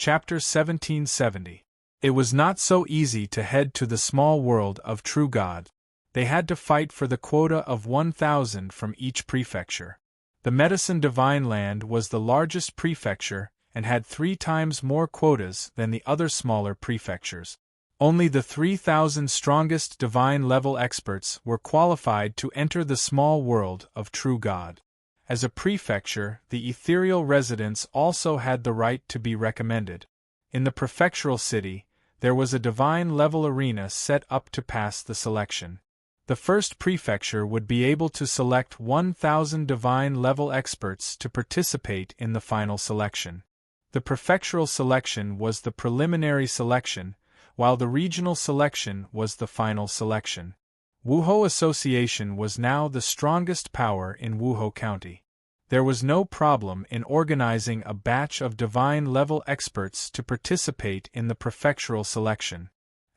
Chapter 1770. It was not so easy to head to the small world of true God. They had to fight for the quota of 1,000 from each prefecture. The Medicine Divine Land was the largest prefecture and had 3 times more quotas than the other smaller prefectures. Only the 3,000 strongest divine-level experts were qualified to enter the small world of true God. As a prefecture, the ethereal residents also had the right to be recommended. In the prefectural city, there was a divine-level arena set up to pass the selection. The first prefecture would be able to select 1,000 divine-level experts to participate in the final selection. The prefectural selection was the preliminary selection, while the regional selection was the final selection. Wuho Association was now the strongest power in Wuho County. There was no problem in organizing a batch of divine-level experts to participate in the prefectural selection.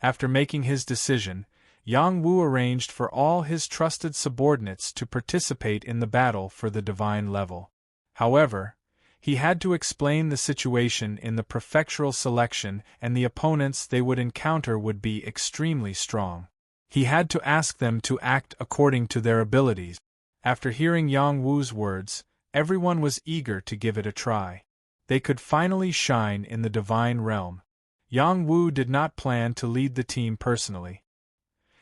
After making his decision, Yang Wu arranged for all his trusted subordinates to participate in the battle for the divine level. However, he had to explain the situation in the prefectural selection, and the opponents they would encounter would be extremely strong. He had to ask them to act according to their abilities. After hearing Yang Wu's words, everyone was eager to give it a try. They could finally shine in the divine realm. Yang Wu did not plan to lead the team personally.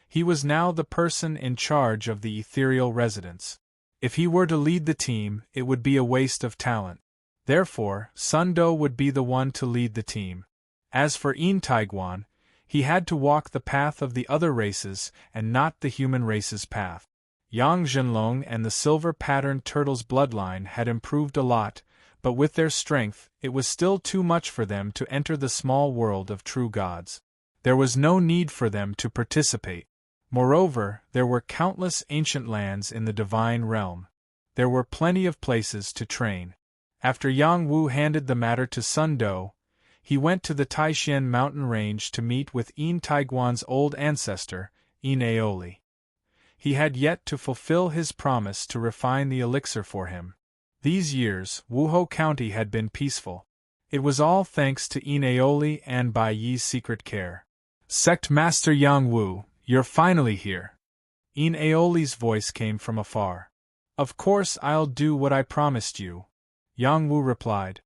He was now the person in charge of the ethereal residents. If he were to lead the team, it would be a waste of talent. Therefore, Sun Do would be the one to lead the team. As for Yin Taiguan, he had to walk the path of the other races and not the human race's path. Yang Zhenlong and the silver-patterned turtle's bloodline had improved a lot, but with their strength, it was still too much for them to enter the small world of true gods. There was no need for them to participate. Moreover, there were countless ancient lands in the divine realm. There were plenty of places to train. After Yang Wu handed the matter to Sun Do, he went to the Taishan mountain range to meet with Yin Taiguan's old ancestor, Yin Aoli. He had yet to fulfill his promise to refine the elixir for him. These years, Wuho County had been peaceful. It was all thanks to Yin Aoli and Bai Yi's secret care. "Sect Master Yang Wu, you're finally here." Yin Aoli's voice came from afar. "Of course I'll do what I promised you," Yang Wu replied.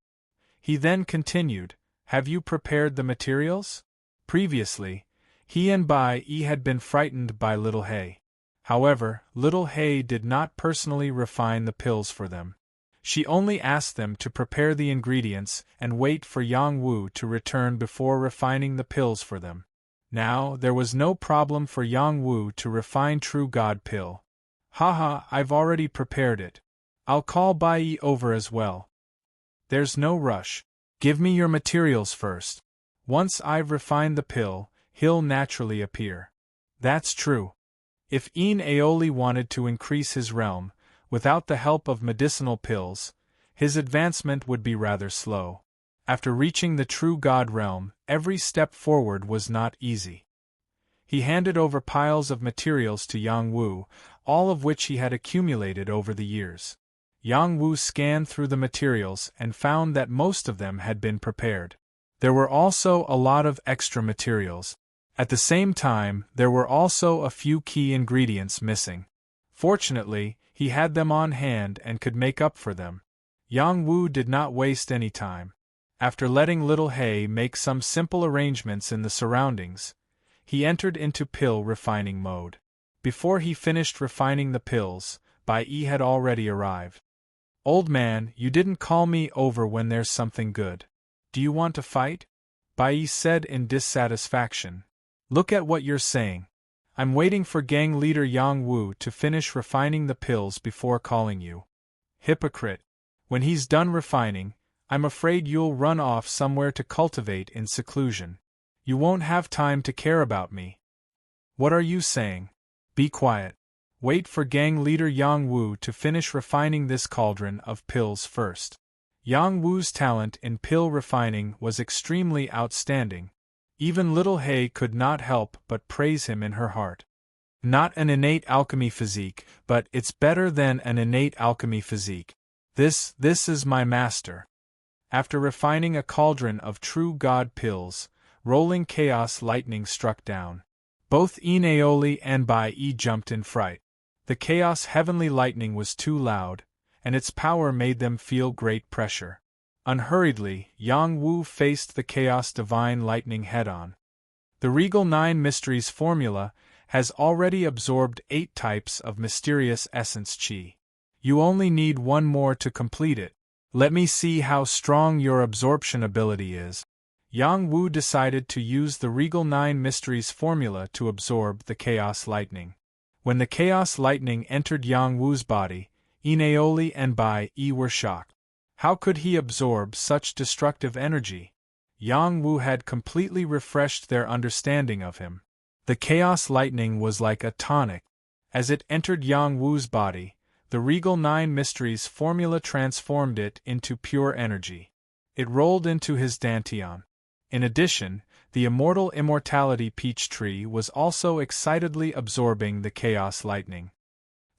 He then continued, "Have you prepared the materials?" Previously, he and Bai Yi had been frightened by Little Hay. However, Little Hay did not personally refine the pills for them. She only asked them to prepare the ingredients and wait for Yang Wu to return before refining the pills for them. Now, there was no problem for Yang Wu to refine True God pill. "Haha, I've already prepared it. I'll call Bai Yi over as well. There's no rush. Give me your materials first. Once I've refined the pill, he'll naturally appear." That's true. If Yin Aoli wanted to increase his realm, without the help of medicinal pills, his advancement would be rather slow. After reaching the true God realm, every step forward was not easy. He handed over piles of materials to Yang Wu, all of which he had accumulated over the years. Yang Wu scanned through the materials and found that most of them had been prepared. There were also a lot of extra materials. At the same time, there were also a few key ingredients missing. Fortunately, he had them on hand and could make up for them. Yang Wu did not waste any time. After letting Little Hay make some simple arrangements in the surroundings, he entered into pill refining mode. Before he finished refining the pills, Bai Yi had already arrived. "Old man, you didn't call me over when there's something good. Do you want to fight?" Bai Yi said in dissatisfaction. "Look at what you're saying. I'm waiting for gang leader Yang Wu to finish refining the pills before calling you." "Hypocrite. When he's done refining, I'm afraid you'll run off somewhere to cultivate in seclusion. You won't have time to care about me." "What are you saying? Be quiet. Wait for gang leader Yang Wu to finish refining this cauldron of pills first." Yang Wu's talent in pill refining was extremely outstanding. Even Little Hay could not help but praise him in her heart. "Not an innate alchemy physique, but it's better than an innate alchemy physique. This is my master." After refining a cauldron of true God pills, rolling chaos lightning struck down. Both Aeoli and Bai jumped in fright. The chaos heavenly lightning was too loud, and its power made them feel great pressure. Unhurriedly, Yang Wu faced the chaos divine lightning head-on. The Regal 9 Mysteries formula has already absorbed 8 types of mysterious essence qi. You only need one more to complete it. Let me see how strong your absorption ability is. Yang Wu decided to use the Regal 9 Mysteries formula to absorb the Chaos Lightning. When the Chaos Lightning entered Yang Wu's body, Aeoli and Bai were shocked. How could he absorb such destructive energy? Yang Wu had completely refreshed their understanding of him. The Chaos Lightning was like a tonic. As it entered Yang Wu's body, the Regal 9 Mysteries formula transformed it into pure energy. It rolled into his dantian. In addition, the immortal immortality peach tree was also excitedly absorbing the Chaos Lightning.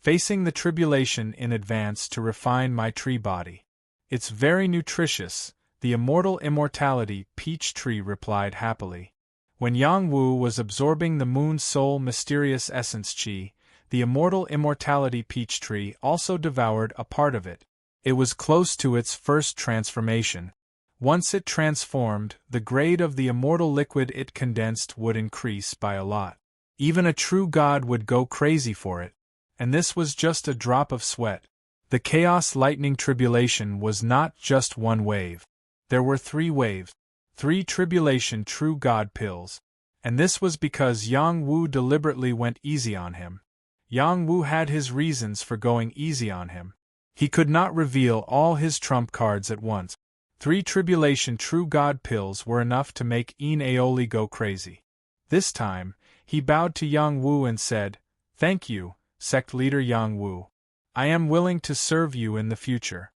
Facing the tribulation in advance to refine my tree body. It's very nutritious, the immortal immortality peach tree replied happily. When Yang Wu was absorbing the moon's soul mysterious essence qi, the immortal immortality peach tree also devoured a part of it. It was close to its first transformation. Once it transformed, the grade of the immortal liquid it condensed would increase by a lot. Even a true god would go crazy for it. And this was just a drop of sweat. The Chaos Lightning tribulation was not just one wave. There were 3 waves. 3 tribulation true god pills. And this was because Yang Wu deliberately went easy on him. Yang Wu had his reasons for going easy on him. He could not reveal all his trump cards at once. 3 tribulation true god pills were enough to make Aeoli go crazy. This time, he bowed to Yang Wu and said, "Thank you, sect leader Yang Wu. I am willing to serve you in the future."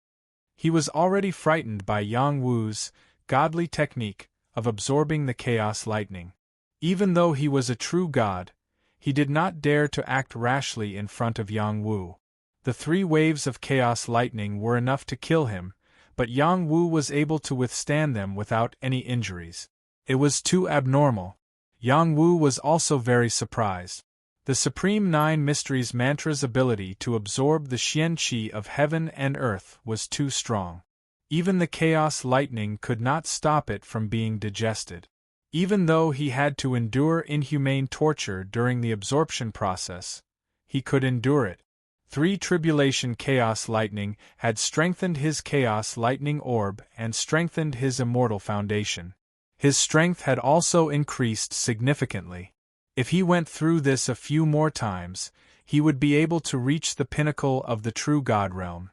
He was already frightened by Yang Wu's godly technique of absorbing the Chaos Lightning. Even though he was a true god, he did not dare to act rashly in front of Yang Wu. The 3 waves of Chaos Lightning were enough to kill him, but Yang Wu was able to withstand them without any injuries. It was too abnormal. Yang Wu was also very surprised. The Supreme 9 Mysteries Mantra's ability to absorb the Xian Qi of heaven and earth was too strong. Even the Chaos Lightning could not stop it from being digested. Even though he had to endure inhumane torture during the absorption process, he could endure it. 3 tribulation Chaos Lightning had strengthened his Chaos Lightning orb and strengthened his immortal foundation. His strength had also increased significantly. If he went through this a few more times, he would be able to reach the pinnacle of the true God realm.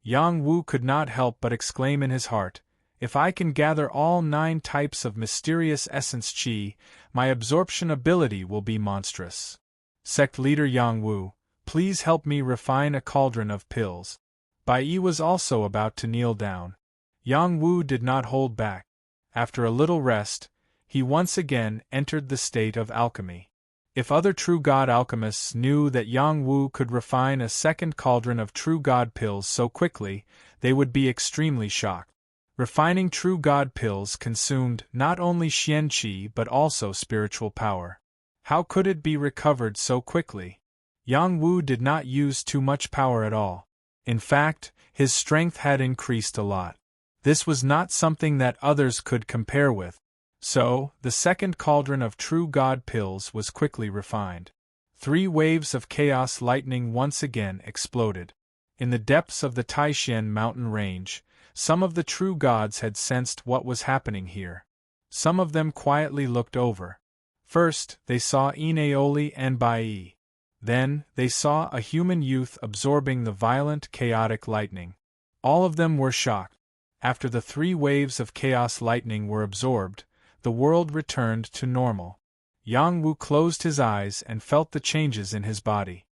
Yang Wu could not help but exclaim in his heart, "If I can gather all 9 types of mysterious essence qi, my absorption ability will be monstrous." Sect leader Yang Wu, please help me refine a cauldron of pills. Bai was also about to kneel down. Yang Wu did not hold back. After a little rest, he once again entered the state of alchemy. If other true god alchemists knew that Yang Wu could refine a second cauldron of true god pills so quickly, they would be extremely shocked. Refining true god pills consumed not only Xian Qi but also spiritual power. How could it be recovered so quickly? Yang Wu did not use too much power at all. In fact, his strength had increased a lot. This was not something that others could compare with. So, the second cauldron of true god pills was quickly refined. 3 waves of Chaos Lightning once again exploded. In the depths of the Taishan mountain range, some of the true gods had sensed what was happening here. Some of them quietly looked over. First, they saw Aeoli and Bai. Then, they saw a human youth absorbing the violent chaotic lightning. All of them were shocked. After the 3 waves of Chaos Lightning were absorbed, the world returned to normal. Yang Wu closed his eyes and felt the changes in his body.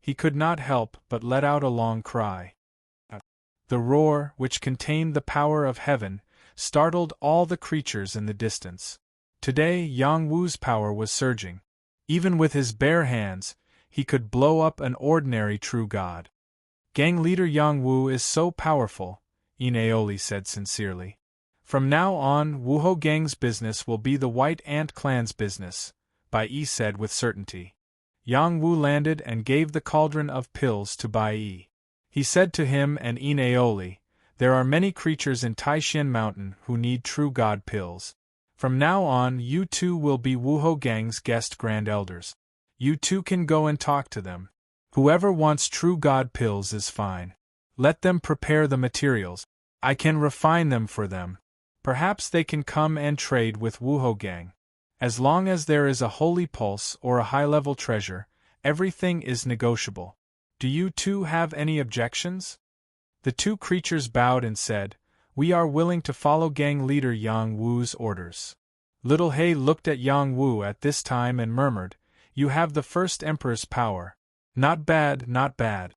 He could not help but let out a long cry. The roar, which contained the power of heaven, startled all the creatures in the distance. Today, Yang Wu's power was surging. Even with his bare hands, he could blow up an ordinary true god. Gang leader Yang Wu is so powerful, Inaoli said sincerely. From now on, Wuho Gang's business will be the White Ant Clan's business, Bai Yi said with certainty. Yang Wu landed and gave the cauldron of pills to Bai Yi. He said to him and Inaoli, there are many creatures in Taishan Mountain who need true god pills. From now on, you two will be Wuho Gang's guest grand elders. You two can go and talk to them. Whoever wants true god pills is fine. Let them prepare the materials. I can refine them for them. Perhaps they can come and trade with Wuho Gang. As long as there is a holy pulse or a high-level treasure, everything is negotiable. Do you two have any objections? The two creatures bowed and said, we are willing to follow gang leader Yang Wu's orders. Little He looked at Yang Wu at this time and murmured, you have the first emperor's power. Not bad, not bad.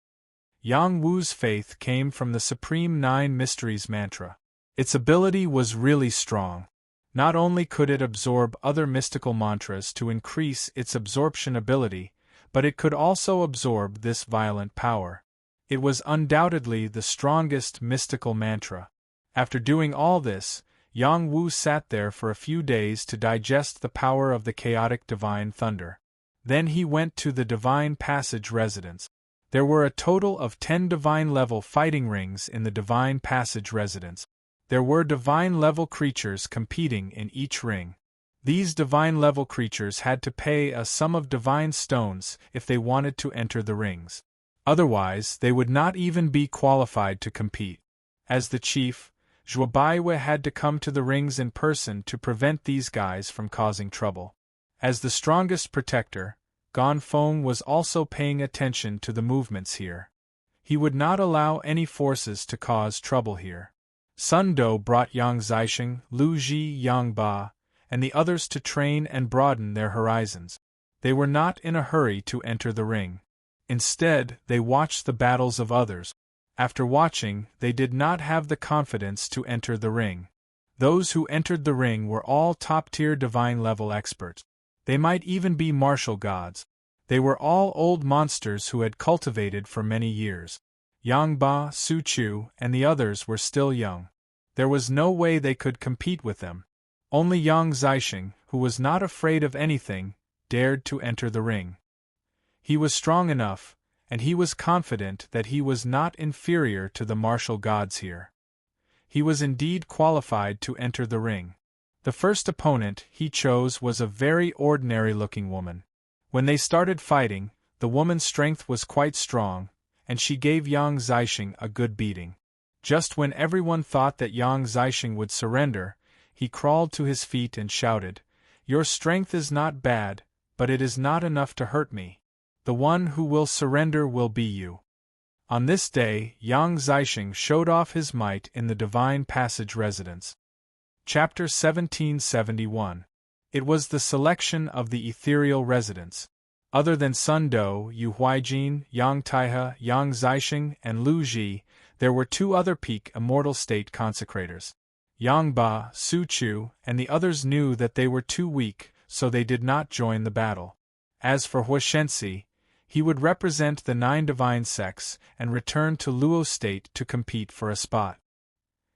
Yang Wu's faith came from the Supreme Nine Mysteries mantra. Its ability was really strong. Not only could it absorb other mystical mantras to increase its absorption ability, but it could also absorb this violent power. It was undoubtedly the strongest mystical mantra. After doing all this, Yang Wu sat there for a few days to digest the power of the chaotic divine thunder. Then he went to the Divine Passage residence. There were a total of 10 divine-level fighting rings in the Divine Passage residence. There were divine-level creatures competing in each ring. These divine-level creatures had to pay a sum of divine stones if they wanted to enter the rings. Otherwise, they would not even be qualified to compete. As the chief, Zhuo Baiwei had to come to the rings in person to prevent these guys from causing trouble. As the strongest protector, Ganfeng was also paying attention to the movements here. He would not allow any forces to cause trouble here. Sun Do brought Yang Zixing, Lu Ji, Yang Ba, and the others to train and broaden their horizons. They were not in a hurry to enter the ring. Instead, they watched the battles of others. After watching, they did not have the confidence to enter the ring. Those who entered the ring were all top-tier divine-level experts. They might even be martial gods. They were all old monsters who had cultivated for many years. Yang Ba, Su Chu, and the others were still young. There was no way they could compete with them. Only Yang Zixing, who was not afraid of anything, dared to enter the ring. He was strong enough, and he was confident that he was not inferior to the martial gods here. He was indeed qualified to enter the ring. The first opponent he chose was a very ordinary-looking woman. When they started fighting, the woman's strength was quite strong, and she gave Yang Zixing a good beating. Just when everyone thought that Yang Zixing would surrender, he crawled to his feet and shouted, "Your strength is not bad, but it is not enough to hurt me. The one who will surrender will be you." On this day, Yang Zixing showed off his might in the Divine Passage residence. Chapter 1771. It was the selection of the ethereal residence. Other than Sun Do, Yu Huijin, Yang Taihe, Yang Zixing, and Lu Ji, there were 2 other peak immortal state consecrators. Yang Ba, Su Chu, and the others knew that they were too weak, so they did not join the battle. As for Hu Shensi, he would represent the 9 divine sects and return to Luo state to compete for a spot.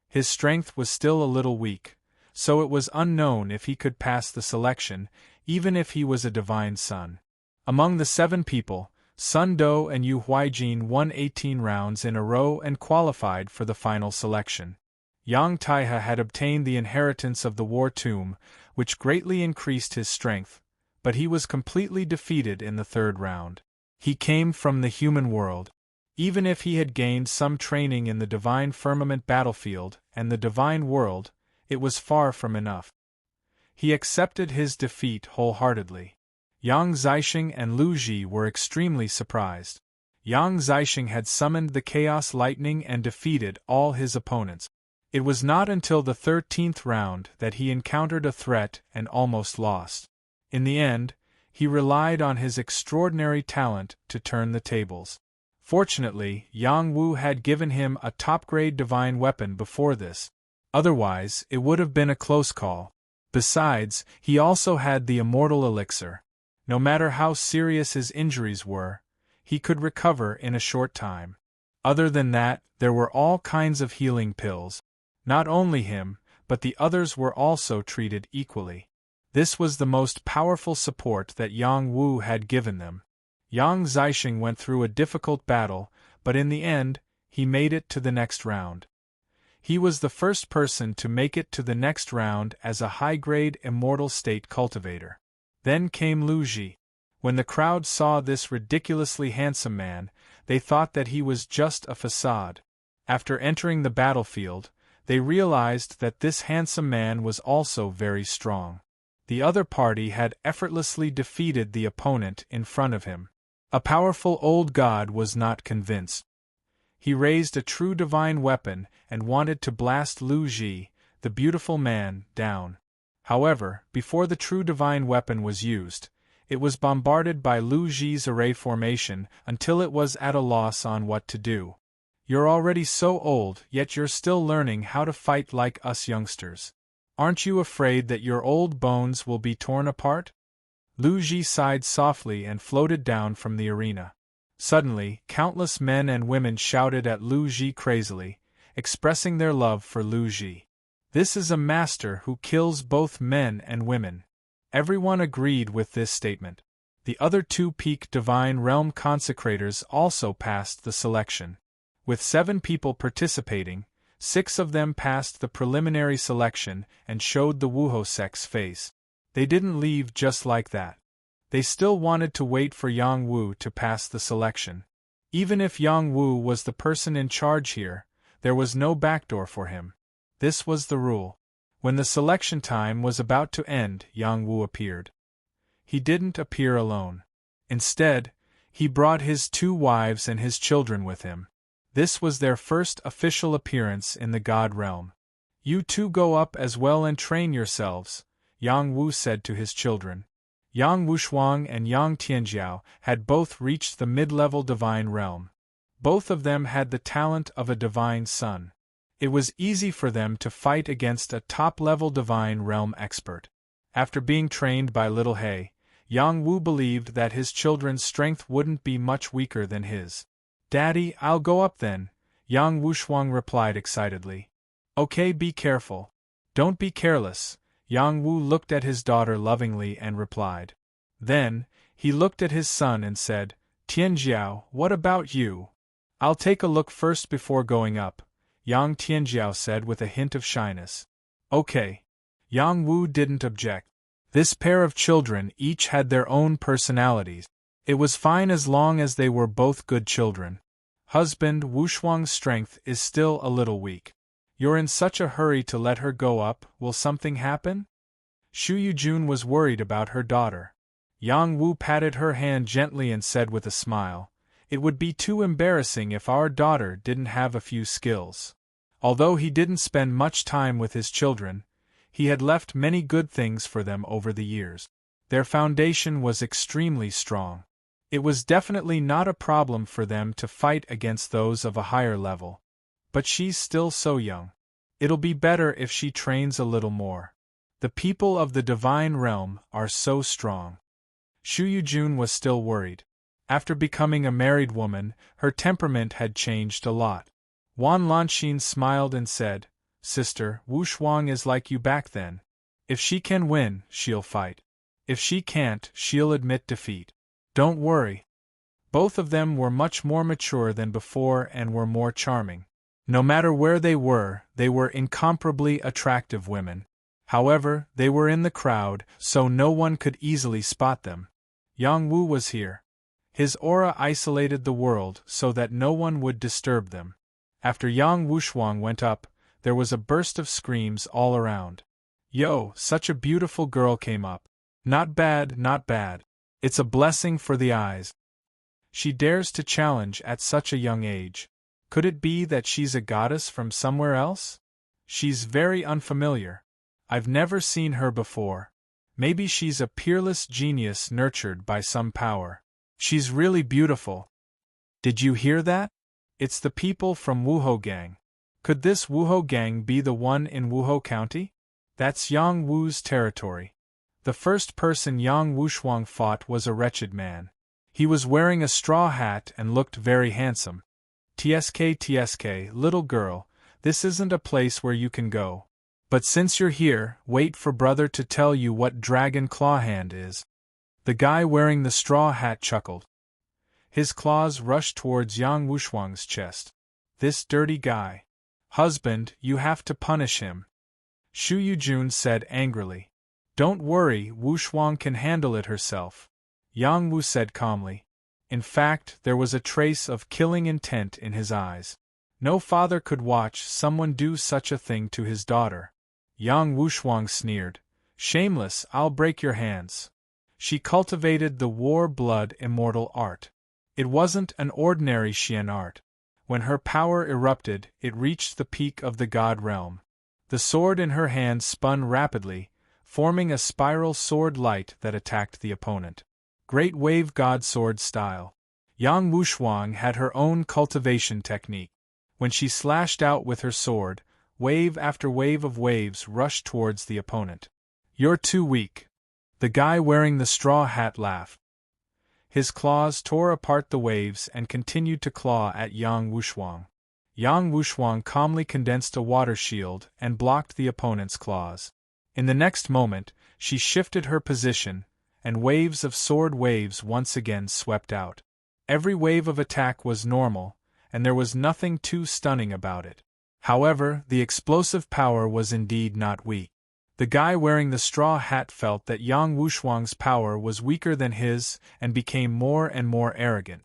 His strength was still a little weak, so it was unknown if he could pass the selection, even if he was a divine son. Among the 7 people, Sun Do and Yu Huijin won 18 rounds in a row and qualified for the final selection. Yang Taihe had obtained the inheritance of the War Tomb, which greatly increased his strength, but he was completely defeated in the 3rd round. He came from the human world. Even if he had gained some training in the Divine Firmament battlefield and the Divine World, it was far from enough. He accepted his defeat wholeheartedly. Yang Zixing and Lu Ji were extremely surprised. Yang Zixing had summoned the Chaos Lightning and defeated all his opponents. It was not until the 13th round that he encountered a threat and almost lost. In the end, he relied on his extraordinary talent to turn the tables. Fortunately, Yang Wu had given him a top-grade divine weapon before this. Otherwise, it would have been a close call. Besides, he also had the immortal elixir. No matter how serious his injuries were, he could recover in a short time. Other than that, there were all kinds of healing pills. Not only him, but the others were also treated equally. This was the most powerful support that Yang Wu had given them. Yang Zixing went through a difficult battle, but in the end, he made it to the next round. He was the first person to make it to the next round as a high-grade immortal state cultivator. Then came Lu Ji. When the crowd saw this ridiculously handsome man, they thought that he was just a facade. After entering the battlefield, they realized that this handsome man was also very strong. The other party had effortlessly defeated the opponent in front of him. A powerful old god was not convinced. He raised a true divine weapon and wanted to blast Lu Ji, the beautiful man, down. However, before the true divine weapon was used, it was bombarded by Lu Ji's array formation until it was at a loss on what to do. You're already so old, yet you're still learning how to fight like us youngsters. Aren't you afraid that your old bones will be torn apart? Lu Ji sighed softly and floated down from the arena. Suddenly, countless men and women shouted at Lu Ji crazily, expressing their love for Lu Ji. This is a master who kills both men and women. Everyone agreed with this statement. The other two peak divine realm consecrators also passed the selection. With 7 people participating, 6 of them passed the preliminary selection and showed the Wuho sex face. They didn't leave just like that. They still wanted to wait for Yang Wu to pass the selection. Even if Yang Wu was the person in charge here, there was no backdoor for him. This was the rule. When the selection time was about to end, Yang Wu appeared. He didn't appear alone. Instead, he brought his 2 wives and his children with him. This was their first official appearance in the God realm. You 2 go up as well and train yourselves, Yang Wu said to his children. Yang Wushuang and Yang Tianjiao had both reached the mid-level divine realm. Both of them had the talent of a divine son. It was easy for them to fight against a top-level divine realm expert. After being trained by Little He, Yang Wu believed that his children's strength wouldn't be much weaker than his. "Daddy, I'll go up then," Yang Wushuang replied excitedly. "Okay, be careful. Don't be careless." Yang Wu looked at his daughter lovingly and replied. Then, he looked at his son and said, "Tianjiao, what about you?" "I'll take a look first before going up," Yang Tianjiao said with a hint of shyness. "Okay." Yang Wu didn't object. This pair of children each had their own personalities. It was fine as long as they were both good children. "Husband, Wushuang's strength is still a little weak. You're in such a hurry to let her go up, will something happen?" Shu Yujun was worried about her daughter. Yang Wu patted her hand gently and said with a smile, "It would be too embarrassing if our daughter didn't have a few skills." Although he didn't spend much time with his children, he had left many good things for them over the years. Their foundation was extremely strong. It was definitely not a problem for them to fight against those of a higher level. But she's still so young. It'll be better if she trains a little more. The people of the divine realm are so strong. Shu Yujun was still worried. After becoming a married woman, her temperament had changed a lot. Wan Lanxin smiled and said, "Sister, Wushuang is like you back then. If she can win, she'll fight. If she can't, she'll admit defeat. Don't worry." Both of them were much more mature than before and were more charming. No matter where they were incomparably attractive women. However, they were in the crowd, so no one could easily spot them. Yang Wu was here. His aura isolated the world so that no one would disturb them. After Yang Wushuang went up, there was a burst of screams all around. "Yo, such a beautiful girl came up. Not bad, not bad. It's a blessing for the eyes. She dares to challenge at such a young age. Could it be that she's a goddess from somewhere else? She's very unfamiliar. I've never seen her before. Maybe she's a peerless genius nurtured by some power. She's really beautiful." Did you hear that? It's the people from Wuho Gang. Could this Wuho Gang be the one in Wuho County? That's Yang Wu's territory. The first person Yang Wushuang fought was a wretched man. He was wearing a straw hat and looked very handsome. Tsk, little girl, this isn't a place where you can go. But since you're here, wait for brother to tell you what Dragon Claw Hand is. The guy wearing the straw hat chuckled. His claws rushed towards Yang Wushuang's chest. This dirty guy. Husband, you have to punish him. Shu Yujun said angrily. Don't worry, Wushuang can handle it herself. Yang Wu said calmly. In fact, there was a trace of killing intent in his eyes. No father could watch someone do such a thing to his daughter. Yang Wushuang sneered. Shameless, I'll break your hands. She cultivated the war blood immortal art. It wasn't an ordinary Xian art. When her power erupted, it reached the peak of the god realm. The sword in her hand spun rapidly, forming a spiral sword light that attacked the opponent. Great wave god sword style. Yang Wushuang had her own cultivation technique. When she slashed out with her sword, wave after wave of waves rushed towards the opponent. You're too weak. The guy wearing the straw hat laughed. His claws tore apart the waves and continued to claw at Yang Wushuang. Yang Wushuang calmly condensed a water shield and blocked the opponent's claws. In the next moment, she shifted her position, and waves of sword waves once again swept out. Every wave of attack was normal, and there was nothing too stunning about it. However, the explosive power was indeed not weak. The guy wearing the straw hat felt that Yang Wushuang's power was weaker than his and became more and more arrogant.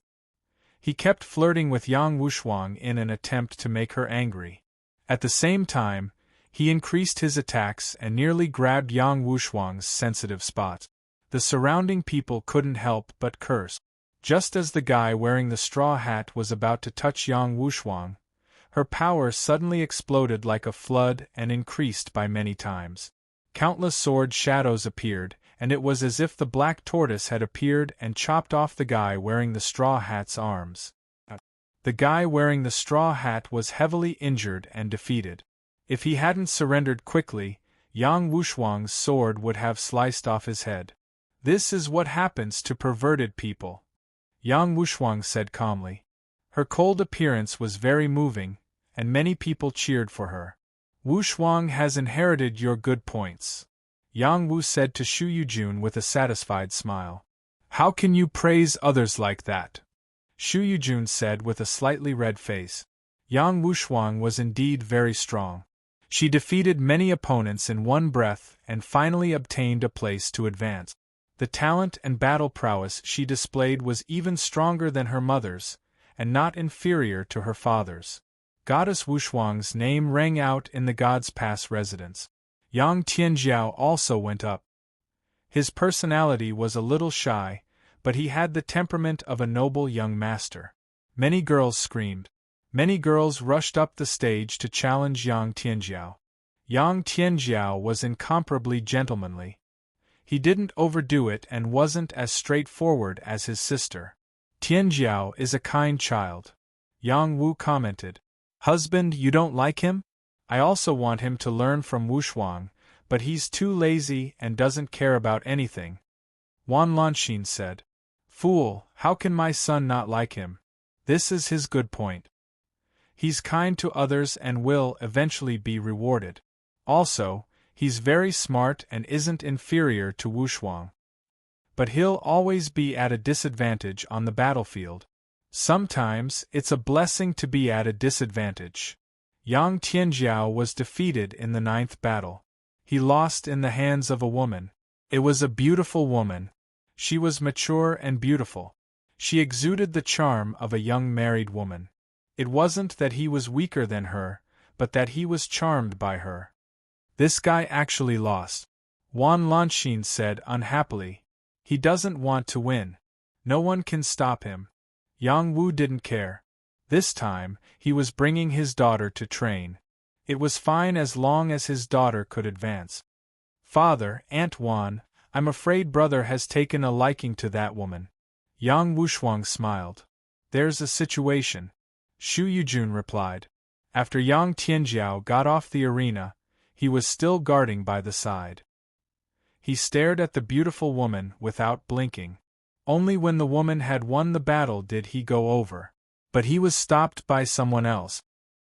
He kept flirting with Yang Wushuang in an attempt to make her angry. At the same time, he increased his attacks and nearly grabbed Yang Wushuang's sensitive spot. The surrounding people couldn't help but curse. Just as the guy wearing the straw hat was about to touch Yang Wushuang, her power suddenly exploded like a flood and increased by many times. Countless sword shadows appeared, and it was as if the black tortoise had appeared and chopped off the guy wearing the straw hat's arms. The guy wearing the straw hat was heavily injured and defeated. If he hadn't surrendered quickly, Yang Wushuang's sword would have sliced off his head. This is what happens to perverted people, Yang Wushuang said calmly. Her cold appearance was very moving, and many people cheered for her. Wushuang has inherited your good points, Yang Wu said to Shu Yujun with a satisfied smile. How can you praise others like that? Shu Yujun said with a slightly red face. Yang Wushuang was indeed very strong. She defeated many opponents in one breath and finally obtained a place to advance. The talent and battle prowess she displayed was even stronger than her mother's, and not inferior to her father's. Goddess Wushuang's name rang out in the God's Pass residence. Yang Tianjiao also went up. His personality was a little shy, but he had the temperament of a noble young master. Many girls screamed. Many girls rushed up the stage to challenge Yang Tianjiao. Yang Tianjiao was incomparably gentlemanly. He didn't overdo it and wasn't as straightforward as his sister. Tianjiao is a kind child, Yang Wu commented. Husband, you don't like him? I also want him to learn from Wushuang, but he's too lazy and doesn't care about anything, Wan Lanxin said. Fool, how can my son not like him? This is his good point. He's kind to others and will eventually be rewarded. Also, he's very smart and isn't inferior to Wushuang. But he'll always be at a disadvantage on the battlefield. Sometimes, it's a blessing to be at a disadvantage. Yang Tianjiao was defeated in the 9th battle. He lost in the hands of a woman. It was a beautiful woman. She was mature and beautiful. She exuded the charm of a young married woman. It wasn't that he was weaker than her, but that he was charmed by her. This guy actually lost, Wan Lanxin said unhappily. He doesn't want to win. No one can stop him. Yang Wu didn't care. This time, he was bringing his daughter to train. It was fine as long as his daughter could advance. Father, Aunt Wan, I'm afraid brother has taken a liking to that woman. Yang Wushuang smiled. There's a situation, Shu Yujun replied. After Yang Tianjiao got off the arena, he was still guarding by the side. He stared at the beautiful woman without blinking. Only when the woman had won the battle did he go over. But he was stopped by someone else.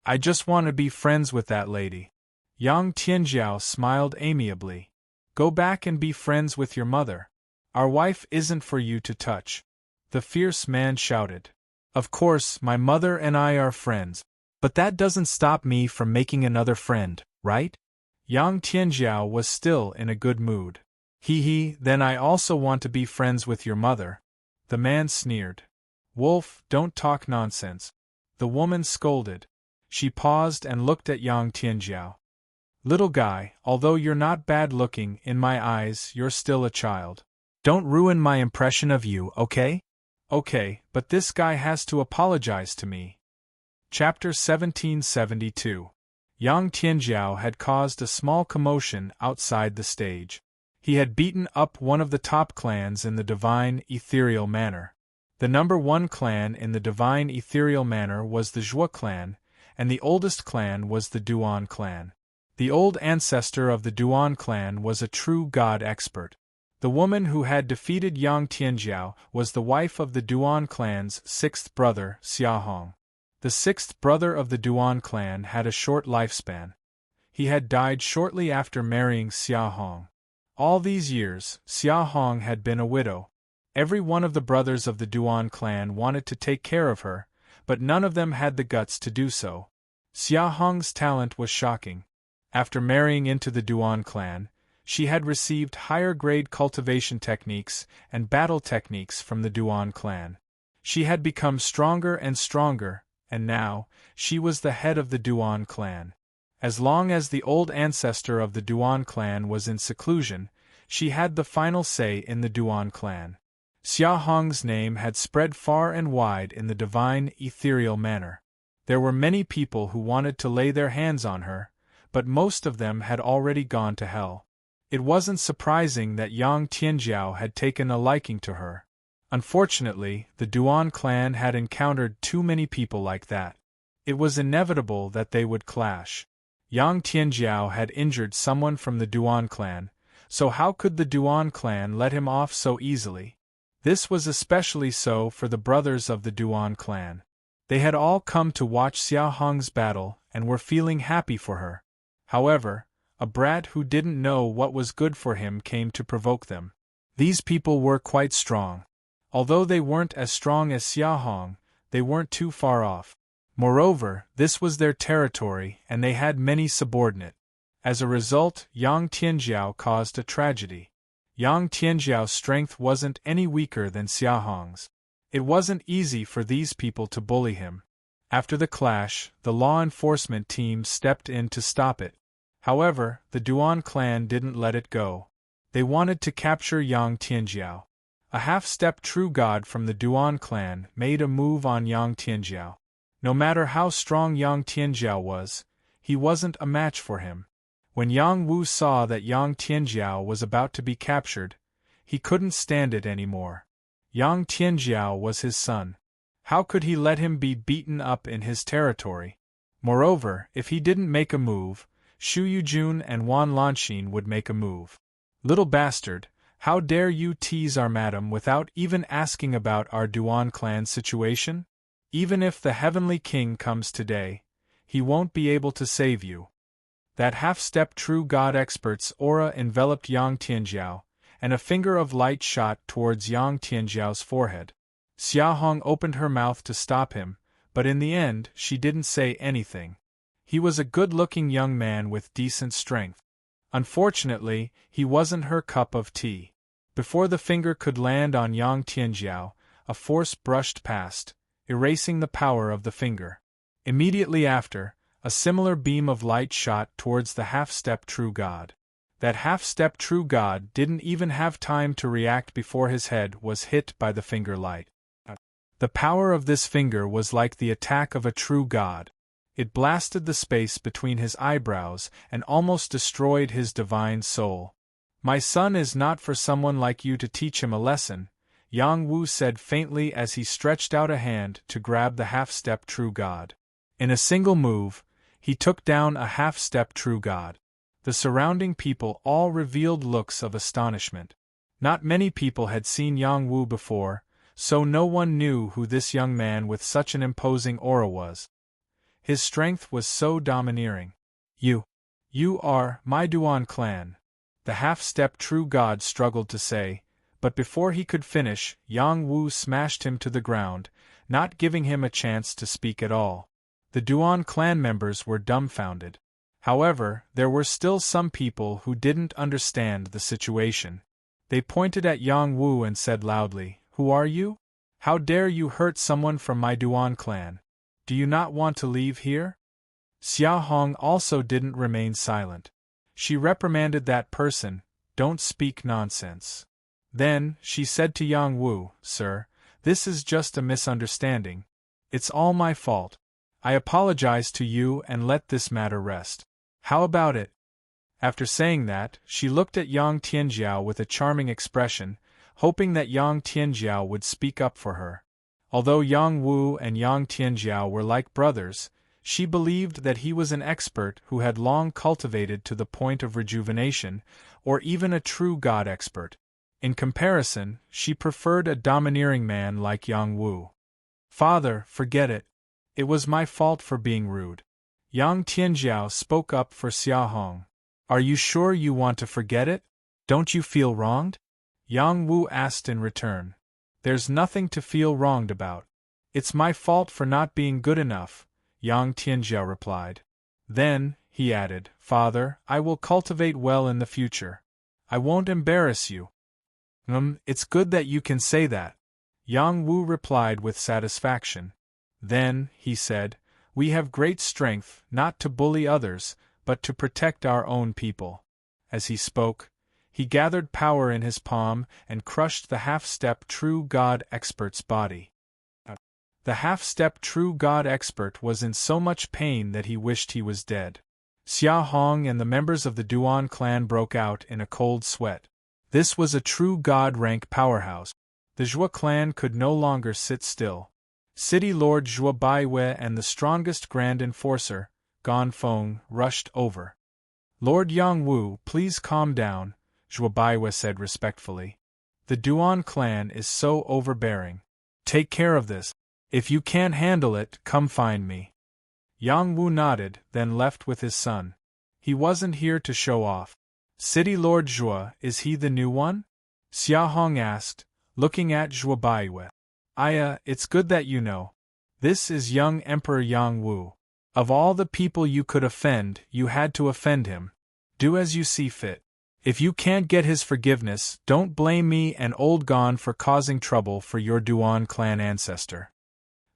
I just want to be friends with that lady. Yang Tianjiao smiled amiably. Go back and be friends with your mother. Our wife isn't for you to touch. The fierce man shouted. Of course, my mother and I are friends. But that doesn't stop me from making another friend, right? Yang Tianjiao was still in a good mood. Then I also want to be friends with your mother. The man sneered. Wolf, don't talk nonsense. The woman scolded. She paused and looked at Yang Tianjiao. Little guy, although you're not bad looking in my eyes, you're still a child. Don't ruin my impression of you, okay? Okay, but this guy has to apologize to me. Chapter 1772. Yang Tianjiao had caused a small commotion outside the stage. He had beaten up one of the top clans in the divine ethereal manner. The number 1 clan in the divine ethereal manner was the Zhua clan, and the oldest clan was the Duan clan. The old ancestor of the Duan clan was a true god expert. The woman who had defeated Yang Tianjiao was the wife of the Duan clan's 6th brother, Xiahong. The 6th brother of the Duan clan had a short lifespan. He had died shortly after marrying Xiahong. All these years, Xiahong had been a widow. Every one of the brothers of the Duan clan wanted to take care of her, but none of them had the guts to do so. Xiahong's talent was shocking. After marrying into the Duan clan, she had received higher-grade cultivation techniques and battle techniques from the Duan clan. She had become stronger and stronger, and now, she was the head of the Duan clan. As long as the old ancestor of the Duan clan was in seclusion, she had the final say in the Duan clan. Xiahong's name had spread far and wide in the divine ethereal manner. There were many people who wanted to lay their hands on her, but most of them had already gone to hell. It wasn't surprising that Yang Tianjiao had taken a liking to her. Unfortunately, the Duan clan had encountered too many people like that. It was inevitable that they would clash. Yang Tianjiao had injured someone from the Duan clan, so how could the Duan clan let him off so easily? This was especially so for the brothers of the Duan clan. They had all come to watch Xiahong's battle and were feeling happy for her. However, a brat who didn't know what was good for him came to provoke them. These people were quite strong. Although they weren't as strong as Xiahong, they weren't too far off. Moreover, this was their territory and they had many subordinate. As a result, Yang Tianjiao caused a tragedy. Yang Tianjiao's strength wasn't any weaker than Xiahong's. It wasn't easy for these people to bully him. After the clash, the law enforcement team stepped in to stop it. However, the Duan clan didn't let it go. They wanted to capture Yang Tianjiao. A half-step true god from the Duan clan made a move on Yang Tianjiao. No matter how strong Yang Tianjiao was, he wasn't a match for him. When Yang Wu saw that Yang Tianjiao was about to be captured, he couldn't stand it anymore. Yang Tianjiao was his son. How could he let him be beaten up in his territory? Moreover, if he didn't make a move, Shu Yujun and Wan Lanxin would make a move. Little bastard, how dare you tease our madam without even asking about our Duan clan situation? Even if the Heavenly King comes today, he won't be able to save you. That half-step true god expert's aura enveloped Yang Tianjiao, and a finger of light shot towards Yang Tianjiao's forehead. Xiahong opened her mouth to stop him, but in the end she didn't say anything. He was a good-looking young man with decent strength. Unfortunately, he wasn't her cup of tea. Before the finger could land on Yang Tianjiao, a force brushed past, erasing the power of the finger. Immediately after, a similar beam of light shot towards the half-step true god. That half-step true god didn't even have time to react before his head was hit by the finger light. The power of this finger was like the attack of a true god. It blasted the space between his eyebrows and almost destroyed his divine soul. My son is not for someone like you to teach him a lesson, Yang Wu said faintly as he stretched out a hand to grab the half-step true god. In a single move, he took down a half-step true god. The surrounding people all revealed looks of astonishment. Not many people had seen Yang Wu before, so no one knew who this young man with such an imposing aura was. His strength was so domineering. You are my Duan clan," the half-step true god struggled to say, but before he could finish, Yang Wu smashed him to the ground, not giving him a chance to speak at all. The Duan clan members were dumbfounded. However, there were still some people who didn't understand the situation. They pointed at Yang Wu and said loudly, "Who are you? How dare you hurt someone from my Duan clan? Do you not want to leave here?" Xia Hong also didn't remain silent. She reprimanded that person, "Don't speak nonsense." Then, she said to Yang Wu, "Sir, this is just a misunderstanding. It's all my fault. I apologize to you and let this matter rest. How about it?" After saying that, she looked at Yang Tianjiao with a charming expression, hoping that Yang Tianjiao would speak up for her. Although Yang Wu and Yang Tianjiao were like brothers, she believed that he was an expert who had long cultivated to the point of rejuvenation, or even a true god expert. In comparison, she preferred a domineering man like Yang Wu. "Father, forget it. It was my fault for being rude." Yang Tianjiao spoke up for Xia Hong. "Are you sure you want to forget it? Don't you feel wronged?" Yang Wu asked in return. "There's nothing to feel wronged about. It's my fault for not being good enough," Yang Tianjiao replied. Then, he added, "Father, I will cultivate well in the future. I won't embarrass you." It's good that you can say that," Yang Wu replied with satisfaction. Then, he said, "We have great strength, not to bully others, but to protect our own people." As he spoke, he gathered power in his palm and crushed the half-step true god expert's body. The half-step true god expert was in so much pain that he wished he was dead. Xia Hong and the members of the Duan clan broke out in a cold sweat. This was a true god-rank powerhouse. The Zhua clan could no longer sit still. City Lord Zhua Baiwei and the strongest Grand Enforcer, Gan Feng, rushed over. "Lord Yang Wu, please calm down," Zhua Baiwei said respectfully. "The Duan clan is so overbearing. Take care of this. If you can't handle it, come find me." Yang Wu nodded, then left with his son. He wasn't here to show off. "City Lord Zhua, is he the new one?" Xia Hong asked, looking at Zhua Baiwei. It's good that you know. This is young Emperor Yang Wu. Of all the people you could offend, you had to offend him. Do as you see fit. If you can't get his forgiveness, don't blame me and Old Gon for causing trouble for your Duan clan ancestor."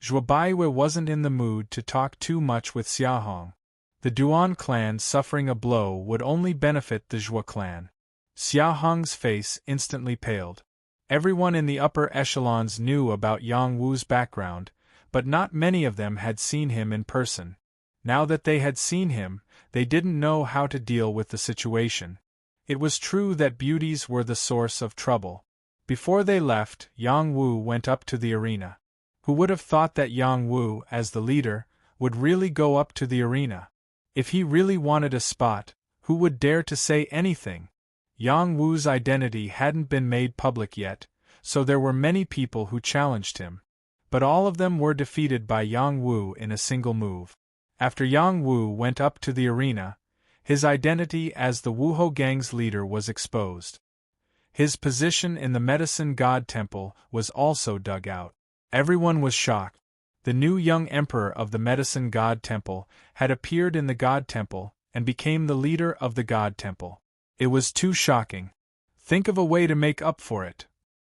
Zhua Baiwei wasn't in the mood to talk too much with Xia Hong. The Duan clan suffering a blow would only benefit the Zhua clan. Xia Hong's face instantly paled. Everyone in the upper echelons knew about Yang Wu's background, but not many of them had seen him in person. Now that they had seen him, they didn't know how to deal with the situation. It was true that beauties were the source of trouble. Before they left, Yang Wu went up to the arena. Who would have thought that Yang Wu, as the leader, would really go up to the arena? If he really wanted a spot, who would dare to say anything? Yang Wu's identity hadn't been made public yet, so there were many people who challenged him. But all of them were defeated by Yang Wu in a single move. After Yang Wu went up to the arena, his identity as the Wuhou gang's leader was exposed. His position in the Medicine God Temple was also dug out. Everyone was shocked. The new young emperor of the Medicine God Temple had appeared in the God Temple and became the leader of the God Temple. It was too shocking. "Think of a way to make up for it,"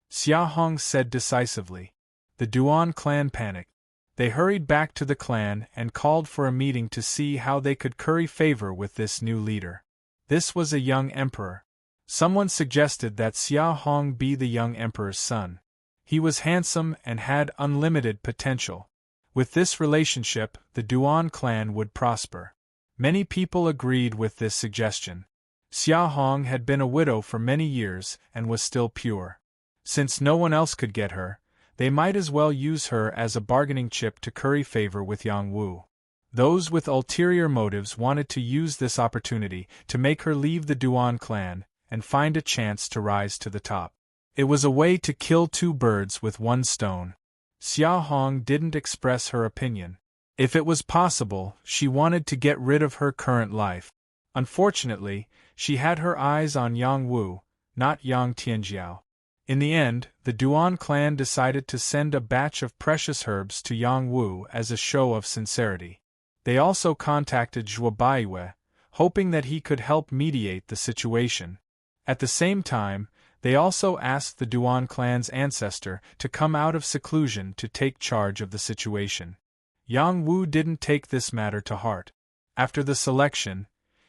Xia Hong said decisively. The Duan clan panicked. They hurried back to the clan and called for a meeting to see how they could curry favor with this new leader. This was a young emperor. Someone suggested that Xia Hong be the young emperor's son. He was handsome and had unlimited potential. With this relationship, the Duan clan would prosper. Many people agreed with this suggestion. Xia Hong had been a widow for many years and was still pure. Since no one else could get her, they might as well use her as a bargaining chip to curry favor with Yang Wu. Those with ulterior motives wanted to use this opportunity to make her leave the Duan clan and find a chance to rise to the top. It was a way to kill two birds with one stone. Xiao Hong didn't express her opinion. If it was possible, she wanted to get rid of her current life. Unfortunately, she had her eyes on Yang Wu, not Yang Tianjiao. In the end, the Duan clan decided to send a batch of precious herbs to Yang Wu as a show of sincerity. They also contacted Zhuo Baiwei, hoping that he could help mediate the situation. At the same time, they also asked the Duan clan's ancestor to come out of seclusion to take charge of the situation. Yang Wu didn't take this matter to heart. After the selection,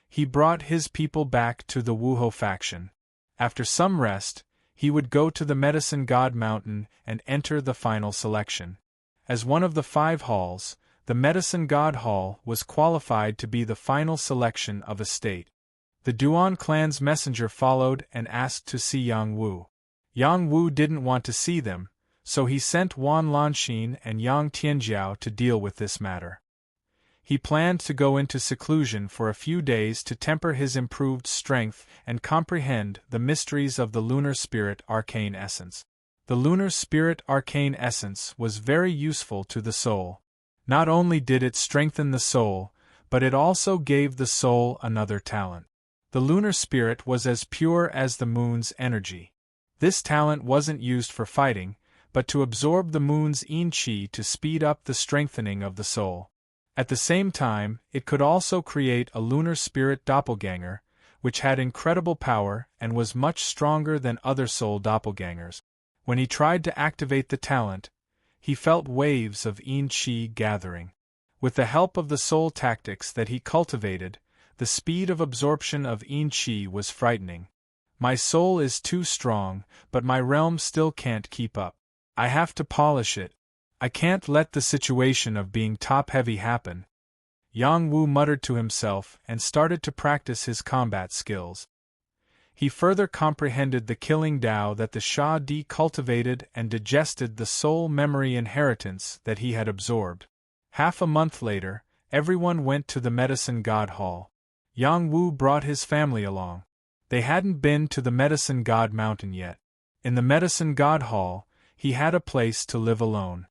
he brought his people back to the Wuhou faction. After some rest, he would go to the Medicine God Mountain and enter the final selection. As one of the 5 halls, the Medicine God Hall was qualified to be the final selection of a state. The Duan clan's messenger followed and asked to see Yang Wu. Yang Wu didn't want to see them, so he sent Wan Lanxin and Yang Tianjiao to deal with this matter. He planned to go into seclusion for a few days to temper his improved strength and comprehend the mysteries of the lunar spirit arcane essence. The lunar spirit arcane essence was very useful to the soul. Not only did it strengthen the soul, but it also gave the soul another talent. The lunar spirit was as pure as the moon's energy. This talent wasn't used for fighting, but to absorb the moon's yin qi to speed up the strengthening of the soul. At the same time, it could also create a lunar spirit doppelganger, which had incredible power and was much stronger than other soul doppelgangers. When he tried to activate the talent, he felt waves of yin qi gathering. With the help of the soul tactics that he cultivated, the speed of absorption of yin qi was frightening. My soul is too strong, but my realm still can't keep up. I have to polish it. I can't let the situation of being top-heavy happen. Yang Wu muttered to himself and started to practice his combat skills. He further comprehended the killing Tao that the Sha Di cultivated and digested the soul memory inheritance that he had absorbed. Half a month later, everyone went to the Medicine God Hall. Yang Wu brought his family along. They hadn't been to the Medicine God Mountain yet. In the Medicine God Hall, he had a place to live alone.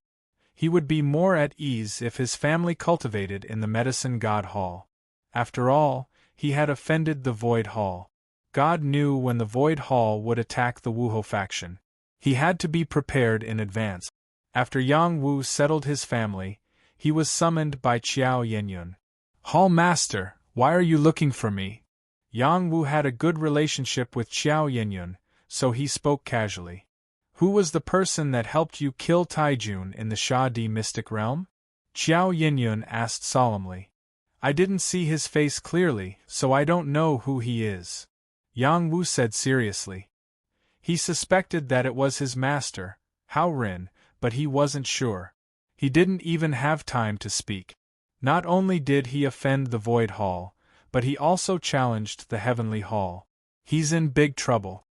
He would be more at ease if his family cultivated in the Medicine God Hall. After all, he had offended the Void Hall. God knew when the Void Hall would attack the Wuhou faction. He had to be prepared in advance. After Yang Wu settled his family, he was summoned by Qiao Yenyun. "Hall Master, why are you looking for me?" Yang Wu had a good relationship with Qiao Yenyun, so he spoke casually. "Who was the person that helped you kill Taijun in the Sha Di mystic realm?" Qiao Yinyun asked solemnly. "I didn't see his face clearly, so I don't know who he is," Yang Wu said seriously. He suspected that it was his master, Hao Rin, but he wasn't sure. He didn't even have time to speak. Not only did he offend the Void Hall, but he also challenged the Heavenly Hall. He's in big trouble.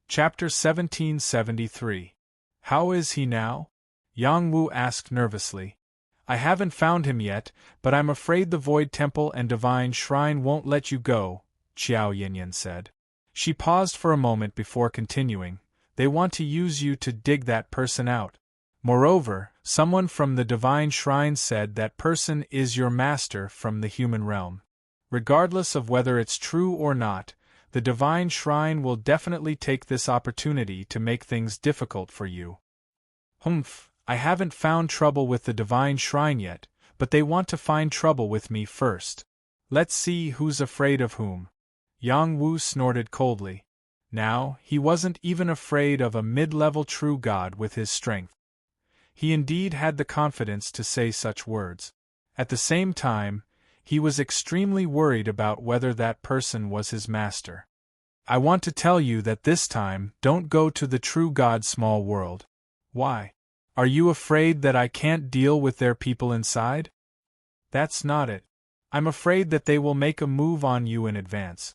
Chapter 1773. How is he now? Yang Wu asked nervously. "I haven't found him yet, but I'm afraid the Void Temple and Divine Shrine won't let you go," Qiao Yinyan said. She paused for a moment before continuing. "They want to use you to dig that person out. Moreover, someone from the Divine Shrine said that person is your master from the human realm. Regardless of whether it's true or not, the Divine Shrine will definitely take this opportunity to make things difficult for you." "Humph, I haven't found trouble with the Divine Shrine yet, but they want to find trouble with me first. Let's see who's afraid of whom." Yang Wu snorted coldly. Now, he wasn't even afraid of a mid-level true god with his strength. He indeed had the confidence to say such words. At the same time, he was extremely worried about whether that person was his master. "I want to tell you that this time, don't go to the true God small world." "Why? Are you afraid that I can't deal with their people inside?" "That's not it. I'm afraid that they will make a move on you in advance.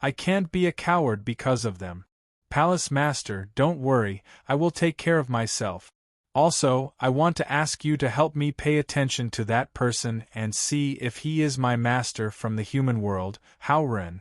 I can't be a coward because of them. Palace Master, don't worry, I will take care of myself. Also, I want to ask you to help me pay attention to that person and see if he is my master from the human world, Hao Ren."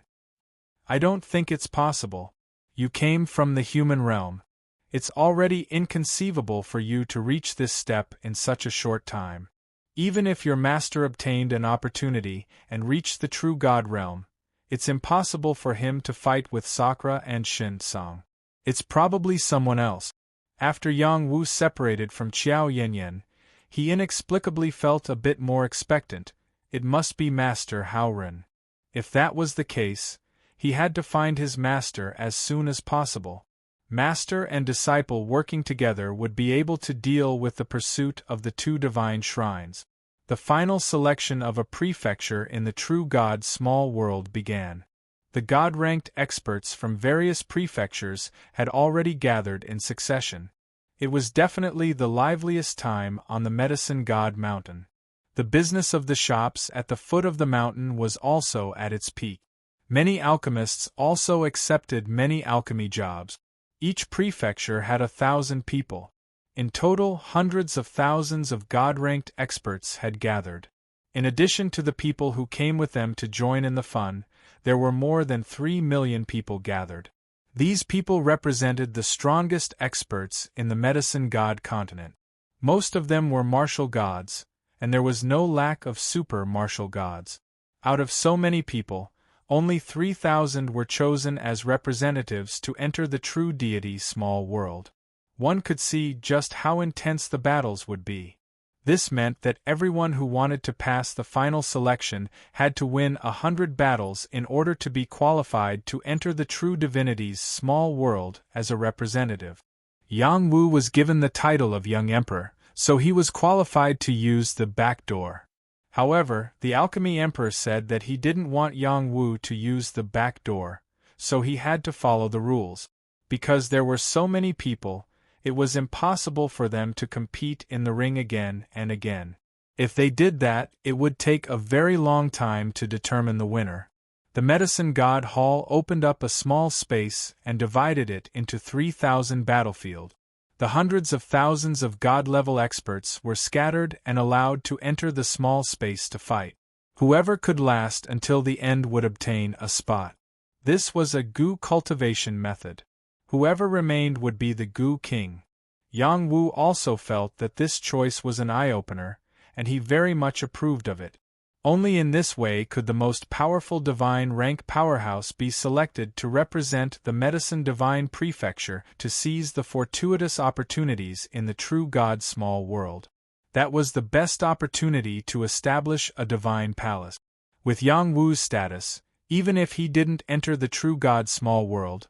"I don't think it's possible. You came from the human realm. It's already inconceivable for you to reach this step in such a short time. Even if your master obtained an opportunity and reached the true God realm, it's impossible for him to fight with Sakura and Shin Song. It's probably someone else. After Yang Wu separated from Qiao Yanyan, he inexplicably felt a bit more expectant. It must be Master Hao Ren. If that was the case, he had to find his master as soon as possible. Master and disciple working together would be able to deal with the pursuit of the two divine shrines. The final selection of a prefecture in the true God's small world began. The God-ranked experts from various prefectures had already gathered in succession. It was definitely the liveliest time on the Medicine God Mountain. The business of the shops at the foot of the mountain was also at its peak. Many alchemists also accepted many alchemy jobs. Each prefecture had 1,000 people. In total, hundreds of thousands of God-ranked experts had gathered. In addition to the people who came with them to join in the fun, there were more than 3 million people gathered. These people represented the strongest experts in the Medicine God continent. Most of them were martial gods, and there was no lack of super martial gods. Out of so many people, only 3,000 were chosen as representatives to enter the true deity's small world. One could see just how intense the battles would be. This meant that everyone who wanted to pass the final selection had to win 100 battles in order to be qualified to enter the true divinity's small world as a representative. Yang Wu was given the title of Young Emperor, so he was qualified to use the back door. However, the Alchemy Emperor said that he didn't want Yang Wu to use the back door, so he had to follow the rules. Because there were so many people, it was impossible for them to compete in the ring again and again. If they did that, it would take a very long time to determine the winner. The Medicine God Hall opened up a small space and divided it into 3,000 battlefield. The hundreds of thousands of God-level experts were scattered and allowed to enter the small space to fight. Whoever could last until the end would obtain a spot. This was a Gu cultivation method. Whoever remained would be the Gu King. Yang Wu also felt that this choice was an eye-opener, and he very much approved of it. Only in this way could the most powerful divine rank powerhouse be selected to represent the Medicine Divine Prefecture to seize the fortuitous opportunities in the true God's small world. That was the best opportunity to establish a divine palace. With Yang Wu's status, even if he didn't enter the true God's small world,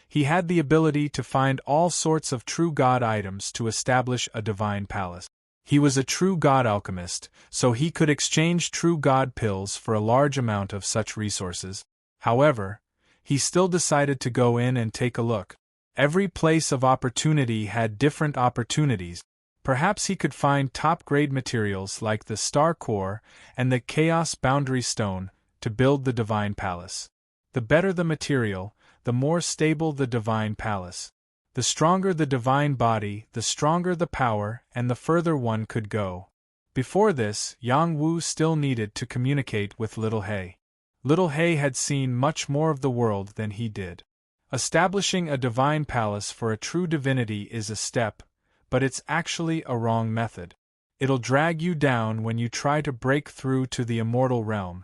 he had the ability to find all sorts of true God items to establish a divine palace. He was a true God alchemist, so he could exchange true God pills for a large amount of such resources. However, he still decided to go in and take a look. Every place of opportunity had different opportunities. Perhaps he could find top-grade materials like the Star Core and the Chaos Boundary Stone to build the Divine Palace. The better the material, the more stable the Divine Palace. The stronger the divine body, the stronger the power, and the further one could go. Before this, Yang Wu still needed to communicate with Little He. Little He had seen much more of the world than he did. Establishing a divine palace for a true divinity is a step, but it's actually a wrong method. It'll drag you down when you try to break through to the immortal realm.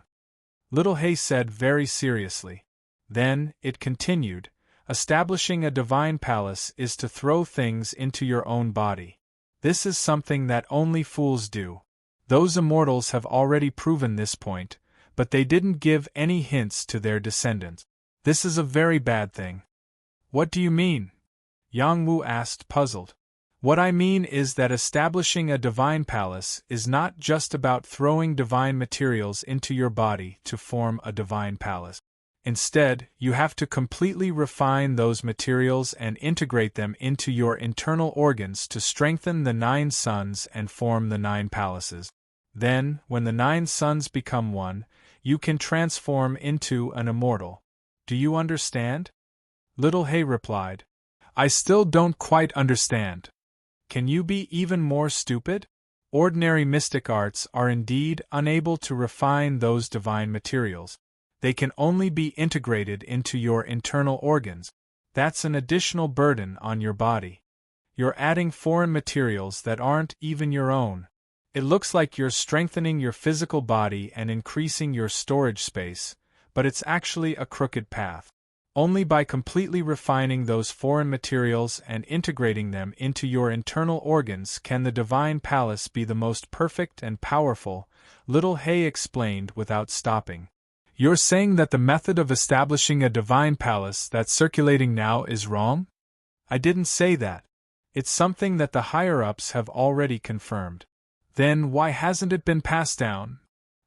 Little He said very seriously. Then, it continued, establishing a divine palace is to throw things into your own body. This is something that only fools do. Those immortals have already proven this point, but they didn't give any hints to their descendants. This is a very bad thing. What do you mean? Yang Wu asked, puzzled. What I mean is that establishing a divine palace is not just about throwing divine materials into your body to form a divine palace. Instead, you have to completely refine those materials and integrate them into your internal organs to strengthen the 9 suns and form the 9 palaces. Then, when the 9 suns become one, you can transform into an immortal. Do you understand? Little He replied. I still don't quite understand. Can you be even more stupid? Ordinary mystic arts are indeed unable to refine those divine materials. They can only be integrated into your internal organs. That's an additional burden on your body. You're adding foreign materials that aren't even your own. It looks like you're strengthening your physical body and increasing your storage space, but it's actually a crooked path. Only by completely refining those foreign materials and integrating them into your internal organs can the divine palace be the most perfect and powerful, Little Hay explained without stopping. You're saying that the method of establishing a divine palace that's circulating now is wrong? I didn't say that. It's something that the higher-ups have already confirmed. Then why hasn't it been passed down?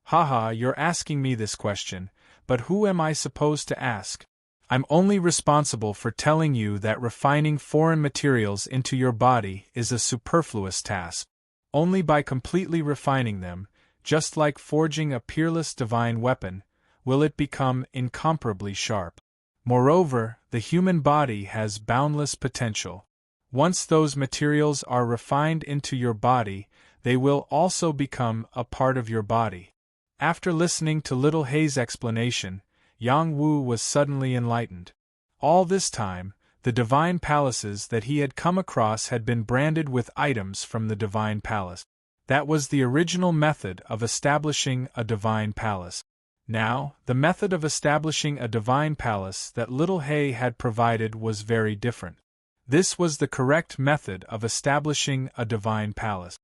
Haha, you're asking me this question, but who am I supposed to ask? I'm only responsible for telling you that refining foreign materials into your body is a superfluous task. Only by completely refining them, just like forging a peerless divine weapon, will it become incomparably sharp. Moreover, the human body has boundless potential. Once those materials are refined into your body, they will also become a part of your body. After listening to Little Hay's explanation, Yang Wu was suddenly enlightened. All this time, the divine palaces that he had come across had been branded with items from the divine palace. That was the original method of establishing a divine palace. Now, the method of establishing a divine palace that Little Hay had provided was very different. This was the correct method of establishing a divine palace.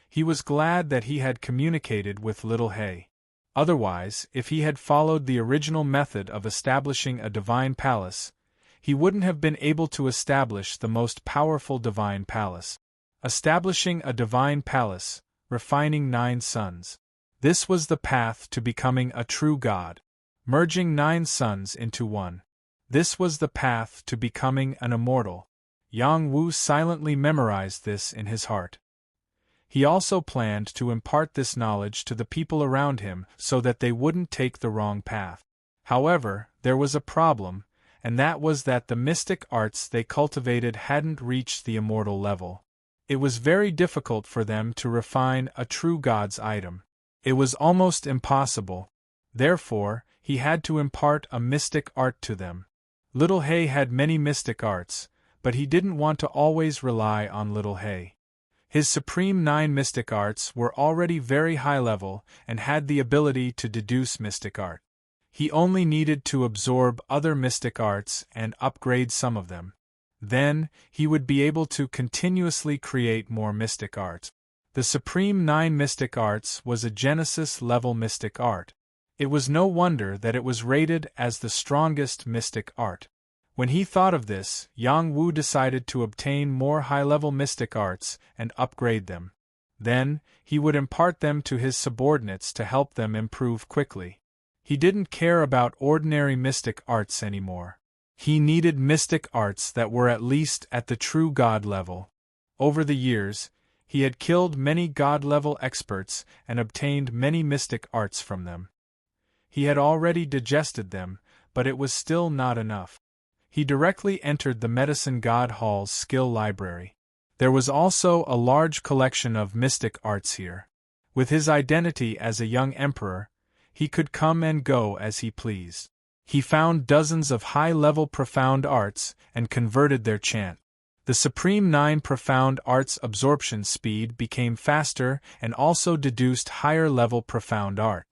He was glad that he had communicated with Little Hay. Otherwise, if he had followed the original method of establishing a divine palace, he wouldn't have been able to establish the most powerful divine palace. Establishing a divine palace, refining 9 suns. This was the path to becoming a true god. Merging 9 suns into one. This was the path to becoming an immortal. Yang Wu silently memorized this in his heart. He also planned to impart this knowledge to the people around him so that they wouldn't take the wrong path. However, there was a problem, and that was that the mystic arts they cultivated hadn't reached the immortal level. It was very difficult for them to refine a true god's item. It was almost impossible. Therefore, he had to impart a mystic art to them. Little Hay had many mystic arts, but he didn't want to always rely on Little Hay. His supreme 9 mystic arts were already very high level and had the ability to deduce mystic art. He only needed to absorb other mystic arts and upgrade some of them. Then, he would be able to continuously create more mystic arts. The supreme 9 mystic arts was a Genesis-level mystic art. It was no wonder that it was rated as the strongest mystic art. When he thought of this, Yang Wu decided to obtain more high-level mystic arts and upgrade them. Then, he would impart them to his subordinates to help them improve quickly. He didn't care about ordinary mystic arts anymore. He needed mystic arts that were at least at the true god level. Over the years, he had killed many god-level experts and obtained many mystic arts from them. He had already digested them, but it was still not enough. He directly entered the Medicine God Hall's skill library. There was also a large collection of mystic arts here. With his identity as a young emperor, he could come and go as he pleased. He found dozens of high-level profound arts and converted their chant. The Supreme 9 profound arts absorption speed became faster and also deduced higher-level profound art.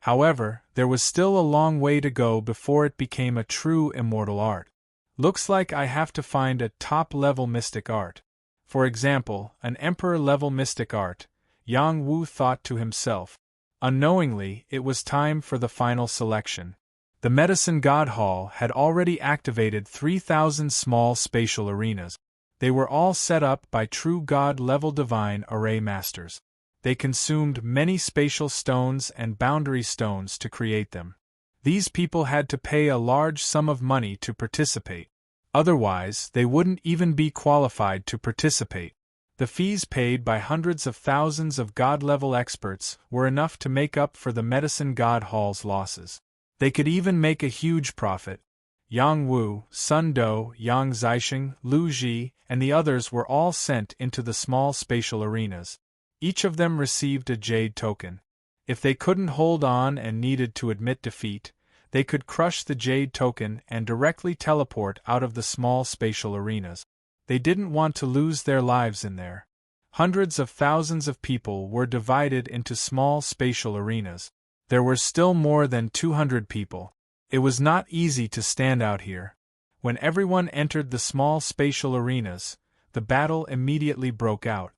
However, there was still a long way to go before it became a true immortal art. Looks like I have to find a top-level mystic art. For example, an emperor-level mystic art, Yang Wu thought to himself. Unknowingly, it was time for the final selection. The Medicine God Hall had already activated 3,000 small spatial arenas. They were all set up by true god-level divine array masters. They consumed many spatial stones and boundary stones to create them. These people had to pay a large sum of money to participate. Otherwise, they wouldn't even be qualified to participate. The fees paid by hundreds of thousands of god-level experts were enough to make up for the Medicine God Hall's losses. They could even make a huge profit. Yang Wu, Sun Do, Yang Zixing, Lu Ji, and the others were all sent into the small spatial arenas. Each of them received a jade token. If they couldn't hold on and needed to admit defeat, They could crush the jade token and directly teleport out of the small spatial arenas. They didn't want to lose their lives in there. Hundreds of thousands of people were divided into small spatial arenas. There were still more than 200 people. It was not easy to stand out here. When everyone entered the small spatial arenas, the battle immediately broke out.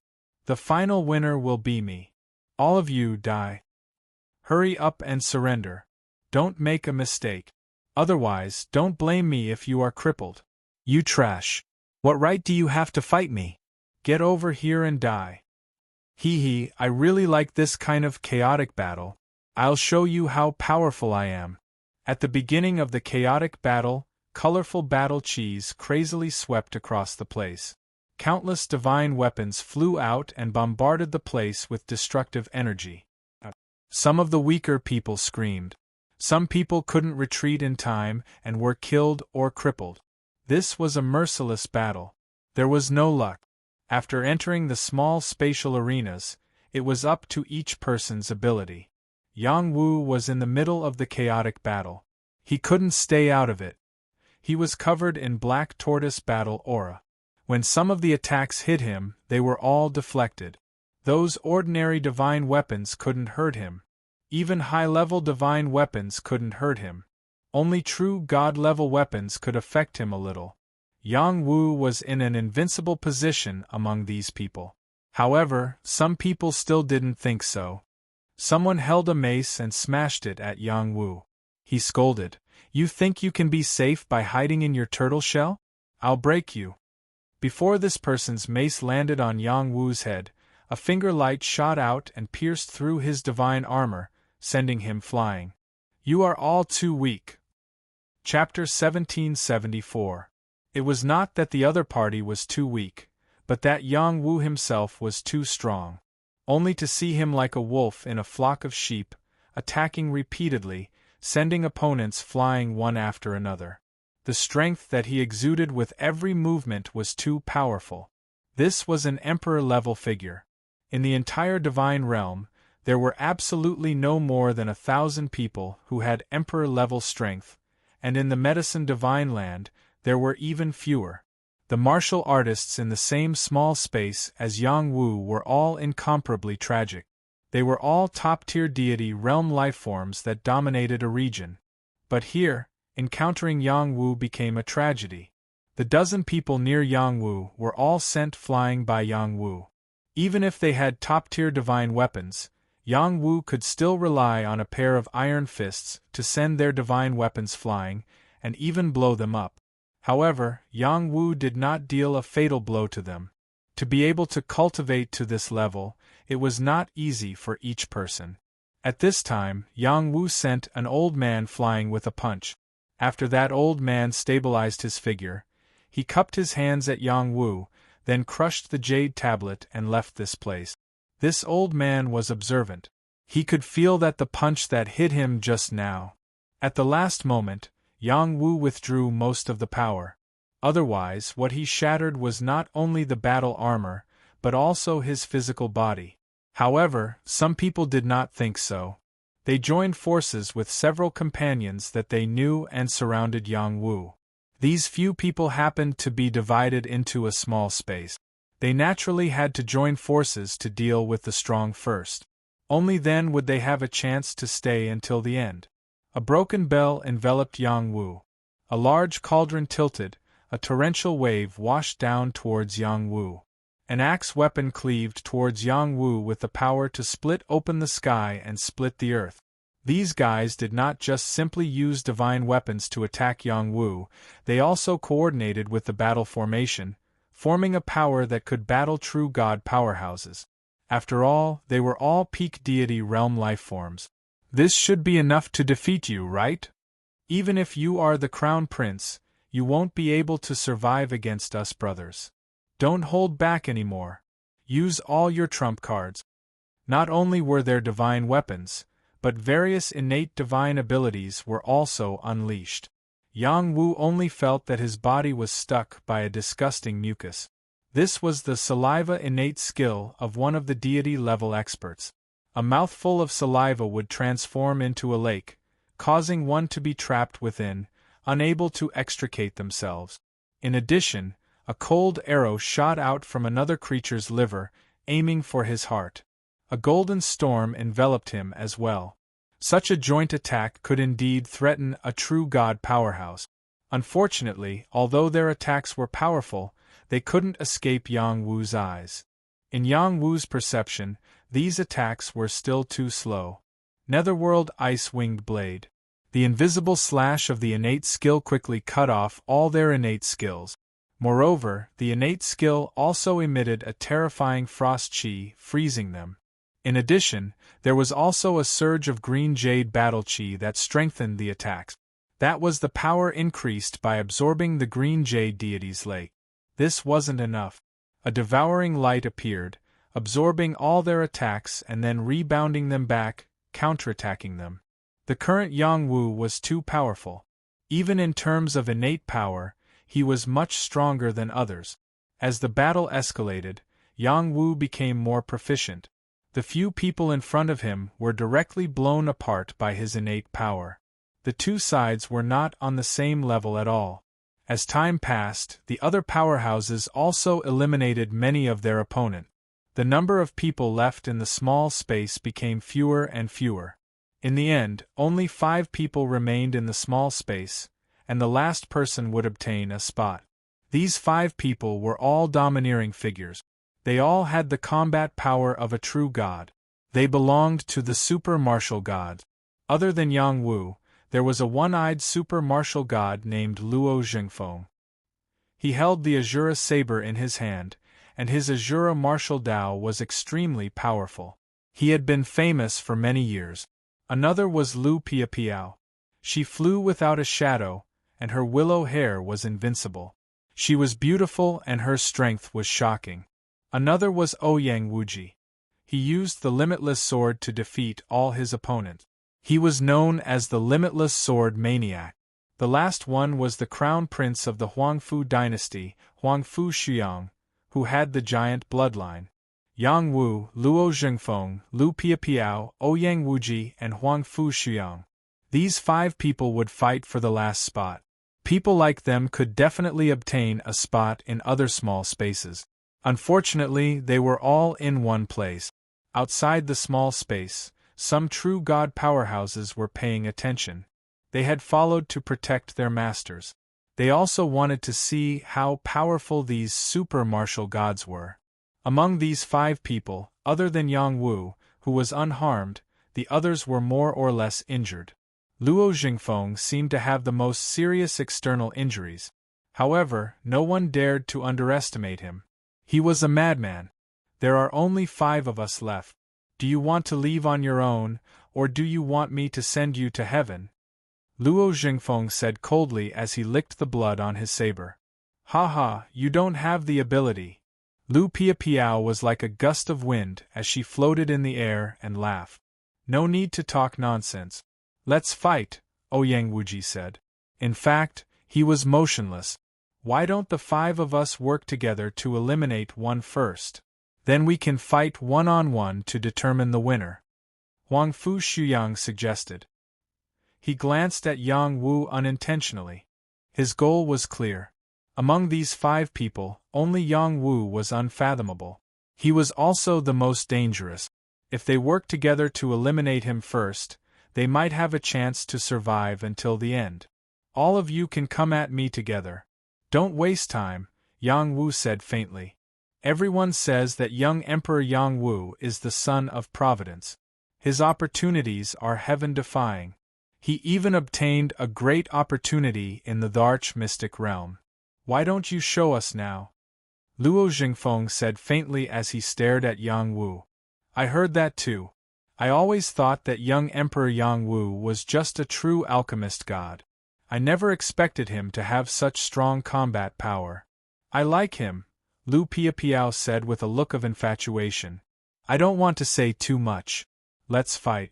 The final winner will be me. All of you die. Hurry up and surrender. Don't make a mistake. Otherwise, don't blame me if you are crippled. You trash. What right do you have to fight me? Get over here and die. Hee, I really like this kind of chaotic battle. I'll show you how powerful I am. At the beginning of the chaotic battle, colorful battle cheese crazily swept across the place. Countless divine weapons flew out and bombarded the place with destructive energy. Some of the weaker people screamed. Some people couldn't retreat in time and were killed or crippled. This was a merciless battle. There was no luck. After entering the small spatial arenas, it was up to each person's ability. Yang Wu was in the middle of the chaotic battle. He couldn't stay out of it. He was covered in black tortoise battle aura. When some of the attacks hit him, they were all deflected. Those ordinary divine weapons couldn't hurt him. Even high-level divine weapons couldn't hurt him. Only true god-level weapons could affect him a little. Yang Wu was in an invincible position among these people. However, some people still didn't think so. Someone held a mace and smashed it at Yang Wu. He scolded, "You think you can be safe by hiding in your turtle shell? I'll break you." Before this person's mace landed on Yang Wu's head, a finger light shot out and pierced through his divine armor, sending him flying. You are all too weak. Chapter 1774. It was not that the other party was too weak, but that Yang Wu himself was too strong. Only to see him like a wolf in a flock of sheep, attacking repeatedly, sending opponents flying one after another. The strength that he exuded with every movement was too powerful. This was an emperor-level figure. In the entire divine realm, there were absolutely no more than 1,000 people who had emperor-level strength, and in the medicine divine land, there were even fewer. The martial artists in the same small space as Yang Wu were all incomparably tragic. They were all top-tier deity realm lifeforms that dominated a region. But here, encountering Yang Wu became a tragedy. The dozen people near Yang Wu were all sent flying by Yang Wu. Even if they had top-tier divine weapons, Yang Wu could still rely on a pair of iron fists to send their divine weapons flying, and even blow them up. However, Yang Wu did not deal a fatal blow to them. To be able to cultivate to this level, it was not easy for each person. At this time, Yang Wu sent an old man flying with a punch. After that old man stabilized his figure, he cupped his hands at Yang Wu, then crushed the jade tablet and left this place. This old man was observant. He could feel that the punch that hit him just now. At the last moment, Yang Wu withdrew most of the power. Otherwise, what he shattered was not only the battle armor, but also his physical body. However, some people did not think so. They joined forces with several companions that they knew and surrounded Yang Wu. These few people happened to be divided into a small space. They naturally had to join forces to deal with the strong first. Only then would they have a chance to stay until the end. A broken bell enveloped Yang Wu. A large cauldron tilted, a torrential wave washed down towards Yang Wu. An axe weapon cleaved towards Yang Wu with the power to split open the sky and split the earth. These guys did not just simply use divine weapons to attack Yang Wu, they also coordinated with the battle formation, forming a power that could battle true god powerhouses. After all, they were all peak deity realm lifeforms. This should be enough to defeat you, right? Even if you are the crown prince, you won't be able to survive against us brothers. Don't hold back anymore. Use all your trump cards. Not only were there divine weapons, but various innate divine abilities were also unleashed. Yang Wu only felt that his body was stuck by a disgusting mucus. This was the saliva innate skill of one of the deity-level experts. A mouthful of saliva would transform into a lake, causing one to be trapped within, unable to extricate themselves. In addition, a cold arrow shot out from another creature's liver, aiming for his heart. A golden storm enveloped him as well. Such a joint attack could indeed threaten a true god powerhouse. Unfortunately, although their attacks were powerful, they couldn't escape Yang Wu's eyes. In Yang Wu's perception, these attacks were still too slow. Netherworld Ice-Winged Blade. The invisible slash of the innate skill quickly cut off all their innate skills. Moreover, the innate skill also emitted a terrifying frost chi, freezing them. In addition, there was also a surge of green jade battle chi that strengthened the attacks. That was the power increased by absorbing the green jade deity's lake. This wasn't enough. A devouring light appeared, absorbing all their attacks and then rebounding them back, counterattacking them. The current Yang Wu was too powerful. Even in terms of innate power, he was much stronger than others. As the battle escalated, Yang Wu became more proficient. The few people in front of him were directly blown apart by his innate power. The two sides were not on the same level at all. As time passed, the other powerhouses also eliminated many of their opponents. The number of people left in the small space became fewer and fewer. In the end, only 5 people remained in the small space, and the last person would obtain a spot. These 5 people were all domineering figures. They all had the combat power of a true god. They belonged to the super martial gods. Other than Yang Wu, there was a one-eyed super martial god named Luo Zhengfeng. He held the Azura saber in his hand, and his Azura martial Dao was extremely powerful. He had been famous for many years. Another was Lu Piapiao. She flew without a shadow, and her willow hair was invincible. She was beautiful and her strength was shocking. Another was Ouyang Wuji. He used the limitless sword to defeat all his opponents. He was known as the Limitless Sword Maniac. The last one was the crown prince of the Huangfu dynasty, Huangfu Shuyang, who had the giant bloodline. Yang Wu, Luo Zhengfeng, Lu Piapiao, Ouyang Wuji, and Huangfu Shuyang. These 5 people would fight for the last spot. People like them could definitely obtain a spot in other small spaces. Unfortunately, they were all in one place. Outside the small space, some true god powerhouses were paying attention. They had followed to protect their masters. They also wanted to see how powerful these super martial gods were. Among these 5 people, other than Yang Wu, who was unharmed, the others were more or less injured. Luo Jingfeng seemed to have the most serious external injuries. However, no one dared to underestimate him. He was a madman. There are only 5 of us left. Do you want to leave on your own, or do you want me to send you to heaven? Luo Jingfeng said coldly as he licked the blood on his saber. Ha ha, you don't have the ability. Lu Piapiao was like a gust of wind as she floated in the air and laughed. No need to talk nonsense. Let's fight, Ouyang Wuji said. In fact, he was motionless. Why don't the 5 of us work together to eliminate one first? Then we can fight one-on-one to determine the winner. Huangfu Shuyang suggested. He glanced at Yang Wu unintentionally. His goal was clear. Among these 5 people, only Yang Wu was unfathomable. He was also the most dangerous. If they worked together to eliminate him first, they might have a chance to survive until the end. All of you can come at me together. Don't waste time, Yang Wu said faintly. Everyone says that young Emperor Yang Wu is the son of Providence. His opportunities are heaven-defying. He even obtained a great opportunity in the Dharch mystic realm. Why don't you show us now? Luo Jingfeng said faintly as he stared at Yang Wu. I heard that too. I always thought that young Emperor Yang Wu was just a true alchemist god. I never expected him to have such strong combat power. I like him, Lu Piapiao said with a look of infatuation. I don't want to say too much. Let's fight.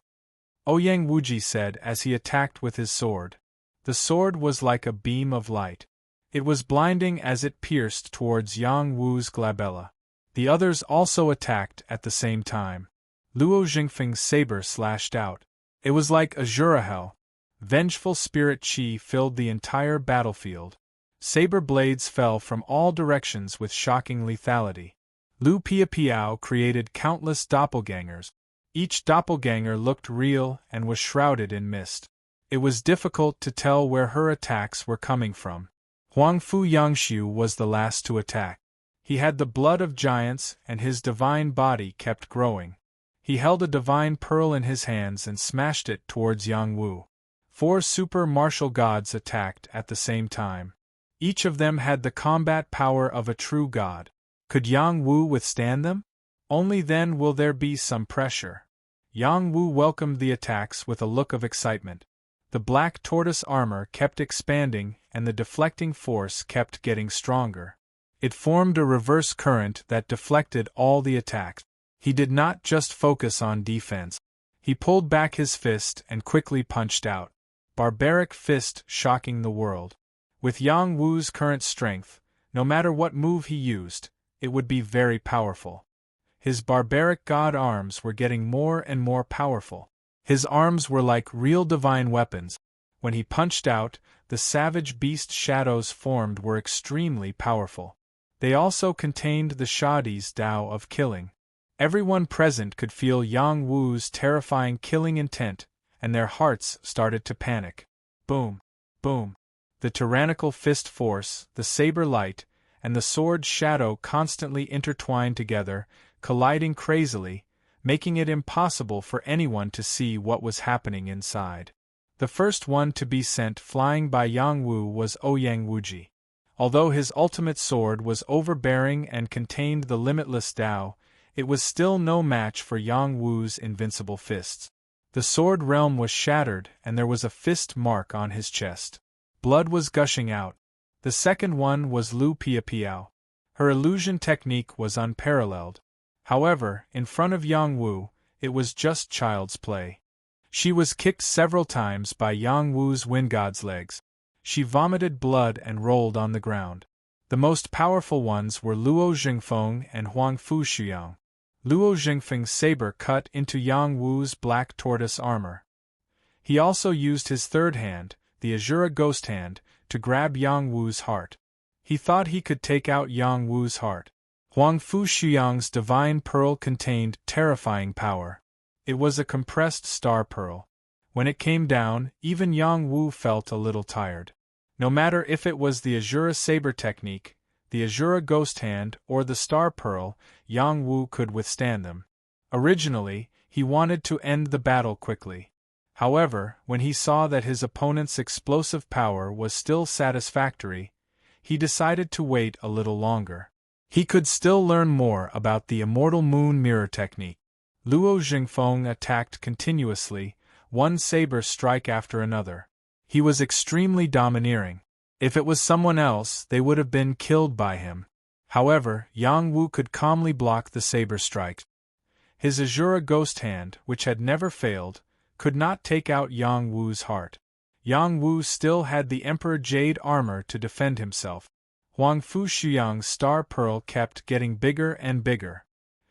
Ouyang Wuji said as he attacked with his sword. The sword was like a beam of light. It was blinding as it pierced towards Yang Wu's glabella. The others also attacked at the same time. Luo Jingfeng's saber slashed out. It was like Azura hell. Vengeful spirit chi filled the entire battlefield. Saber blades fell from all directions with shocking lethality. Lu Piapiao created countless doppelgangers. Each doppelganger looked real and was shrouded in mist. It was difficult to tell where her attacks were coming from. Huangfu Yangshu was the last to attack. He had the blood of giants and his divine body kept growing. He held a divine pearl in his hands and smashed it towards Yang Wu. 4 super martial gods attacked at the same time. Each of them had the combat power of a true god. Could Yang Wu withstand them? Only then will there be some pressure. Yang Wu welcomed the attacks with a look of excitement. The black tortoise armor kept expanding and the deflecting force kept getting stronger. It formed a reverse current that deflected all the attacks. He did not just focus on defense. He pulled back his fist and quickly punched out. Barbaric fist shocking the world. With Yang Wu's current strength, no matter what move he used, it would be very powerful. His barbaric god arms were getting more and more powerful. His arms were like real divine weapons. When he punched out, the savage beast shadows formed were extremely powerful. They also contained the Shadi's Tao of killing. Everyone present could feel Yang Wu's terrifying killing intent, and their hearts started to panic. Boom! Boom! The tyrannical fist force, the saber light, and the sword shadow constantly intertwined together, colliding crazily, making it impossible for anyone to see what was happening inside. The first one to be sent flying by Yang Wu was Ouyang Wuji. Although his ultimate sword was overbearing and contained the limitless Tao, it was still no match for Yang Wu's invincible fists. The sword realm was shattered and there was a fist mark on his chest. Blood was gushing out. The second one was Lu Piapiao. Her illusion technique was unparalleled. However, in front of Yang Wu, it was just child's play. She was kicked several times by Yang Wu's wind god's legs. She vomited blood and rolled on the ground. The most powerful ones were Luo Jingfeng and Huangfu Shuyang. Luo Jingfeng's saber cut into Yang Wu's black tortoise armor. He also used his third hand, the Azura Ghost Hand, to grab Yang Wu's heart. He thought he could take out Yang Wu's heart. Huangfu Shuyang's divine pearl contained terrifying power. It was a compressed star pearl. When it came down, even Yang Wu felt a little tired. No matter if it was the Azura saber technique, the Azura Ghost Hand, or the star pearl, Yang Wu could withstand them. Originally, he wanted to end the battle quickly. However, when he saw that his opponent's explosive power was still satisfactory, he decided to wait a little longer. He could still learn more about the immortal moon mirror technique. Luo Jingfeng attacked continuously, one saber strike after another. He was extremely domineering. If it was someone else, they would have been killed by him. However, Yang Wu could calmly block the saber strikes. His Azura Ghost Hand, which had never failed, could not take out Yang Wu's heart. Yang Wu still had the Emperor Jade armor to defend himself. Huangfu Shuyang's star pearl kept getting bigger and bigger.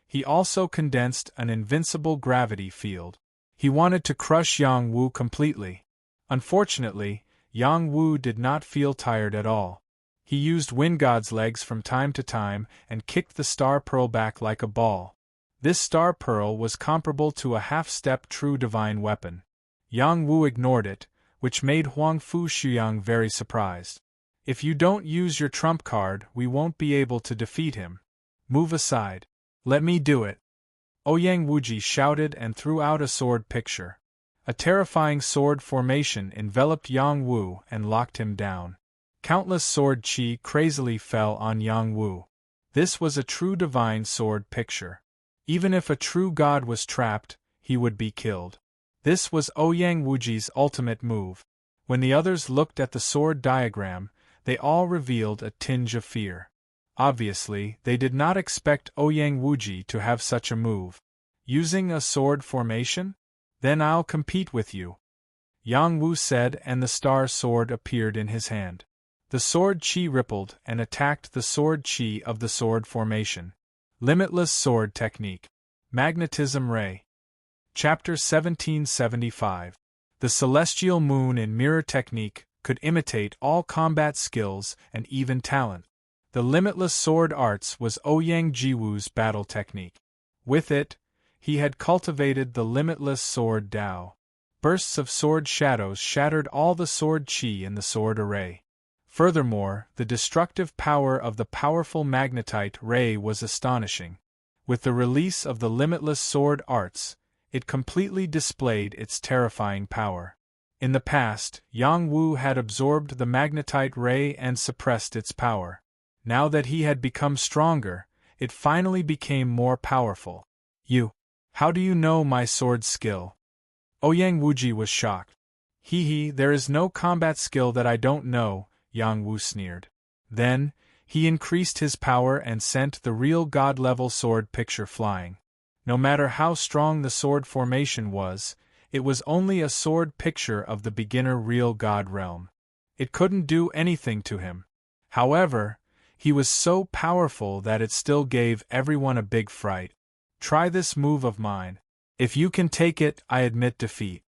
He also condensed an invincible gravity field. He wanted to crush Yang Wu completely. Unfortunately, Yang Wu did not feel tired at all. He used Wind God's legs from time to time and kicked the star pearl back like a ball. This star pearl was comparable to a half-step true divine weapon. Yang Wu ignored it, which made Huangfu Shuyang very surprised. If you don't use your trump card, we won't be able to defeat him. Move aside. Let me do it. Ouyang Wuji shouted and threw out a sword picture. A terrifying sword formation enveloped Yang Wu and locked him down. Countless sword chi crazily fell on Yang Wu. This was a true divine sword picture. Even if a true god was trapped, he would be killed. This was Ouyang Wuji's ultimate move. When the others looked at the sword diagram, they all revealed a tinge of fear. Obviously, they did not expect Ouyang Wuji to have such a move. Using a sword formation? Then I'll compete with you. Yang Wu said, and the star sword appeared in his hand. The sword chi rippled and attacked the sword chi of the sword formation. Limitless Sword Technique. Magnetism Ray. Chapter 1775. The celestial moon in mirror technique could imitate all combat skills and even talent. The limitless sword arts was Ouyang Jiwu's battle technique. With it, he had cultivated the limitless sword Dao. Bursts of sword shadows shattered all the sword chi in the sword array. Furthermore, the destructive power of the powerful magnetite ray was astonishing. With the release of the limitless sword arts, it completely displayed its terrifying power. In the past, Yang Wu had absorbed the magnetite ray and suppressed its power. Now that he had become stronger, it finally became more powerful. How do you know my sword skill? Ouyang Wuji was shocked. There is no combat skill that I don't know, Yang Wu sneered. Then, he increased his power and sent the real god-level sword picture flying. No matter how strong the sword formation was, it was only a sword picture of the beginner real god realm. It couldn't do anything to him. However, he was so powerful that it still gave everyone a big fright. Try this move of mine. If you can take it, I admit defeat.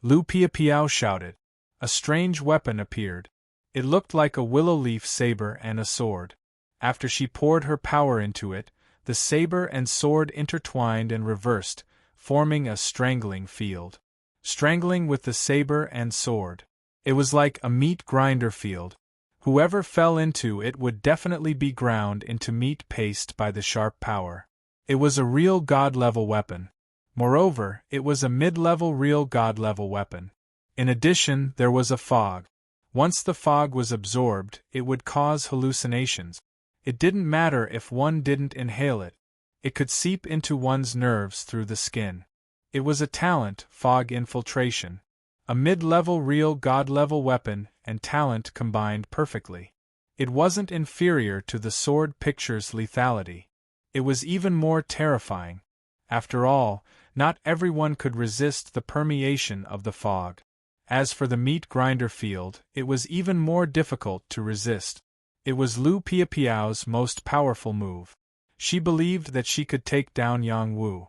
Lu Piapiao shouted. A strange weapon appeared. It looked like a willow leaf saber and a sword. After she poured her power into it, the saber and sword intertwined and reversed, forming a strangling field. Strangling with the saber and sword. It was like a meat grinder field. Whoever fell into it would definitely be ground into meat paste by the sharp power. It was a real god-level weapon. Moreover, it was a mid-level real god-level weapon. In addition, there was a fog. Once the fog was absorbed, it would cause hallucinations. It didn't matter if one didn't inhale it. It could seep into one's nerves through the skin. It was a talent, fog infiltration. A mid-level real god-level weapon and talent combined perfectly. It wasn't inferior to the sword picture's lethality. It was even more terrifying. After all, not everyone could resist the permeation of the fog. As for the meat grinder field, it was even more difficult to resist. It was Lu Piapiao's most powerful move. She believed that she could take down Yang Wu.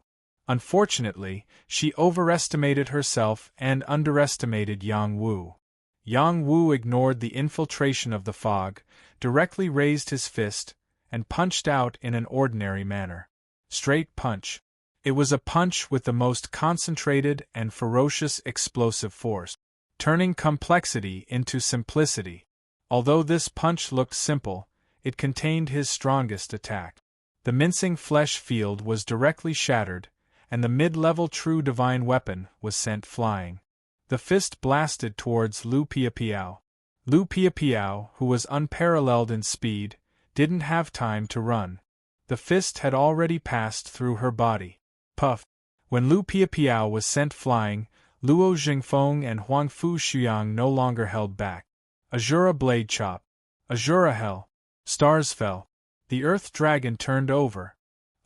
Unfortunately, she overestimated herself and underestimated Yang Wu. Yang Wu ignored the infiltration of the fog, directly raised his fist, and punched out in an ordinary manner. Straight punch. It was a punch with the most concentrated and ferocious explosive force, turning complexity into simplicity. Although this punch looked simple, it contained his strongest attack. The mincing flesh field was directly shattered, and the mid-level true divine weapon was sent flying. The fist blasted towards Lu Piapiao. Lu Piapiao, who was unparalleled in speed, didn't have time to run. The fist had already passed through her body. Puff! When Lu Piapiao was sent flying, Luo Jingfeng and Huangfu Shuyang no longer held back. Azura blade chop. Azura hell. Stars fell. The earth dragon turned over.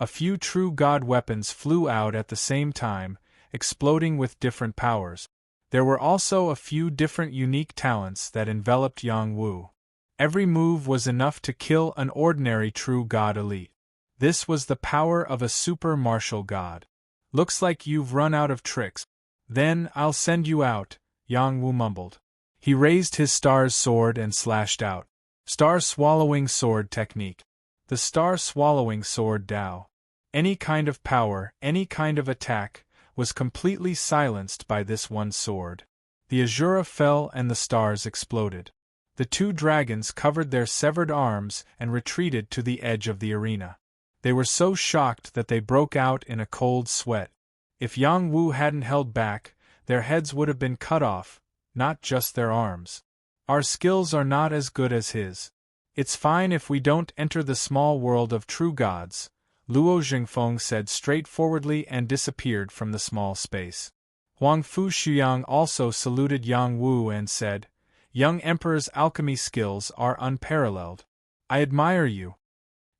A few true god weapons flew out at the same time, exploding with different powers. There were also a few different unique talents that enveloped Yang Wu. Every move was enough to kill an ordinary true god elite. This was the power of a super martial god. Looks like you've run out of tricks. Then I'll send you out, Yang Wu mumbled. He raised his star's sword and slashed out. Star-swallowing sword technique. The star-swallowing sword Dao. Any kind of power, any kind of attack, was completely silenced by this one sword. The Azura fell and the stars exploded. The two dragons covered their severed arms and retreated to the edge of the arena. They were so shocked that they broke out in a cold sweat. If Yang Wu hadn't held back, their heads would have been cut off, not just their arms. Our skills are not as good as his. It's fine if we don't enter the small world of true gods, Luo Jingfeng said straightforwardly and disappeared from the small space. Huangfu Shuyang also saluted Yang Wu and said, "Young Emperor's alchemy skills are unparalleled. I admire you."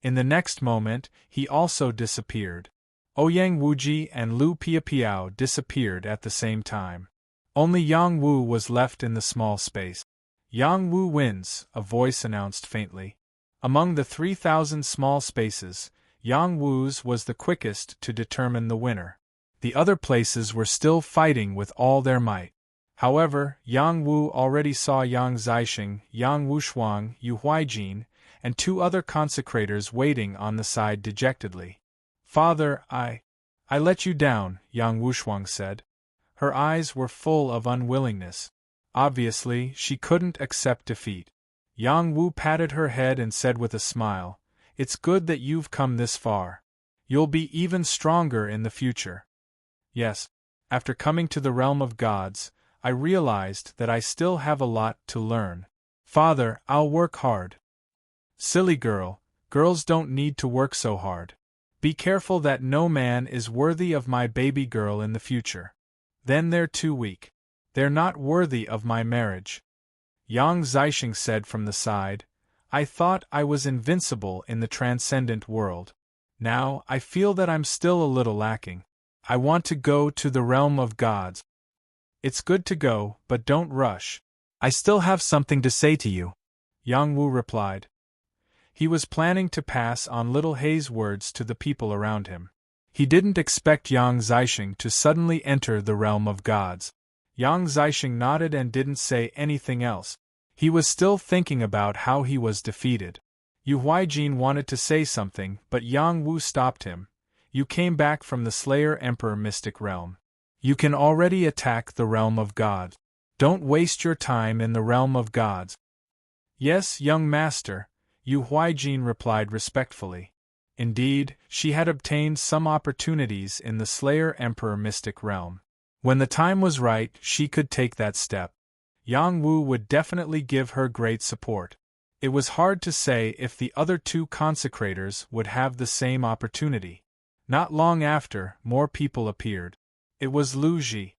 In the next moment, he also disappeared. Ouyang Wuji and Lu Piapiao disappeared at the same time. Only Yang Wu was left in the small space. Yang Wu wins, a voice announced faintly. Among the 3,000 small spaces, Yang Wu's was the quickest to determine the winner. The other places were still fighting with all their might. However, Yang Wu already saw Yang Zixing, Yang Wushuang, Yu Huijin, and 2 other consecrators waiting on the side dejectedly. Father, I let you down, Yang Wushuang said. Her eyes were full of unwillingness. Obviously, she couldn't accept defeat. Yang Wu patted her head and said with a smile, "It's good that you've come this far. You'll be even stronger in the future." Yes, after coming to the realm of gods, I realized that I still have a lot to learn. Father, I'll work hard. Silly girl, girls don't need to work so hard. Be careful that no man is worthy of my baby girl in the future. Then they're too weak. They're not worthy of my marriage. Yang Zixing said from the side, I thought I was invincible in the transcendent world. Now I feel that I'm still a little lacking. I want to go to the realm of gods. It's good to go, but don't rush. I still have something to say to you, Yang Wu replied. He was planning to pass on Little Hei's words to the people around him. He didn't expect Yang Zixing to suddenly enter the realm of gods. Yang Zixing nodded and didn't say anything else. He was still thinking about how he was defeated. Yu Huijin wanted to say something, but Yang Wu stopped him. You came back from the Slayer Emperor mystic realm. You can already attack the realm of gods. Don't waste your time in the realm of gods. Yes, young master, Yu Huijin replied respectfully. Indeed, she had obtained some opportunities in the Slayer Emperor mystic realm. When the time was right, she could take that step. Yang Wu would definitely give her great support. It was hard to say if the other 2 consecrators would have the same opportunity. Not long after, more people appeared. It was Lu Ji.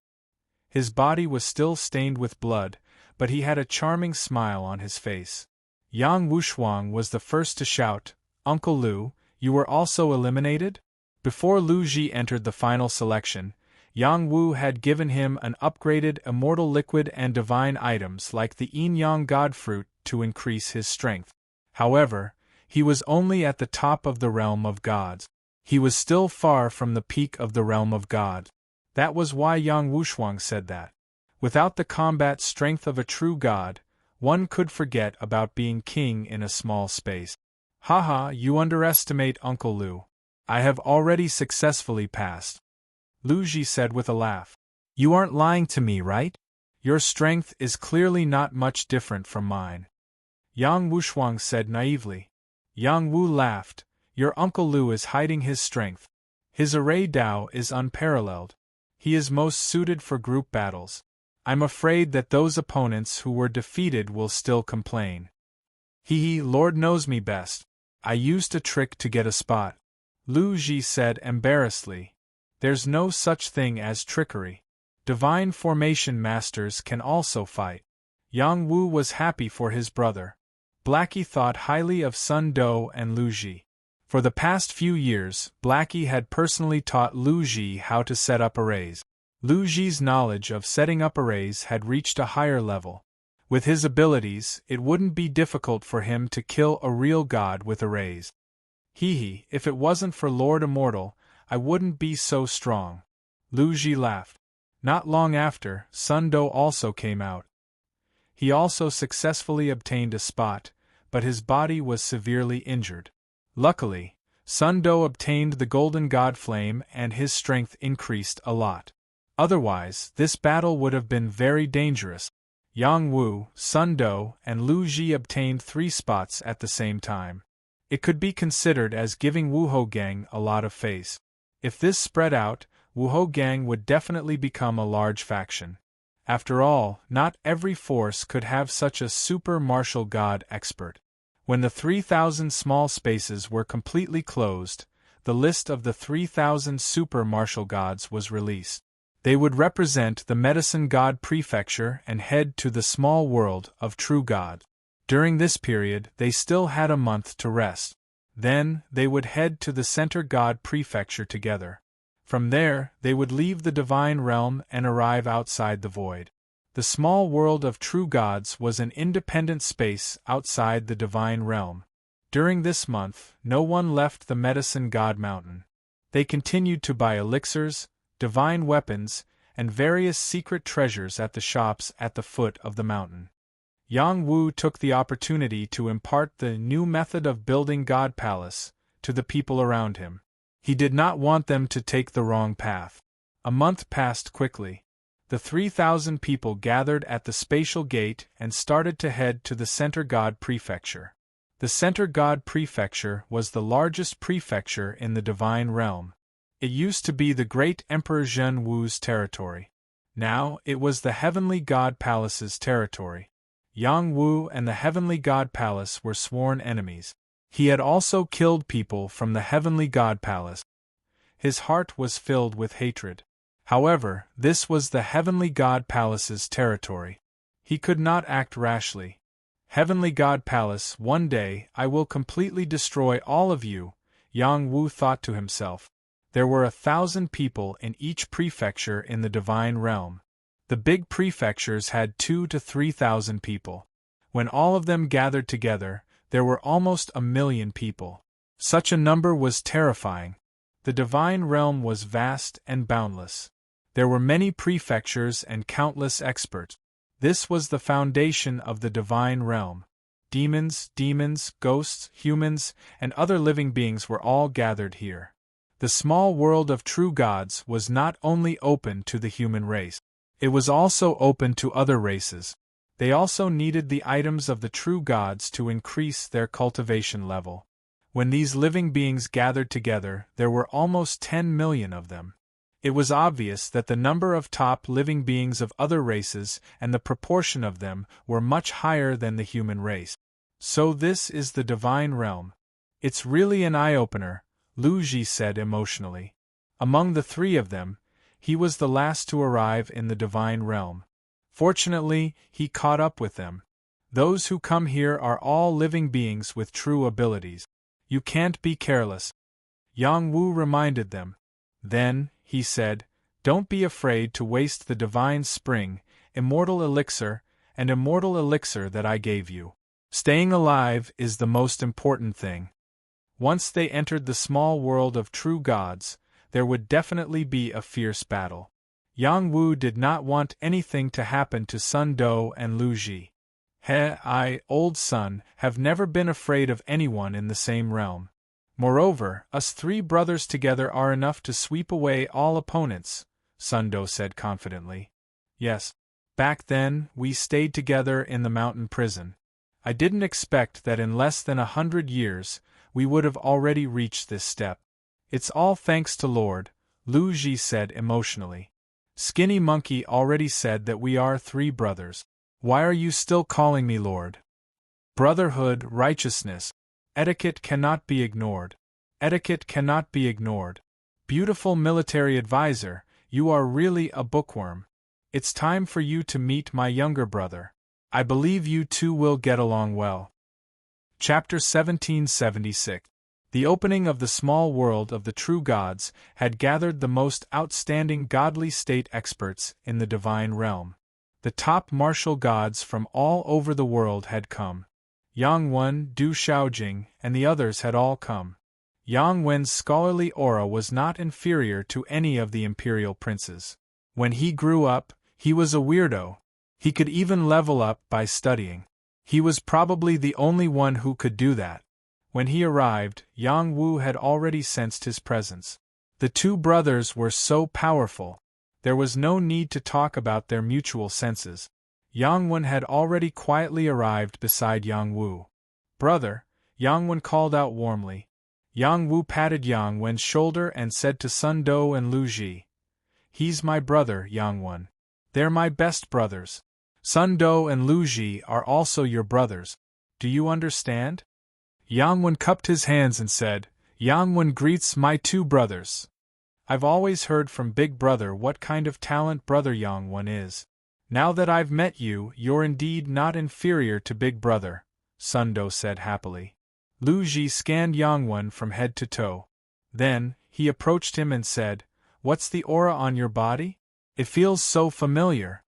His body was still stained with blood, but he had a charming smile on his face. Yang Wushuang was the first to shout, Uncle Lu, you were also eliminated? Before Lu Ji entered the final selection, Yang Wu had given him an upgraded immortal liquid and divine items like the yin-yang god fruit to increase his strength. However, he was only at the top of the realm of gods. He was still far from the peak of the realm of gods. That was why Yang Wushuang said that. Without the combat strength of a true god, one could forget about being king in a small space. Haha, you underestimate Uncle Lu. I have already successfully passed. Lu Ji said with a laugh. You aren't lying to me, right? Your strength is clearly not much different from mine. Yang Wushuang said naively. Yang Wu laughed. Your Uncle Lu is hiding his strength. His array Dao is unparalleled. He is most suited for group battles. I'm afraid that those opponents who were defeated will still complain. Lord knows me best. I used a trick to get a spot. Lu Ji said embarrassedly. There's no such thing as trickery. Divine formation masters can also fight. Yang Wu was happy for his brother. Blackie thought highly of Sun Do and Lu Ji. For the past few years, Blackie had personally taught Lu Ji how to set up arrays. Lu Ji's knowledge of setting up arrays had reached a higher level. With his abilities, it wouldn't be difficult for him to kill a real god with arrays. If it wasn't for Lord Immortal, I wouldn't be so strong. Lu Ji laughed. Not long after, Sun Do also came out. He also successfully obtained a spot, but his body was severely injured. Luckily, Sun Do obtained the Golden God Flame and his strength increased a lot. Otherwise, this battle would have been very dangerous. Yang Wu, Sun Do, and Lu Ji obtained 3 spots at the same time. It could be considered as giving Wuhou Gang a lot of face. If this spread out, Wuhou Gang would definitely become a large faction. After all, not every force could have such a super martial god expert. When the 3,000 small spaces were completely closed, the list of the 3,000 super martial gods was released. They would represent the Medicine God Prefecture and head to the small world of true gods. During this period, they still had a month to rest. Then, they would head to the Center God Prefecture together. From there, they would leave the Divine Realm and arrive outside the Void. The small world of true gods was an independent space outside the Divine Realm. During this month, no one left the Medicine God Mountain. They continued to buy elixirs, divine weapons, and various secret treasures at the shops at the foot of the mountain. Yang Wu took the opportunity to impart the new method of building God Palace to the people around him. He did not want them to take the wrong path. A month passed quickly. The 3,000 people gathered at the spatial gate and started to head to the Center God Prefecture. The Center God Prefecture was the largest prefecture in the Divine Realm. It used to be the great Emperor Zhen Wu's territory. Now it was the Heavenly God Palace's territory. Yang Wu and the Heavenly God Palace were sworn enemies. He had also killed people from the Heavenly God Palace. His heart was filled with hatred. However, this was the Heavenly God Palace's territory. He could not act rashly. Heavenly God Palace, one day I will completely destroy all of you, Yang Wu thought to himself. There were 1,000 people in each prefecture in the Divine Realm. The big prefectures had 2,000 to 3,000 people. When all of them gathered together, there were almost 1,000,000 people. Such a number was terrifying. The Divine Realm was vast and boundless. There were many prefectures and countless experts. This was the foundation of the Divine Realm. Demons, ghosts, humans, and other living beings were all gathered here. The small world of true gods was not only open to the human race. It was also open to other races. They also needed the items of the true gods to increase their cultivation level. When these living beings gathered together, there were almost 10 million of them. It was obvious that the number of top living beings of other races and the proportion of them were much higher than the human race. So this is the Divine Realm. It's really an eye-opener, Lu Ji said emotionally. Among the 3 of them, he was the last to arrive in the Divine Realm. Fortunately, he caught up with them. Those who come here are all living beings with true abilities. You can't be careless. Yang Wu reminded them. Then, he said, don't be afraid to waste the Divine Spring, Immortal Elixir, and Immortal Elixir that I gave you. Staying alive is the most important thing. Once they entered the small world of true gods, there would definitely be a fierce battle. Yang Wu did not want anything to happen to Sun Do and Lu Ji. I, old son, have never been afraid of anyone in the same realm. Moreover, us 3 brothers together are enough to sweep away all opponents, Sun Do said confidently. Yes. Back then, we stayed together in the mountain prison. I didn't expect that in less than 100 years, we would have already reached this step. It's all thanks to Lord, Lu Ji said emotionally. Skinny Monkey already said that we are 3 brothers. Why are you still calling me Lord? Brotherhood, righteousness. Etiquette cannot be ignored. Etiquette cannot be ignored. Beautiful military advisor, you are really a bookworm. It's time for you to meet my younger brother. I believe you two will get along well. Chapter 1776. The opening of the small world of the true gods had gathered the most outstanding godly state experts in the divine realm. The top martial gods from all over the world had come. Yang Wen, Du Shaojing, and the others had all come. Yang Wen's scholarly aura was not inferior to any of the imperial princes. When he grew up, he was a weirdo. He could even level up by studying. He was probably the only one who could do that. When he arrived, Yang Wu had already sensed his presence. The 2 brothers were so powerful. There was no need to talk about their mutual senses. Yang Wen had already quietly arrived beside Yang Wu. Brother, Yang Wen called out warmly. Yang Wu patted Yang Wen's shoulder and said to Sun Do and Lu Ji, "He's my brother, Yang Wen. They're my best brothers. Sun Do and Lu Ji are also your brothers. Do you understand?" Yang Wen cupped his hands and said, "Yang Wen greets my 2 brothers. I've always heard from Big Brother what kind of talent Brother Yang Wen is. Now that I've met you, you're indeed not inferior to Big Brother," Sun Do said happily. Lu Ji scanned Yang Wen from head to toe. Then, he approached him and said, "What's the aura on your body? It feels so familiar."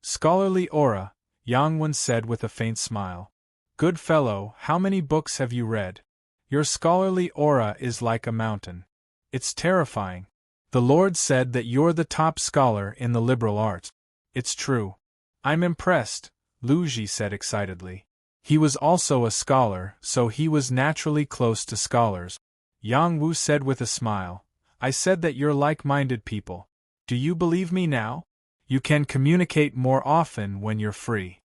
"Scholarly aura," Yang Wen said with a faint smile. "Good fellow, how many books have you read? Your scholarly aura is like a mountain. It's terrifying. The Lord said that you're the top scholar in the liberal arts. It's true. I'm impressed, Lu Ji said excitedly. He was also a scholar, so he was naturally close to scholars. Yang Wu said with a smile, I said that you're like-minded people. Do you believe me now? You can communicate more often when you're free.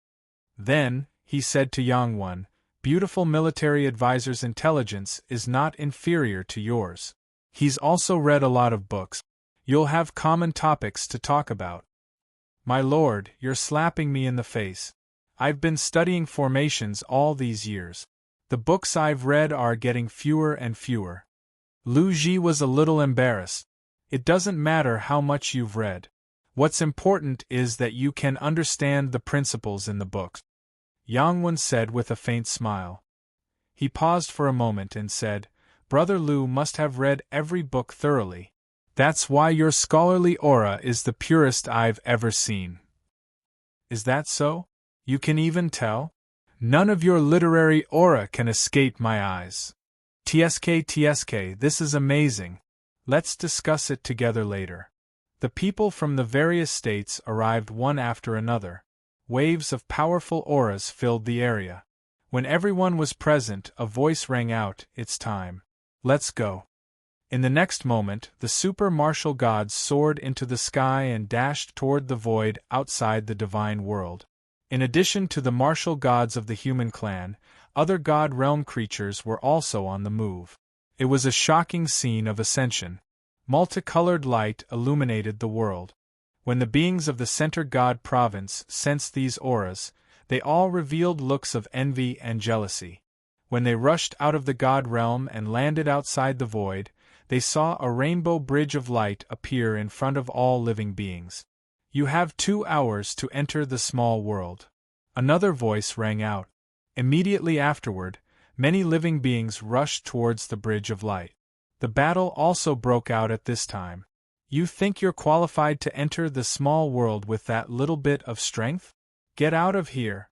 Then, he said to Yang Wen, beautiful military advisor's intelligence is not inferior to yours. He's also read a lot of books. You'll have common topics to talk about. My lord, you're slapping me in the face. I've been studying formations all these years. The books I've read are getting fewer and fewer. Lu Ji was a little embarrassed. It doesn't matter how much you've read. What's important is that you can understand the principles in the books. Yang Wen said with a faint smile. He paused for a moment and said, Brother Lu must have read every book thoroughly. That's why your scholarly aura is the purest I've ever seen. Is that so? You can even tell? None of your literary aura can escape my eyes. TSK, this is amazing. Let's discuss it together later. The people from the various states arrived one after another. Waves of powerful auras filled the area. When everyone was present, a voice rang out, it's time. Let's go. In the next moment, the super martial gods soared into the sky and dashed toward the void outside the divine world. In addition to the martial gods of the human clan, other god realm creatures were also on the move. It was a shocking scene of ascension. Multicolored light illuminated the world. When the beings of the center god province sensed these auras, they all revealed looks of envy and jealousy. When they rushed out of the god realm and landed outside the void, they saw a rainbow bridge of light appear in front of all living beings. You have 2 hours to enter the small world. Another voice rang out. Immediately afterward, many living beings rushed towards the bridge of light. The battle also broke out at this time. You think you're qualified to enter the small world with that little bit of strength? Get out of here.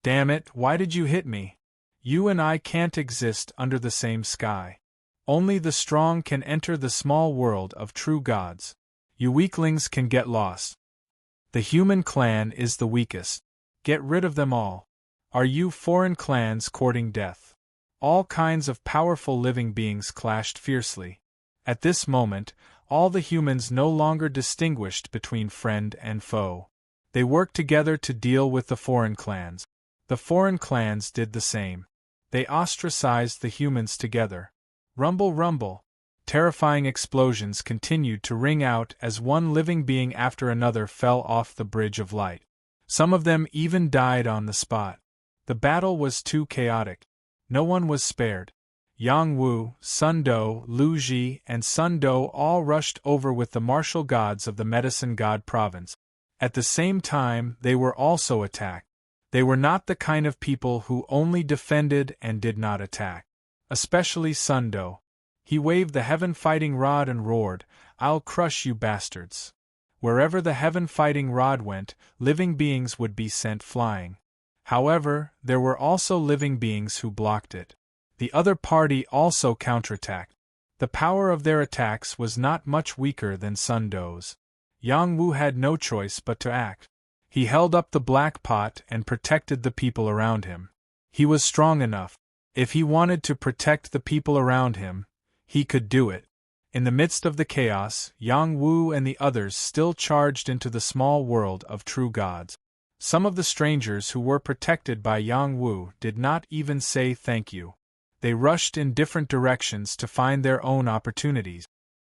Damn it, why did you hit me? You and I can't exist under the same sky. Only the strong can enter the small world of true gods. You weaklings can get lost. The human clan is the weakest. Get rid of them all. Are you foreign clans courting death? All kinds of powerful living beings clashed fiercely. At this moment, all the humans no longer distinguished between friend and foe. They worked together to deal with the foreign clans. The foreign clans did the same. They ostracized the humans together. Rumble, rumble. Terrifying explosions continued to ring out as one living being after another fell off the bridge of light. Some of them even died on the spot. The battle was too chaotic. No one was spared. Yang Wu, Sun Do, Lu Ji, and Sun Do all rushed over with the martial gods of the medicine god province. At the same time, they were also attacked. They were not the kind of people who only defended and did not attack. Especially Sun Do. He waved the heaven fighting rod and roared, I'll crush you bastards. Wherever the heaven fighting rod went, living beings would be sent flying. However, there were also living beings who blocked it. The other party also counterattacked. The power of their attacks was not much weaker than Sun Do's. Yang Wu had no choice but to act. He held up the black pot and protected the people around him. He was strong enough. If he wanted to protect the people around him, he could do it. In the midst of the chaos, Yang Wu and the others still charged into the small world of true gods. Some of the strangers who were protected by Yang Wu did not even say thank you. They rushed in different directions to find their own opportunities.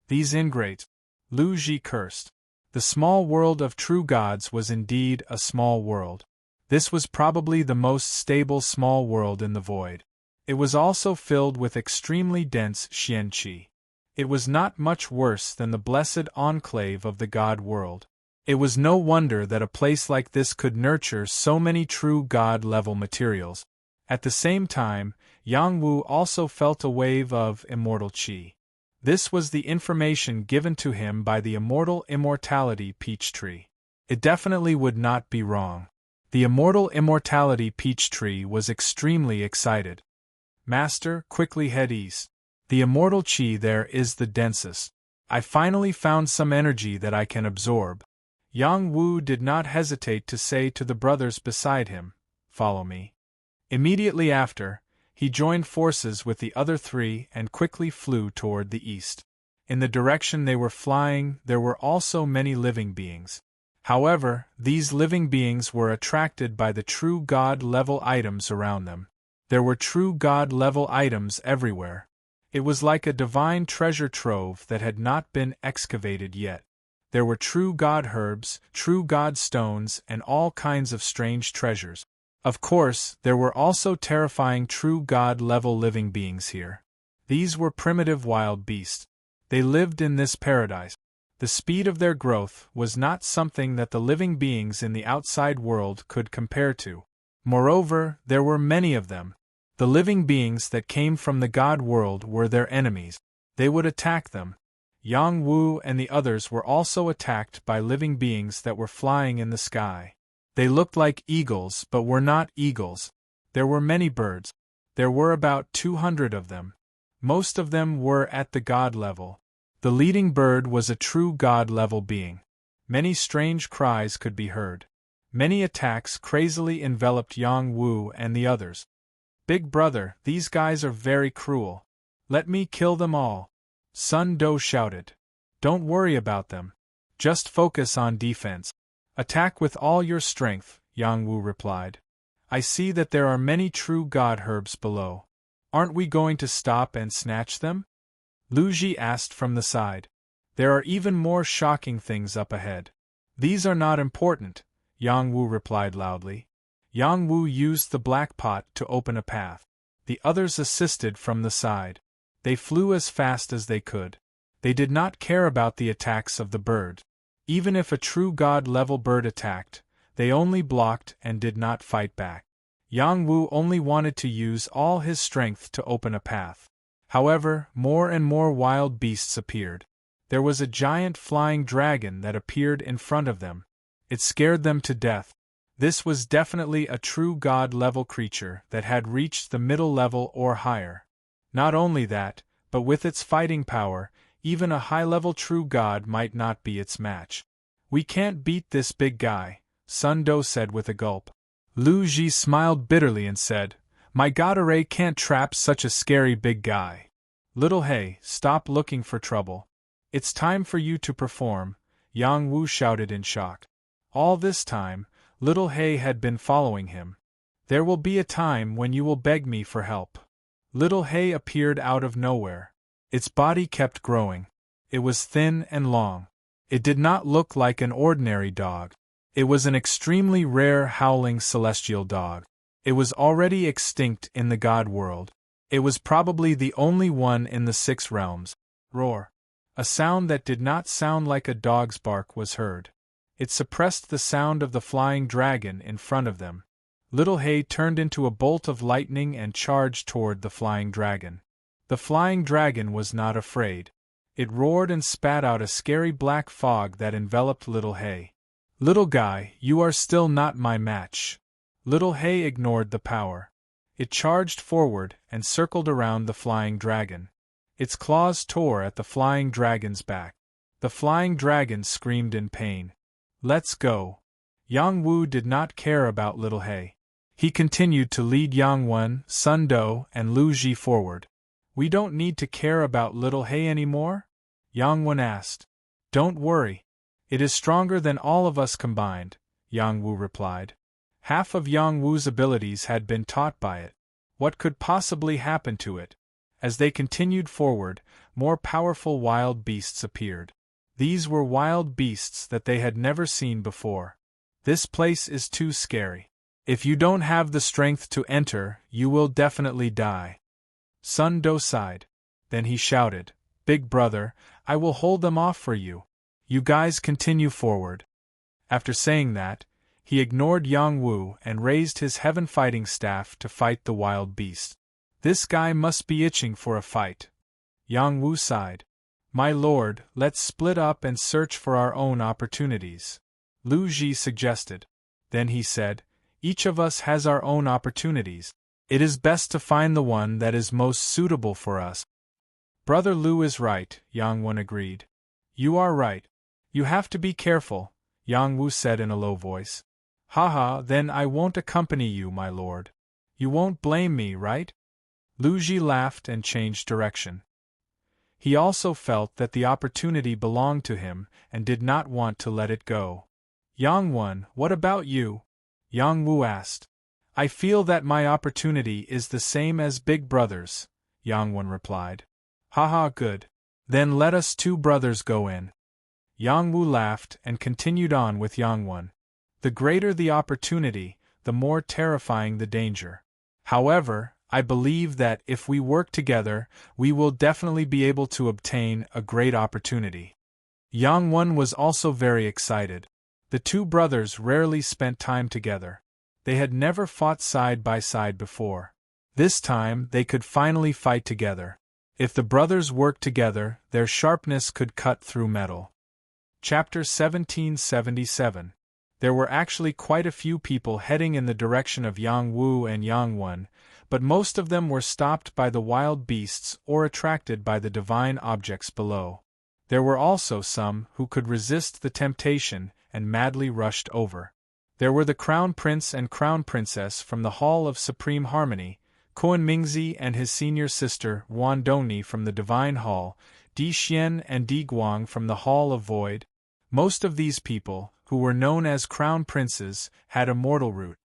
These ingrates, Lu Ji cursed. The small world of true gods was indeed a small world. This was probably the most stable small world in the void. It was also filled with extremely dense Xian Qi. It was not much worse than the blessed enclave of the god world. It was no wonder that a place like this could nurture so many true god-level materials. At the same time, Yang Wu also felt a wave of immortal qi. This was the information given to him by the immortal immortality peach tree. It definitely would not be wrong. The immortal immortality peach tree was extremely excited. Master, quickly head east. The immortal qi there is the densest. I finally found some energy that I can absorb. Yang Wu did not hesitate to say to the brothers beside him, "Follow me." Immediately after, he joined forces with the other three and quickly flew toward the east. In the direction they were flying, there were also many living beings. However, these living beings were attracted by the true God-level items around them. There were true God-level items everywhere. It was like a divine treasure trove that had not been excavated yet. There were true God herbs, true God stones, and all kinds of strange treasures. Of course, there were also terrifying true God-level living beings here. These were primitive wild beasts. They lived in this paradise. The speed of their growth was not something that the living beings in the outside world could compare to. Moreover, there were many of them. The living beings that came from the God world were their enemies. They would attack them. Yang Wu and the others were also attacked by living beings that were flying in the sky. They looked like eagles but were not eagles. There were many birds. There were about 200 of them. Most of them were at the God level. The leading bird was a true God-level being. Many strange cries could be heard. Many attacks crazily enveloped Yang Wu and the others. "Big brother, these guys are very cruel. Let me kill them all," Sun Do shouted. "Don't worry about them. Just focus on defense. Attack with all your strength," Yang Wu replied. "I see that there are many true God herbs below. Aren't we going to stop and snatch them?" Lu Ji asked from the side. "There are even more shocking things up ahead." "These are not important," Yang Wu replied loudly. Yang Wu used the black pot to open a path. The others assisted from the side. They flew as fast as they could. They did not care about the attacks of the bird. Even if a true God-level bird attacked, they only blocked and did not fight back. Yang Wu only wanted to use all his strength to open a path. However, more and more wild beasts appeared. There was a giant flying dragon that appeared in front of them. It scared them to death. This was definitely a true God-level creature that had reached the middle level or higher. Not only that, but with its fighting power, even a high-level true God might not be its match. "We can't beat this big guy," Sun Do said with a gulp. Lu Ji smiled bitterly and said, "My God Array can't trap such a scary big guy. Little Hay, stop looking for trouble. It's time for you to perform," Yang Wu shouted in shock. All this time, Little Hay had been following him. "There will be a time when you will beg me for help." Little Hay appeared out of nowhere. Its body kept growing. It was thin and long. It did not look like an ordinary dog. It was an extremely rare howling celestial dog. It was already extinct in the God world. It was probably the only one in the 6 realms. Roar. A sound that did not sound like a dog's bark was heard. It suppressed the sound of the flying dragon in front of them. Little Hay turned into a bolt of lightning and charged toward the flying dragon. The flying dragon was not afraid. It roared and spat out a scary black fog that enveloped Little Hay. "Little guy, you are still not my match." Little Hay ignored the power. It charged forward and circled around the flying dragon. Its claws tore at the flying dragon's back. The flying dragon screamed in pain. "Let's go." Yang Wu did not care about Little Hay. He continued to lead Yang Wen, Sun Do, and Lu Ji forward. "We don't need to care about Little Hay anymore?" Yang Wen asked. "Don't worry. It is stronger than all of us combined," Yang Wu replied. Half of Yang Wu's abilities had been taught by it. What could possibly happen to it? As they continued forward, more powerful wild beasts appeared. These were wild beasts that they had never seen before. "This place is too scary. If you don't have the strength to enter, you will definitely die." Sun Do sighed. Then he shouted, "Big brother, I will hold them off for you. You guys continue forward." After saying that, he ignored Yang Wu and raised his heaven fighting staff to fight the wild beast. "This guy must be itching for a fight." Yang Wu sighed. "My lord, let's split up and search for our own opportunities," Lu Ji suggested. Then he said, "Each of us has our own opportunities. It is best to find the one that is most suitable for us." "Brother Lu is right," Yang Wen agreed. You are right. You have to be careful, Yang Wu said in a low voice. Haha, then I won't accompany you, my lord. You won't blame me, right? Lu Ji laughed and changed direction. He also felt that the opportunity belonged to him and did not want to let it go. Yang Wen, what about you? Yang Wu asked. I feel that my opportunity is the same as Big Brother's, Yang Wen replied. Haha, good. Then let us two brothers go in. Yang Wu laughed and continued on with Yang Wen. The greater the opportunity, the more terrifying the danger. However, I believe that if we work together, we will definitely be able to obtain a great opportunity. Yang Wen was also very excited. The two brothers rarely spent time together. They had never fought side by side before. This time they could finally fight together. If the brothers worked together, their sharpness could cut through metal. Chapter 1777. There were actually quite a few people heading in the direction of Yang Wu and Yang Wen, but most of them were stopped by the wild beasts or attracted by the divine objects below. There were also some who could resist the temptation and madly rushed over. There were the Crown Prince and Crown Princess from the Hall of Supreme Harmony, Kuan Mingzi and his senior sister Wan Dongni from the Divine Hall, Di Xian and Di Guang from the Hall of Void. Most of these people, who were known as Crown Princes, had immortal root.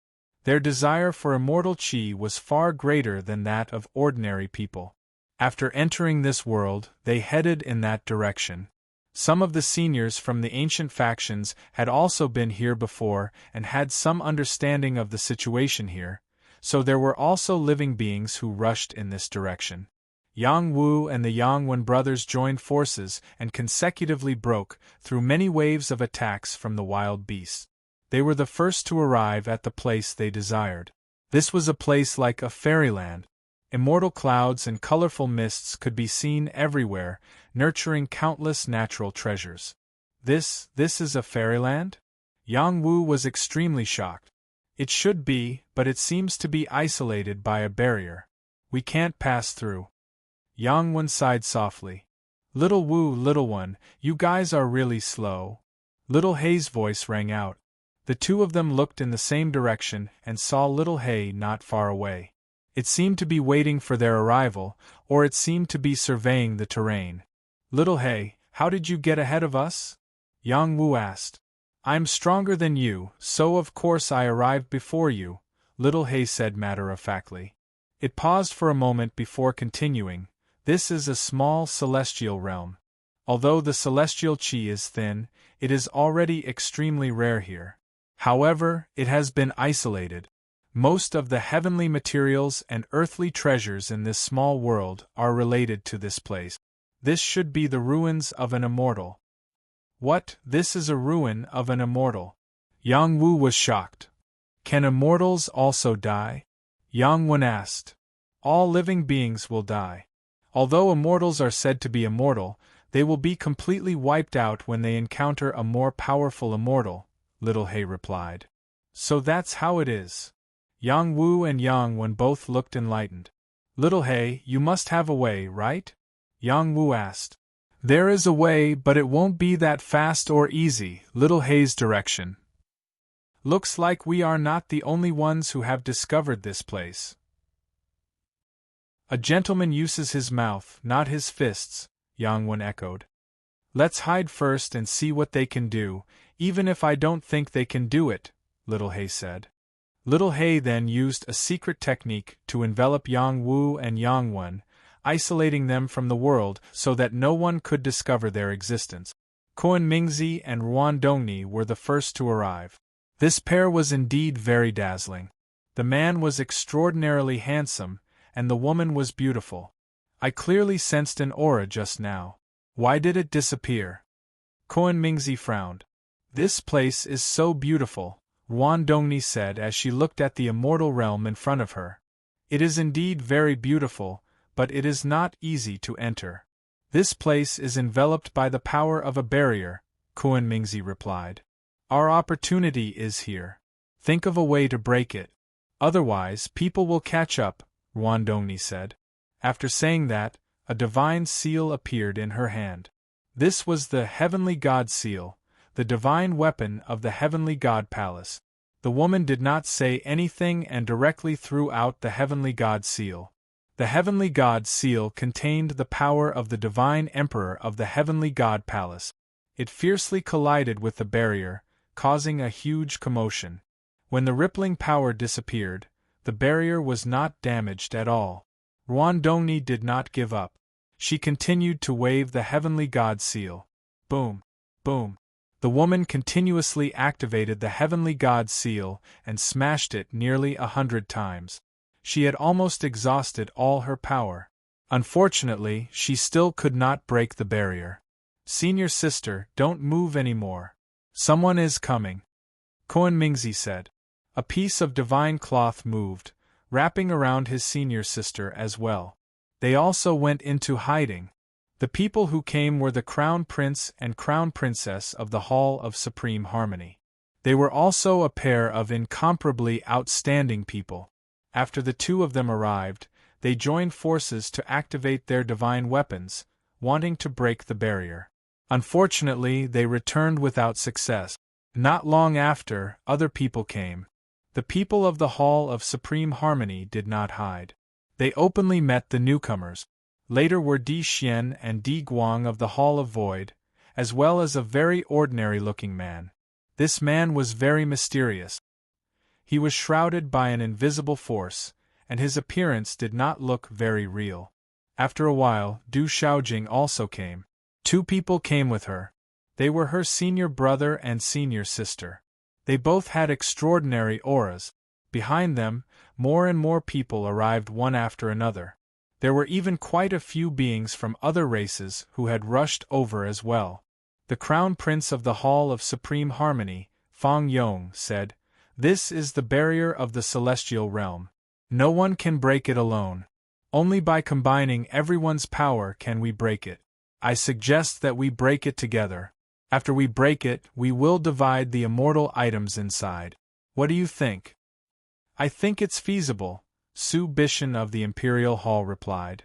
Their desire for immortal qi was far greater than that of ordinary people. After entering this world, they headed in that direction. Some of the seniors from the ancient factions had also been here before and had some understanding of the situation here, so there were also living beings who rushed in this direction. Yang Wu and the Yang Wen brothers joined forces and consecutively broke through many waves of attacks from the wild beasts. They were the first to arrive at the place they desired. This was a place like a fairyland. Immortal clouds and colorful mists could be seen everywhere, nurturing countless natural treasures. This is a fairyland? Yang Wu was extremely shocked. It should be, but it seems to be isolated by a barrier. We can't pass through. Yang Wen sighed softly. Little Wu, little one, you guys are really slow. Little Hei's voice rang out. The two of them looked in the same direction and saw little Hei not far away. It seemed to be waiting for their arrival, or it seemed to be surveying the terrain. Little Hei, how did you get ahead of us? Yang Wu asked. I'm stronger than you, so of course I arrived before you, little Hei said matter-of-factly. It paused for a moment before continuing. This is a small celestial realm. Although the celestial qi is thin, it is already extremely rare here. However, it has been isolated. Most of the heavenly materials and earthly treasures in this small world are related to this place. This should be the ruins of an immortal. What, this is a ruin of an immortal? Yang Wu was shocked. Can immortals also die? Yang Wen asked. All living beings will die. Although immortals are said to be immortal, they will be completely wiped out when they encounter a more powerful immortal, little Hei replied. So that's how it is. Yang Wu and Yang Wen both looked enlightened. Little Hei, you must have a way, right? Yang Wu asked. There is a way, but it won't be that fast or easy, little Hei's direction. Looks like we are not the only ones who have discovered this place. A gentleman uses his mouth, not his fists, Yang Wen echoed. Let's hide first and see what they can do, even if I don't think they can do it, little Hei said. Little Hei then used a secret technique to envelop Yang Wu and Yang Wen, isolating them from the world so that no one could discover their existence. Kuan Mingzi and Wan Dongni were the first to arrive. This pair was indeed very dazzling. The man was extraordinarily handsome, and the woman was beautiful. I clearly sensed an aura just now. Why did it disappear? Kuan Mingzi frowned. This place is so beautiful, Wan Dongni said as she looked at the immortal realm in front of her. It is indeed very beautiful, but it is not easy to enter. This place is enveloped by the power of a barrier, Kuan Mingzi replied. Our opportunity is here. Think of a way to break it. Otherwise, people will catch up, Wan Dongni said. After saying that, a divine seal appeared in her hand. This was the Heavenly God Seal, the divine weapon of the Heavenly God Palace. The woman did not say anything and directly threw out the Heavenly God Seal. The Heavenly God Seal contained the power of the Divine Emperor of the Heavenly God Palace. It fiercely collided with the barrier, causing a huge commotion. When the rippling power disappeared, the barrier was not damaged at all. Rwandongni did not give up. She continued to wave the Heavenly God Seal. Boom! Boom! The woman continuously activated the Heavenly God Seal and smashed it nearly 100 times. She had almost exhausted all her power. Unfortunately, she still could not break the barrier. Senior sister, don't move anymore. Someone is coming. Koan Mingzi said. A piece of divine cloth moved, wrapping around his senior sister as well. They also went into hiding. The people who came were the Crown Prince and Crown Princess of the Hall of Supreme Harmony. They were also a pair of incomparably outstanding people. After the two of them arrived, they joined forces to activate their divine weapons, wanting to break the barrier. Unfortunately, they returned without success. Not long after, other people came. The people of the Hall of Supreme Harmony did not hide. They openly met the newcomers. Later were Di Xian and Di Guang of the Hall of Void, as well as a very ordinary-looking man. This man was very mysterious. He was shrouded by an invisible force, and his appearance did not look very real. After a while, Du Xiaojing also came. Two people came with her. They were her senior brother and senior sister. They both had extraordinary auras. Behind them, more and more people arrived one after another. There were even quite a few beings from other races who had rushed over as well. The Crown Prince of the Hall of Supreme Harmony, Fang Yong, said, "This is the barrier of the celestial realm. No one can break it alone. Only by combining everyone's power can we break it. I suggest that we break it together. After we break it, we will divide the immortal items inside. What do you think?" "I think it's feasible," Su Bishan of the Imperial Hall replied.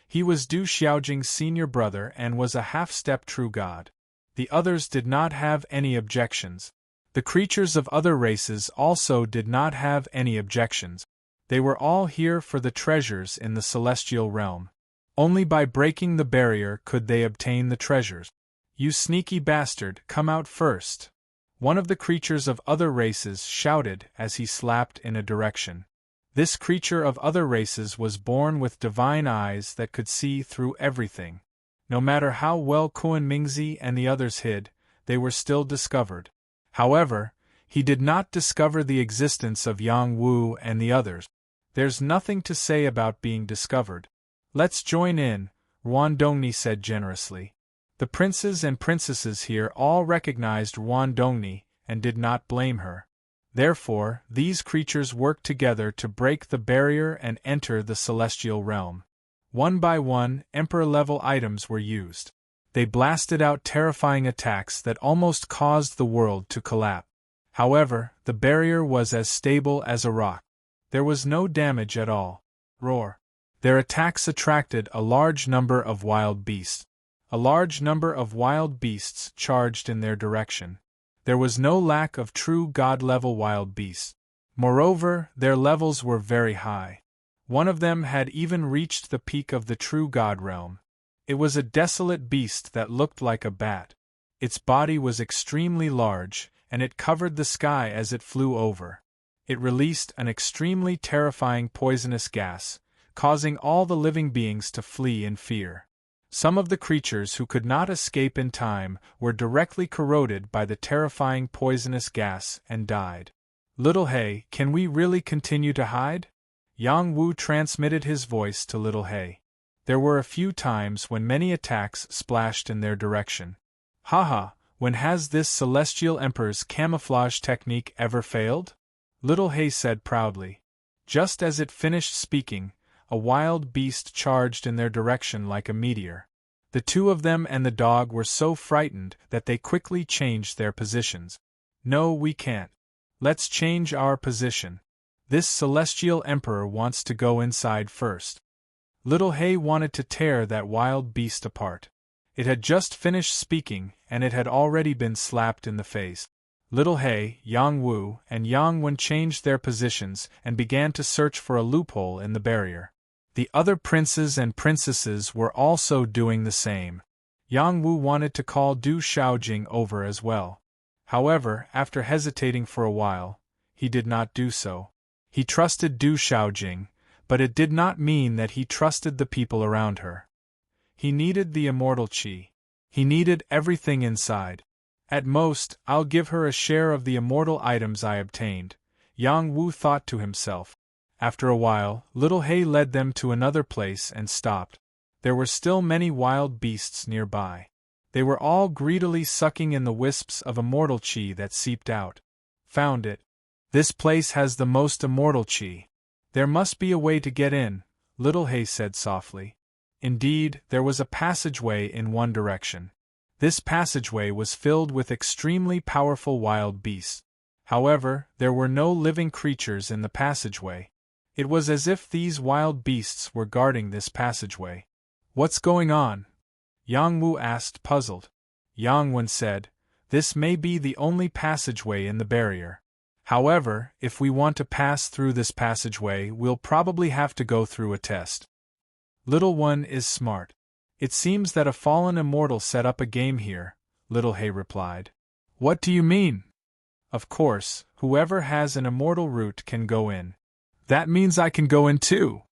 He was Du Xiaojing's senior brother and was a half-step true god. The others did not have any objections. The creatures of other races also did not have any objections. They were all here for the treasures in the celestial realm. Only by breaking the barrier could they obtain the treasures. "You sneaky bastard, come out first," one of the creatures of other races shouted as he slapped in a direction. This creature of other races was born with divine eyes that could see through everything. No matter how well Koan Mingzi and the others hid, they were still discovered. However, he did not discover the existence of Yang Wu and the others. There's nothing to say about being discovered. "Let's join in," Rwandongni said generously. The princes and princesses here all recognized Rwandongni and did not blame her. Therefore, these creatures worked together to break the barrier and enter the celestial realm. One by one, Emperor-level items were used. They blasted out terrifying attacks that almost caused the world to collapse. However, the barrier was as stable as a rock. There was no damage at all. Roar! Their attacks attracted a large number of wild beasts. A large number of wild beasts charged in their direction. There was no lack of true god-level wild beasts. Moreover, their levels were very high. One of them had even reached the peak of the true god realm. It was a desolate beast that looked like a bat. Its body was extremely large, and it covered the sky as it flew over. It released an extremely terrifying poisonous gas, causing all the living beings to flee in fear. Some of the creatures who could not escape in time were directly corroded by the terrifying poisonous gas and died. "Little Hay, can we really continue to hide?" Yang Wu transmitted his voice to Little Hay. There were a few times when many attacks splashed in their direction. "Haha, when has this celestial emperor's camouflage technique ever failed?" Little Hay said proudly. Just as it finished speaking, a wild beast charged in their direction like a meteor. The two of them and the dog were so frightened that they quickly changed their positions. "No, we can't. Let's change our position. This celestial emperor wants to go inside first." Little Hay wanted to tear that wild beast apart. It had just finished speaking, and it had already been slapped in the face. Little He, Yang Wu, and Yang Wen changed their positions and began to search for a loophole in the barrier. The other princes and princesses were also doing the same. Yang Wu wanted to call Du Shaojing over as well. However, after hesitating for a while, he did not do so. He trusted Du Shaojing, but it did not mean that he trusted the people around her. He needed the immortal qi. He needed everything inside. At most, I'll give her a share of the immortal items I obtained, Yang Wu thought to himself. After a while, Little He led them to another place and stopped. There were still many wild beasts nearby. They were all greedily sucking in the wisps of immortal qi that seeped out. Found it. This place has the most immortal qi. There must be a way to get in, Little He said softly. Indeed, there was a passageway in one direction. This passageway was filled with extremely powerful wild beasts. However, there were no living creatures in the passageway. It was as if these wild beasts were guarding this passageway. What's going on? Yang Wu asked, puzzled. Yang Wen said, this may be the only passageway in the barrier. However, if we want to pass through this passageway, we'll probably have to go through a test. Little One is smart. It seems that a fallen immortal set up a game here, Little He replied. What do you mean? Of course, whoever has an immortal root can go in. That means I can go in too.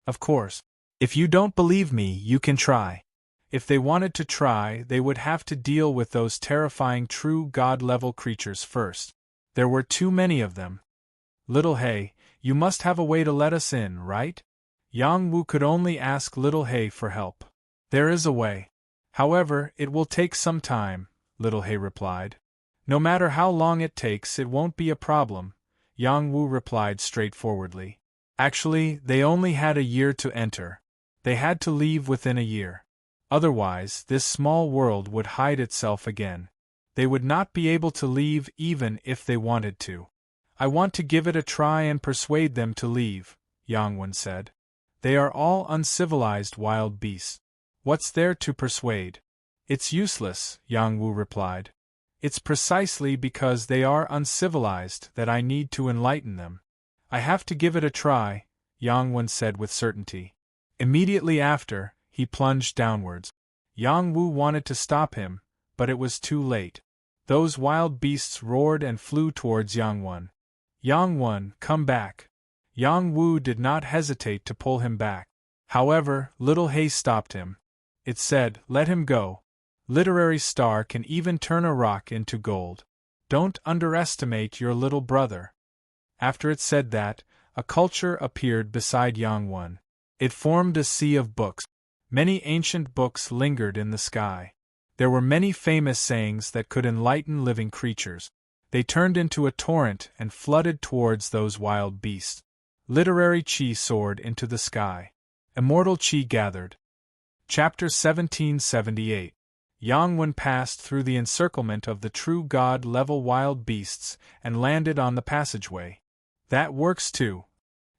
Of course. If you don't believe me, you can try. If they wanted to try, they would have to deal with those terrifying true god-level creatures first. There were too many of them. Little He, you must have a way to let us in, right? Yang Wu could only ask Little He for help. There is a way. However, it will take some time, Little He replied. No matter how long it takes, it won't be a problem, Yang Wu replied straightforwardly. Actually, they only had a year to enter. They had to leave within a year. Otherwise, this small world would hide itself again. They would not be able to leave even if they wanted to. I want to give it a try and persuade them to leave, Yang Wen said. They are all uncivilized wild beasts. What's there to persuade? It's useless, Yang Wu replied. It's precisely because they are uncivilized that I need to enlighten them. I have to give it a try, Yang Wen said with certainty. Immediately after, he plunged downwards. Yang Wu wanted to stop him, but it was too late. Those wild beasts roared and flew towards Yang Wen. Yang Wen, come back. Yang Wu did not hesitate to pull him back. However, Little He stopped him. It said, let him go. Literary Star can even turn a rock into gold. Don't underestimate your little brother. After it said that, a culture appeared beside Yang Wen. It formed a sea of books. Many ancient books lingered in the sky. There were many famous sayings that could enlighten living creatures. They turned into a torrent and flooded towards those wild beasts. Literary Qi soared into the sky. Immortal Qi gathered. Chapter 1778. Yang Wen passed through the encirclement of the true god-level wild beasts and landed on the passageway. That works too.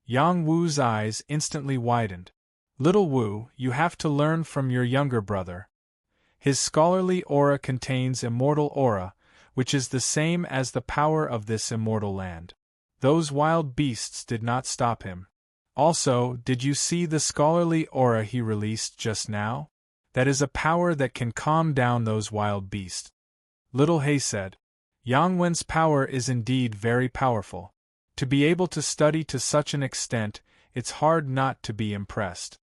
Yang Wu's eyes instantly widened. Little Wu, you have to learn from your younger brother. His scholarly aura contains immortal aura, which is the same as the power of this immortal land. Those wild beasts did not stop him. Also, did you see the scholarly aura he released just now? That is a power that can calm down those wild beasts. Little He said. Yang Wen's power is indeed very powerful. To be able to study to such an extent, it's hard not to be impressed.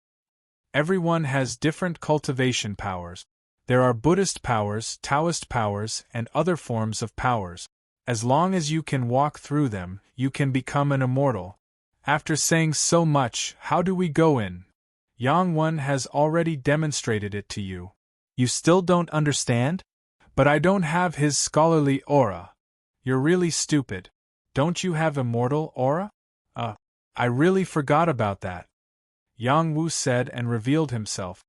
Everyone has different cultivation powers. There are Buddhist powers, Taoist powers, and other forms of powers. As long as you can walk through them, you can become an immortal. After saying so much, how do we go in? Yang Wen has already demonstrated it to you. You still don't understand? But I don't have his scholarly aura. You're really stupid. Don't you have immortal aura? I really forgot about that. Yang Wu said and revealed himself.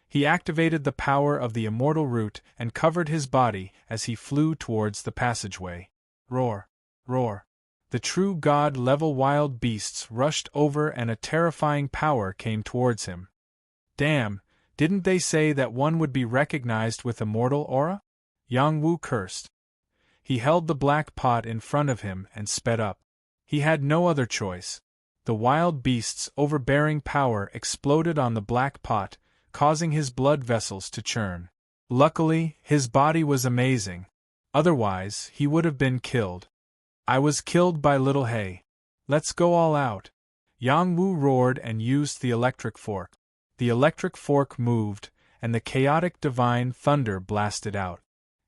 He activated the power of the immortal root and covered his body as he flew towards the passageway. Roar! Roar! The true god-level wild beasts rushed over and a terrifying power came towards him. Damn, Didn't they say that one would be recognized with immortal aura? Yang Wu cursed. He held the black pot in front of him and sped up. He had no other choice. The wild beast's overbearing power exploded on the black pot, causing his blood vessels to churn. Luckily, his body was amazing. Otherwise, he would have been killed. I was killed by Little Hay. Let's go all out. Yang Wu roared and used the electric fork. The electric fork moved, and the chaotic divine thunder blasted out.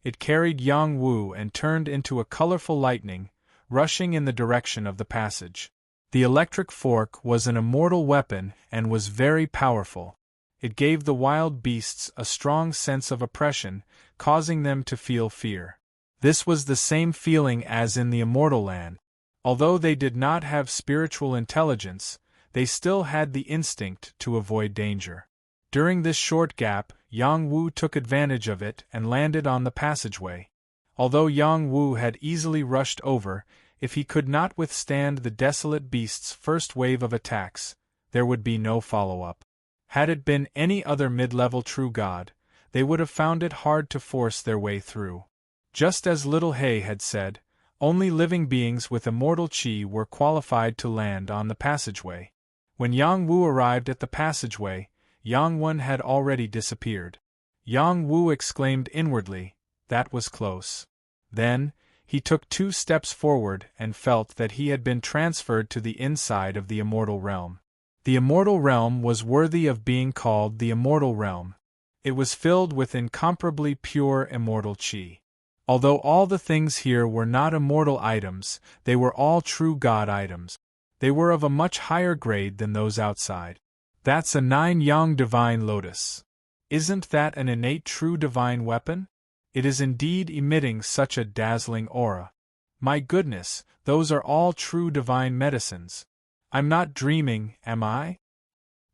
It carried Yang Wu and turned into a colorful lightning, rushing in the direction of the passage. The electric fork was an immortal weapon and was very powerful. It gave the wild beasts a strong sense of oppression, causing them to feel fear. This was the same feeling as in the immortal land. Although they did not have spiritual intelligence, they still had the instinct to avoid danger. During this short gap, Yang Wu took advantage of it and landed on the passageway. Although Yang Wu had easily rushed over, if he could not withstand the desolate beast's first wave of attacks, there would be no follow-up. Had it been any other mid-level true god, they would have found it hard to force their way through. Just as Little Hay had said, only living beings with immortal chi were qualified to land on the passageway. When Yang Wu arrived at the passageway, Yang Wen had already disappeared. Yang Wu exclaimed inwardly, "That was close." Then, he took 2 steps forward and felt that he had been transferred to the inside of the immortal realm. The immortal realm was worthy of being called the immortal realm. It was filled with incomparably pure immortal chi. Although all the things here were not immortal items, they were all true god items. They were of a much higher grade than those outside. That's a 9-yang divine lotus. Isn't that an innate true divine weapon? It is indeed emitting such a dazzling aura. My goodness, those are all true divine medicines. I'm not dreaming, am I?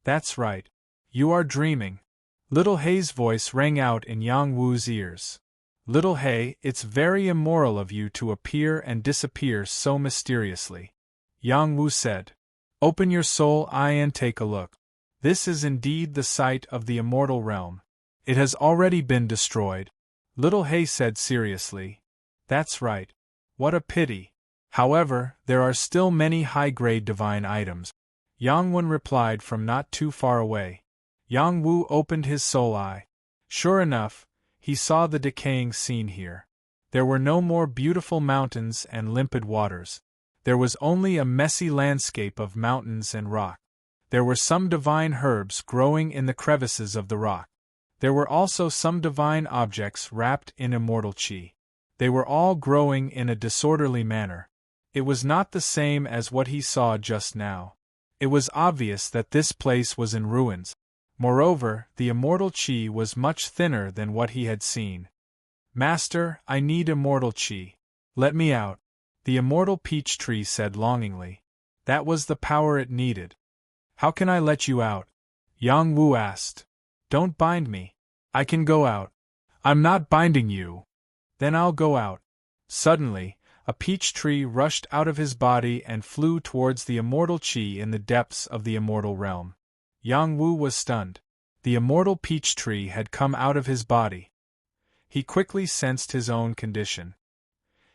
That's right. You are dreaming. Little Hay's voice rang out in Yang Wu's ears. Little Hay, it's very immoral of you to appear and disappear so mysteriously. Yang Wu said. Open your soul eye and take a look. This is indeed the site of the immortal realm. It has already been destroyed. Little Hay said seriously. That's right. What a pity. However, there are still many high-grade divine items. Yang Wen replied from not too far away. Yang Wu opened his soul eye. Sure enough, he saw the decaying scene here. There were no more beautiful mountains and limpid waters. There was only a messy landscape of mountains and rock. There were some divine herbs growing in the crevices of the rock. There were also some divine objects wrapped in immortal chi. They were all growing in a disorderly manner. It was not the same as what he saw just now. It was obvious that this place was in ruins. Moreover, the immortal chi was much thinner than what he had seen. Master, I need immortal chi. Let me out. The immortal peach tree said longingly. That was the power it needed. How can I let you out? Yang Wu asked. Don't bind me. I can go out. I'm not binding you. Then I'll go out. Suddenly, a peach tree rushed out of his body and flew towards the immortal chi in the depths of the immortal realm. Yang Wu was stunned. The immortal peach tree had come out of his body. He quickly sensed his own condition.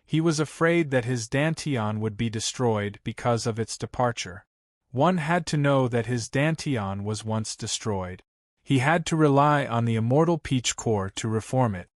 He was afraid that his dantian would be destroyed because of its departure. One had to know that his dantian was once destroyed. He had to rely on the immortal peach core to reform it.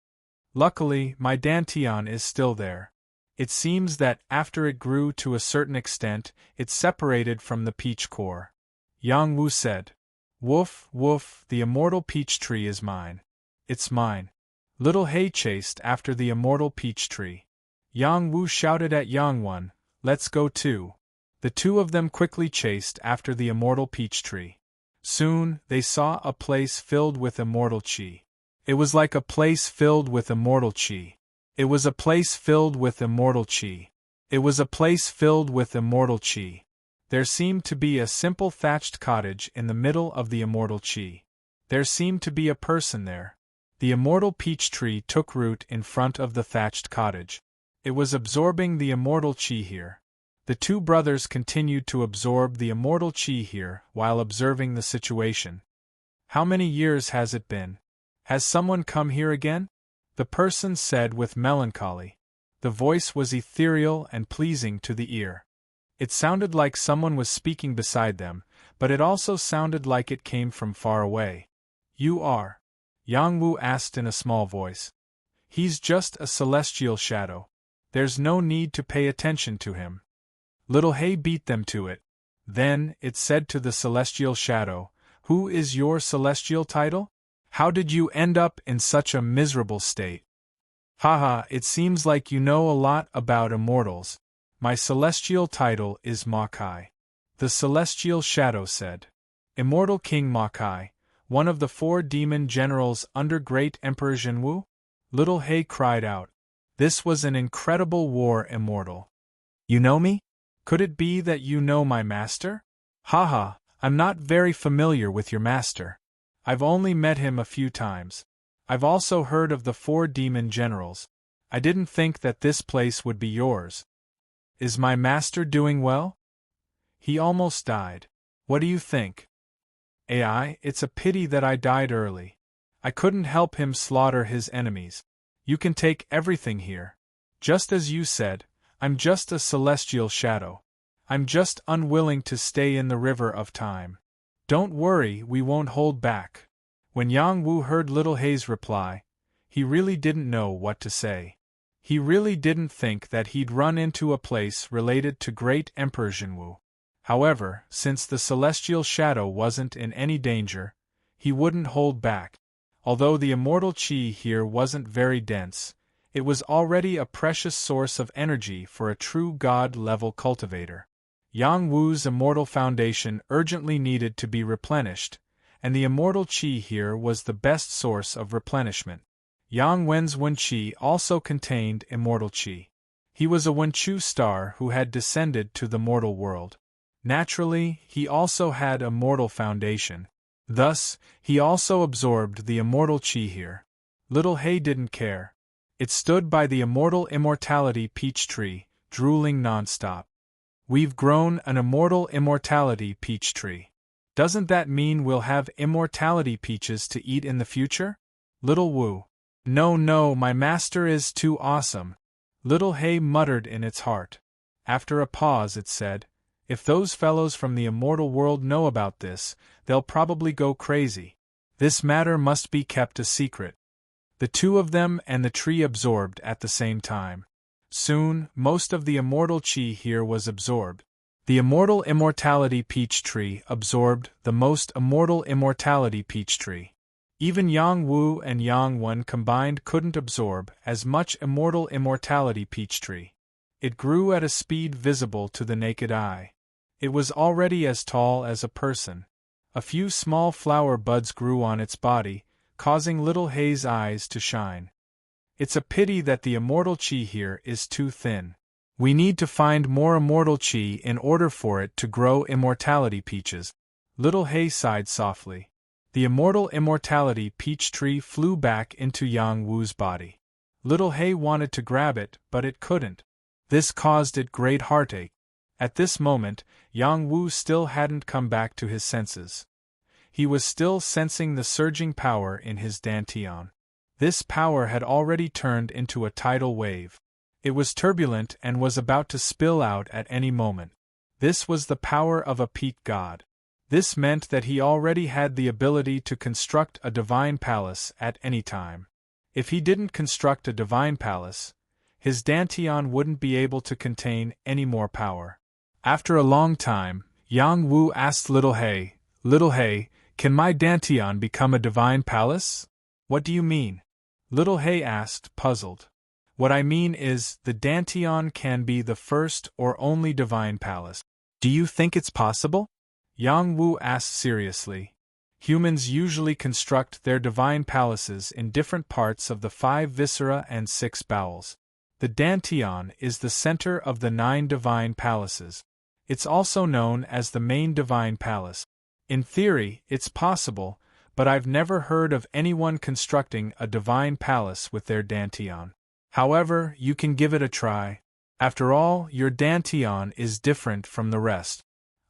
Luckily, my dantian is still there. It seems that, after it grew to a certain extent, it separated from the peach core. Yang Wu said. Woof, woof, the immortal peach tree is mine. It's mine. Little Hay chased after the immortal peach tree. Yang Wu shouted at Yang Wen, let's go too. The two of them quickly chased after the immortal peach tree. Soon, they saw a place filled with immortal chi. It was like a place filled with immortal chi. It was a place filled with immortal chi. It was a place filled with immortal chi. There seemed to be a simple thatched cottage in the middle of the immortal chi. There seemed to be a person there. The immortal peach tree took root in front of the thatched cottage. It was absorbing the immortal chi here. The two brothers continued to absorb the immortal chi here while observing the situation. How many years has it been? Has someone come here again? The person said with melancholy. The voice was ethereal and pleasing to the ear. It sounded like someone was speaking beside them, but it also sounded like it came from far away. You are? Yang Wu asked in a small voice. He's just a celestial shadow. There's no need to pay attention to him. Little Hay beat them to it. Then, it said to the celestial shadow, Who is your celestial title? How did you end up in such a miserable state? Haha, it seems like you know a lot about immortals. My celestial title is Makai. The celestial shadow said. Immortal King Makai, one of the 4 demon generals under Great Emperor Zhenwu? Little Hay cried out. This was an incredible war, immortal. You know me? Could it be that you know my master? Haha, I'm not very familiar with your master. I've only met him a few times. I've also heard of the 4 demon generals. I didn't think that this place would be yours. Is my master doing well? He almost died. What do you think? AI, it's a pity that I died early. I couldn't help him slaughter his enemies. You can take everything here. Just as you said, I'm just a celestial shadow. I'm just unwilling to stay in the river of time. Don't worry, we won't hold back. When Yang Wu heard Little Hay's reply, he really didn't know what to say. He really didn't think that he'd run into a place related to Great Emperor Zhenwu. However, since the celestial shadow wasn't in any danger, he wouldn't hold back. Although the immortal qi here wasn't very dense, it was already a precious source of energy for a true god-level cultivator. Yang Wu's immortal foundation urgently needed to be replenished, and the immortal qi here was the best source of replenishment. Yang Wen's Wenqi also contained immortal qi. He was a Wenchu star who had descended to the mortal world. Naturally, he also had a mortal foundation. Thus, he also absorbed the immortal qi here. Little Hay didn't care. It stood by the immortal immortality peach tree, drooling non-stop. We've grown an immortal immortality peach tree. Doesn't that mean we'll have immortality peaches to eat in the future? Little Wu. No, my master is too awesome. Little Hay muttered in its heart. After a pause it said, If those fellows from the immortal world know about this, they'll probably go crazy. This matter must be kept a secret. The 2 of them and the tree absorbed at the same time. Soon, most of the immortal qi here was absorbed. The immortal immortality peach tree absorbed the most immortal immortality peach tree. Even Yang Wu and Yang Wen combined couldn't absorb as much immortal immortality peach tree. It grew at a speed visible to the naked eye. It was already as tall as a person. A few small flower buds grew on its body, causing Little Hay's eyes to shine. It's a pity that the immortal qi here is too thin. We need to find more immortal qi in order for it to grow immortality peaches. Little Hay sighed softly. The immortal immortality peach tree flew back into Yang Wu's body. Little Hay wanted to grab it, but it couldn't. This caused it great heartache. At this moment, Yang Wu still hadn't come back to his senses. He was still sensing the surging power in his dantian. This power had already turned into a tidal wave. It was turbulent and was about to spill out at any moment. This was the power of a peat god. This meant that he already had the ability to construct a divine palace at any time. If he didn't construct a divine palace, his dantian wouldn't be able to contain any more power. After a long time, Yang Wu asked Little Hay, Little Hay, can my dantian become a divine palace? What do you mean? Little Hay asked, puzzled. What I mean is, the dantian can be the first or only divine palace. Do you think it's possible? Yang Wu asked seriously. Humans usually construct their divine palaces in different parts of the 5 viscera and 6 bowels. The dantian is the center of the 9 divine palaces. It's also known as the main divine palace. In theory, it's possible, but I've never heard of anyone constructing a divine palace with their dantian. However, you can give it a try. After all, your dantian is different from the rest.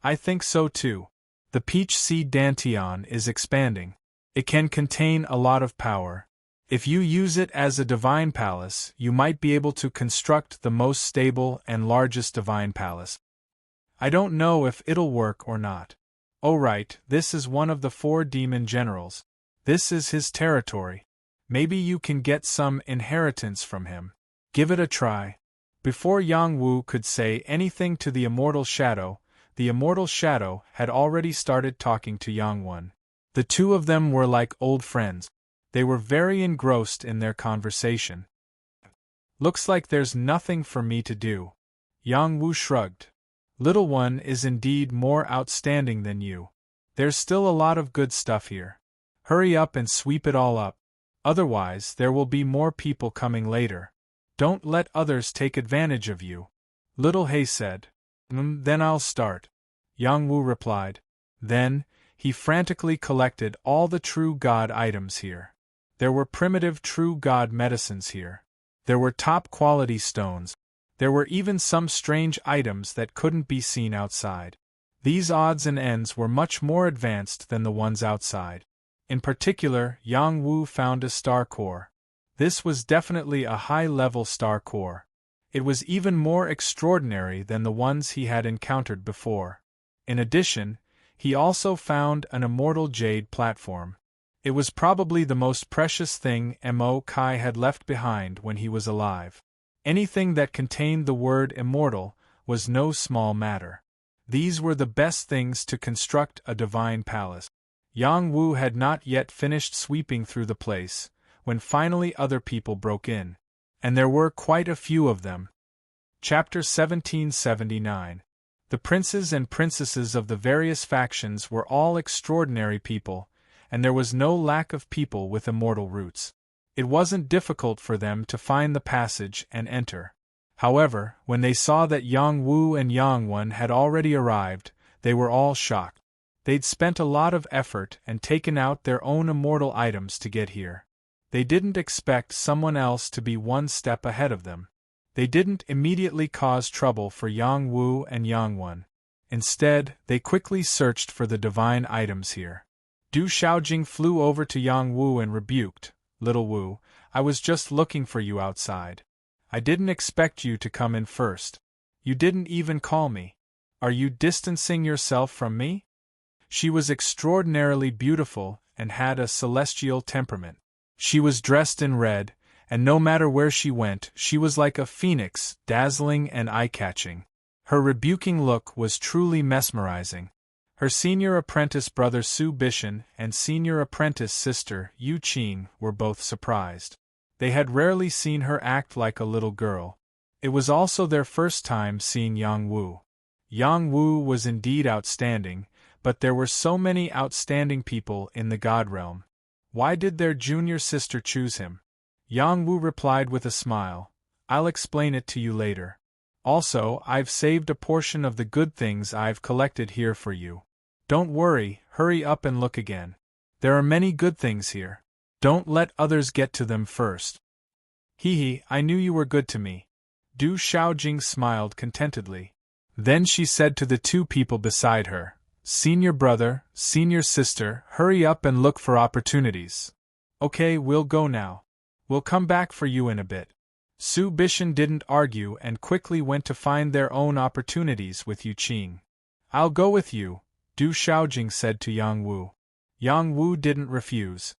I think so too. The peach seed dantian is expanding. It can contain a lot of power. If you use it as a divine palace, you might be able to construct the most stable and largest divine palace. I don't know if it'll work or not. Oh right, this is one of the 4 demon generals. This is his territory. Maybe you can get some inheritance from him. Give it a try. Before Yang Wu could say anything to the Immortal Shadow had already started talking to Yang Wen. The two of them were like old friends. They were very engrossed in their conversation. Looks like there's nothing for me to do. Yang Wu shrugged. Little One is indeed more outstanding than you. There's still a lot of good stuff here. Hurry up and sweep it all up. Otherwise, there will be more people coming later. Don't let others take advantage of you. Little Hay said. Then I'll start. Yang Wu replied. Then, he frantically collected all the true god items here. There were primitive true god medicines here. There were top-quality stones. There were even some strange items that couldn't be seen outside. These odds and ends were much more advanced than the ones outside. In particular, Yang Wu found a star core. This was definitely a high-level star core. It was even more extraordinary than the ones he had encountered before. In addition, he also found an immortal jade platform. It was probably the most precious thing Mo Kai had left behind when he was alive. Anything that contained the word immortal was no small matter. These were the best things to construct a divine palace. Yang Wu had not yet finished sweeping through the place, when finally other people broke in. And there were quite a few of them. Chapter 1779. The princes and princesses of the various factions were all extraordinary people, and there was no lack of people with immortal roots. It wasn't difficult for them to find the passage and enter. However, when they saw that Yang Wu and Yang Wen had already arrived, they were all shocked. They'd spent a lot of effort and taken out their own immortal items to get here. They didn't expect someone else to be one step ahead of them. They didn't immediately cause trouble for Yang Wu and Yang Wen. Instead, they quickly searched for the divine items here. Du Xiaojing flew over to Yang Wu and rebuked, Little Wu, I was just looking for you outside. I didn't expect you to come in first. You didn't even call me. Are you distancing yourself from me? She was extraordinarily beautiful and had a celestial temperament. She was dressed in red, and no matter where she went, she was like a phoenix, dazzling and eye-catching. Her rebuking look was truly mesmerizing. Her senior apprentice brother Su Bishan and senior apprentice sister Yu Qing were both surprised. They had rarely seen her act like a little girl. It was also their first time seeing Yang Wu. Yang Wu was indeed outstanding, but there were so many outstanding people in the God realm. Why did their junior sister choose him? Yang Wu replied with a smile, I'll explain it to you later. Also, I've saved a portion of the good things I've collected here for you. Don't worry, hurry up and look again. There are many good things here. Don't let others get to them first. Hee, I knew you were good to me. Du Xiaojing smiled contentedly. Then she said to the two people beside her, Senior brother, senior sister, hurry up and look for opportunities. Okay, we'll go now. We'll come back for you in a bit. Su Bishan didn't argue and quickly went to find their own opportunities with Yu Qing. I'll go with you, Du Xiaojing said to Yang Wu. Yang Wu didn't refuse.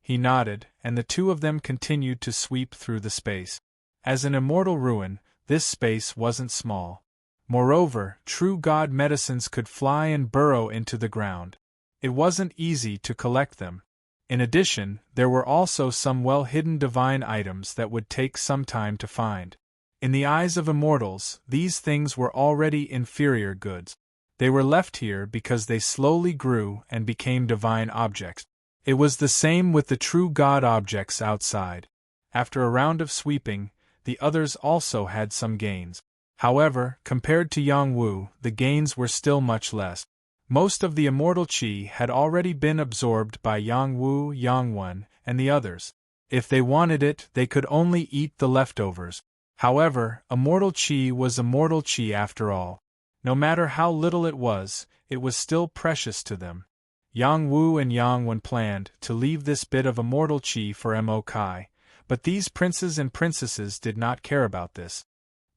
He nodded, and the two of them continued to sweep through the space. As an immortal ruin, this space wasn't small. Moreover, true god medicines could fly and burrow into the ground. It wasn't easy to collect them. In addition, there were also some well-hidden divine items that would take some time to find. In the eyes of immortals, these things were already inferior goods. They were left here because they slowly grew and became divine objects. It was the same with the true god objects outside. After a round of sweeping, the others also had some gains. However, compared to Yang Wu, the gains were still much less. Most of the immortal qi had already been absorbed by Yang Wu, Yang Wen, and the others. If they wanted it, they could only eat the leftovers. However, immortal qi was immortal qi after all. No matter how little it was still precious to them. Yang Wu and Yang Wen planned to leave this bit of immortal chi for Mo Kai, but these princes and princesses did not care about this.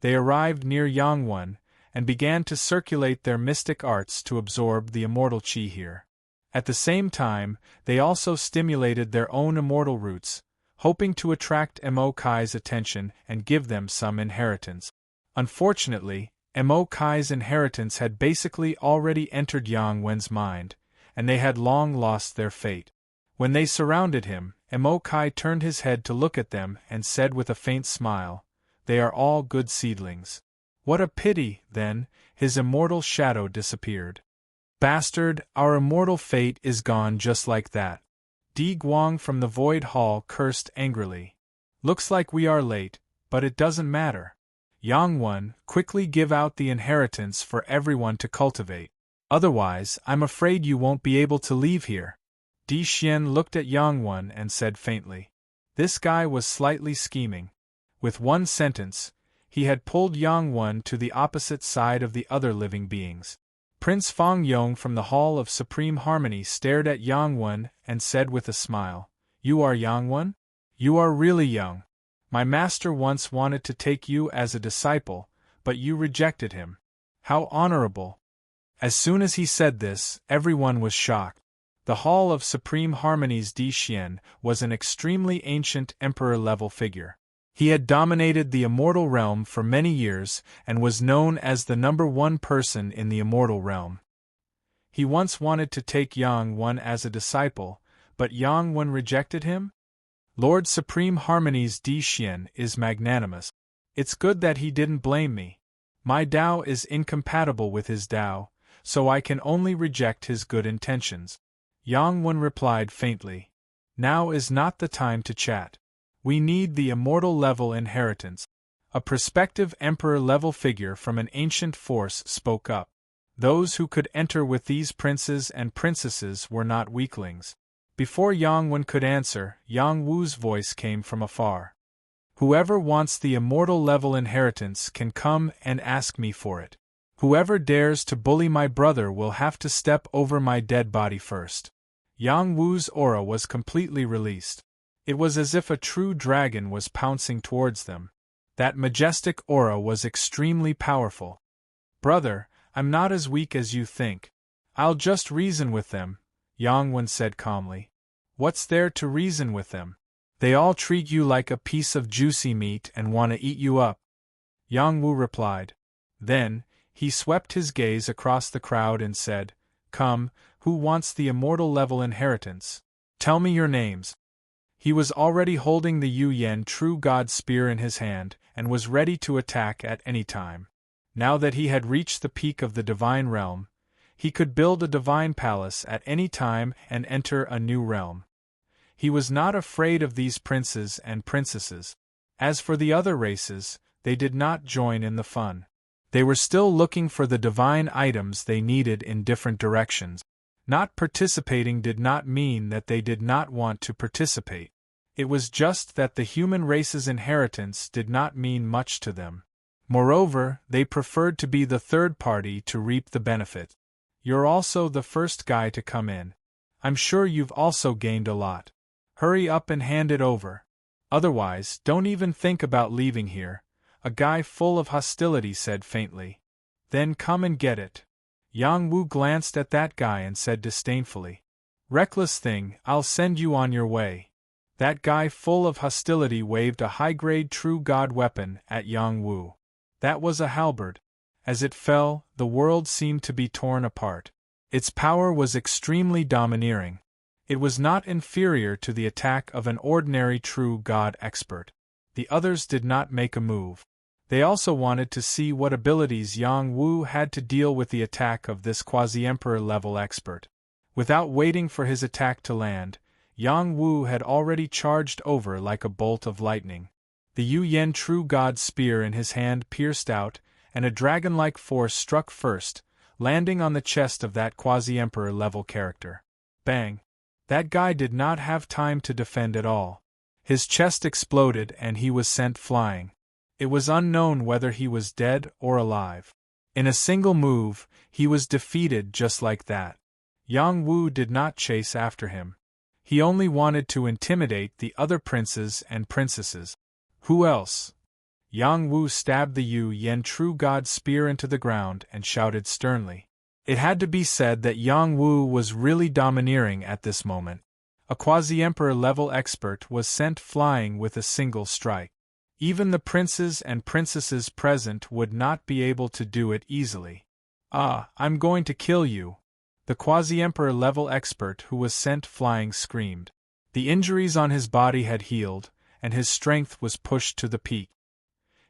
They arrived near Yang Wen, and began to circulate their mystic arts to absorb the immortal chi here. At the same time, they also stimulated their own immortal roots, hoping to attract Mo Kai's attention and give them some inheritance. Unfortunately, Mo Kai's inheritance had basically already entered Yang Wen's mind, and they had long lost their fate. When they surrounded him, Mo Kai turned his head to look at them and said with a faint smile, "They are all good seedlings." What a pity, then, his immortal shadow disappeared. "Bastard, our immortal fate is gone just like that." Di Guang from the Void Hall cursed angrily. "Looks like we are late, but it doesn't matter. Yang Wen, quickly give out the inheritance for everyone to cultivate. Otherwise, I'm afraid you won't be able to leave here." Di Xian looked at Yang Wen and said faintly. This guy was slightly scheming. With one sentence, he had pulled Yang Wen to the opposite side of the other living beings. Prince Fang Yong from the Hall of Supreme Harmony stared at Yang Wen and said with a smile, "You are Yang Wen? You are really young. My master once wanted to take you as a disciple, but you rejected him. How honorable." As soon as he said this, everyone was shocked. The Hall of Supreme Harmony's Di Xian was an extremely ancient emperor-level figure. He had dominated the immortal realm for many years and was known as the #1 person in the immortal realm. He once wanted to take Yang Wen as a disciple, but Yang Wen rejected him? Lord Supreme Harmony's Di Xian is magnanimous. It's good that he didn't blame me. My Tao is incompatible with his Tao, so I can only reject his good intentions. Yang Wen replied faintly. Now is not the time to chat. We need the immortal level inheritance. A prospective emperor-level figure from an ancient force spoke up. Those who could enter with these princes and princesses were not weaklings. Before Yang Wen could answer, Yang Wu's voice came from afar. Whoever wants the immortal level inheritance can come and ask me for it. Whoever dares to bully my brother will have to step over my dead body first. Yang Wu's aura was completely released. It was as if a true dragon was pouncing towards them. That majestic aura was extremely powerful. Brother, I'm not as weak as you think. I'll just reason with them, Yang Wen said calmly. What's there to reason with them? They all treat you like a piece of juicy meat and want to eat you up. Yang Wu replied. Then, he swept his gaze across the crowd and said, Come, who wants the immortal level inheritance? Tell me your names. He was already holding the Yu Yen True God Spear in his hand, and was ready to attack at any time. Now that he had reached the peak of the divine realm, he could build a divine palace at any time and enter a new realm. He was not afraid of these princes and princesses. As for the other races, they did not join in the fun. They were still looking for the divine items they needed in different directions. Not participating did not mean that they did not want to participate. It was just that the human race's inheritance did not mean much to them. Moreover, they preferred to be the third party to reap the benefit. You're also the first guy to come in. I'm sure you've also gained a lot. Hurry up and hand it over. Otherwise, don't even think about leaving here, a guy full of hostility said faintly. Then come and get it. Yang Wu glanced at that guy and said disdainfully. Reckless thing, I'll send you on your way. That guy full of hostility waved a high-grade true god weapon at Yang Wu. That was a halberd. As it fell, the world seemed to be torn apart. Its power was extremely domineering. It was not inferior to the attack of an ordinary true god expert. The others did not make a move. They also wanted to see what abilities Yang Wu had to deal with the attack of this quasi-emperor level expert. Without waiting for his attack to land, Yang Wu had already charged over like a bolt of lightning. The Yu Yen True God Spear in his hand pierced out, and a dragon-like force struck first, landing on the chest of that quasi-emperor level character. Bang! That guy did not have time to defend at all. His chest exploded and he was sent flying. It was unknown whether he was dead or alive. In a single move, he was defeated just like that. Yang Wu did not chase after him. He only wanted to intimidate the other princes and princesses. Who else? Yang Wu stabbed the Yu Yen True God spear into the ground and shouted sternly. It had to be said that Yang Wu was really domineering at this moment. A quasi-emperor level expert was sent flying with a single strike. Even the princes and princesses present would not be able to do it easily. "Ah, I'm going to kill you!" the quasi-emperor level expert who was sent flying screamed. The injuries on his body had healed, and his strength was pushed to the peak.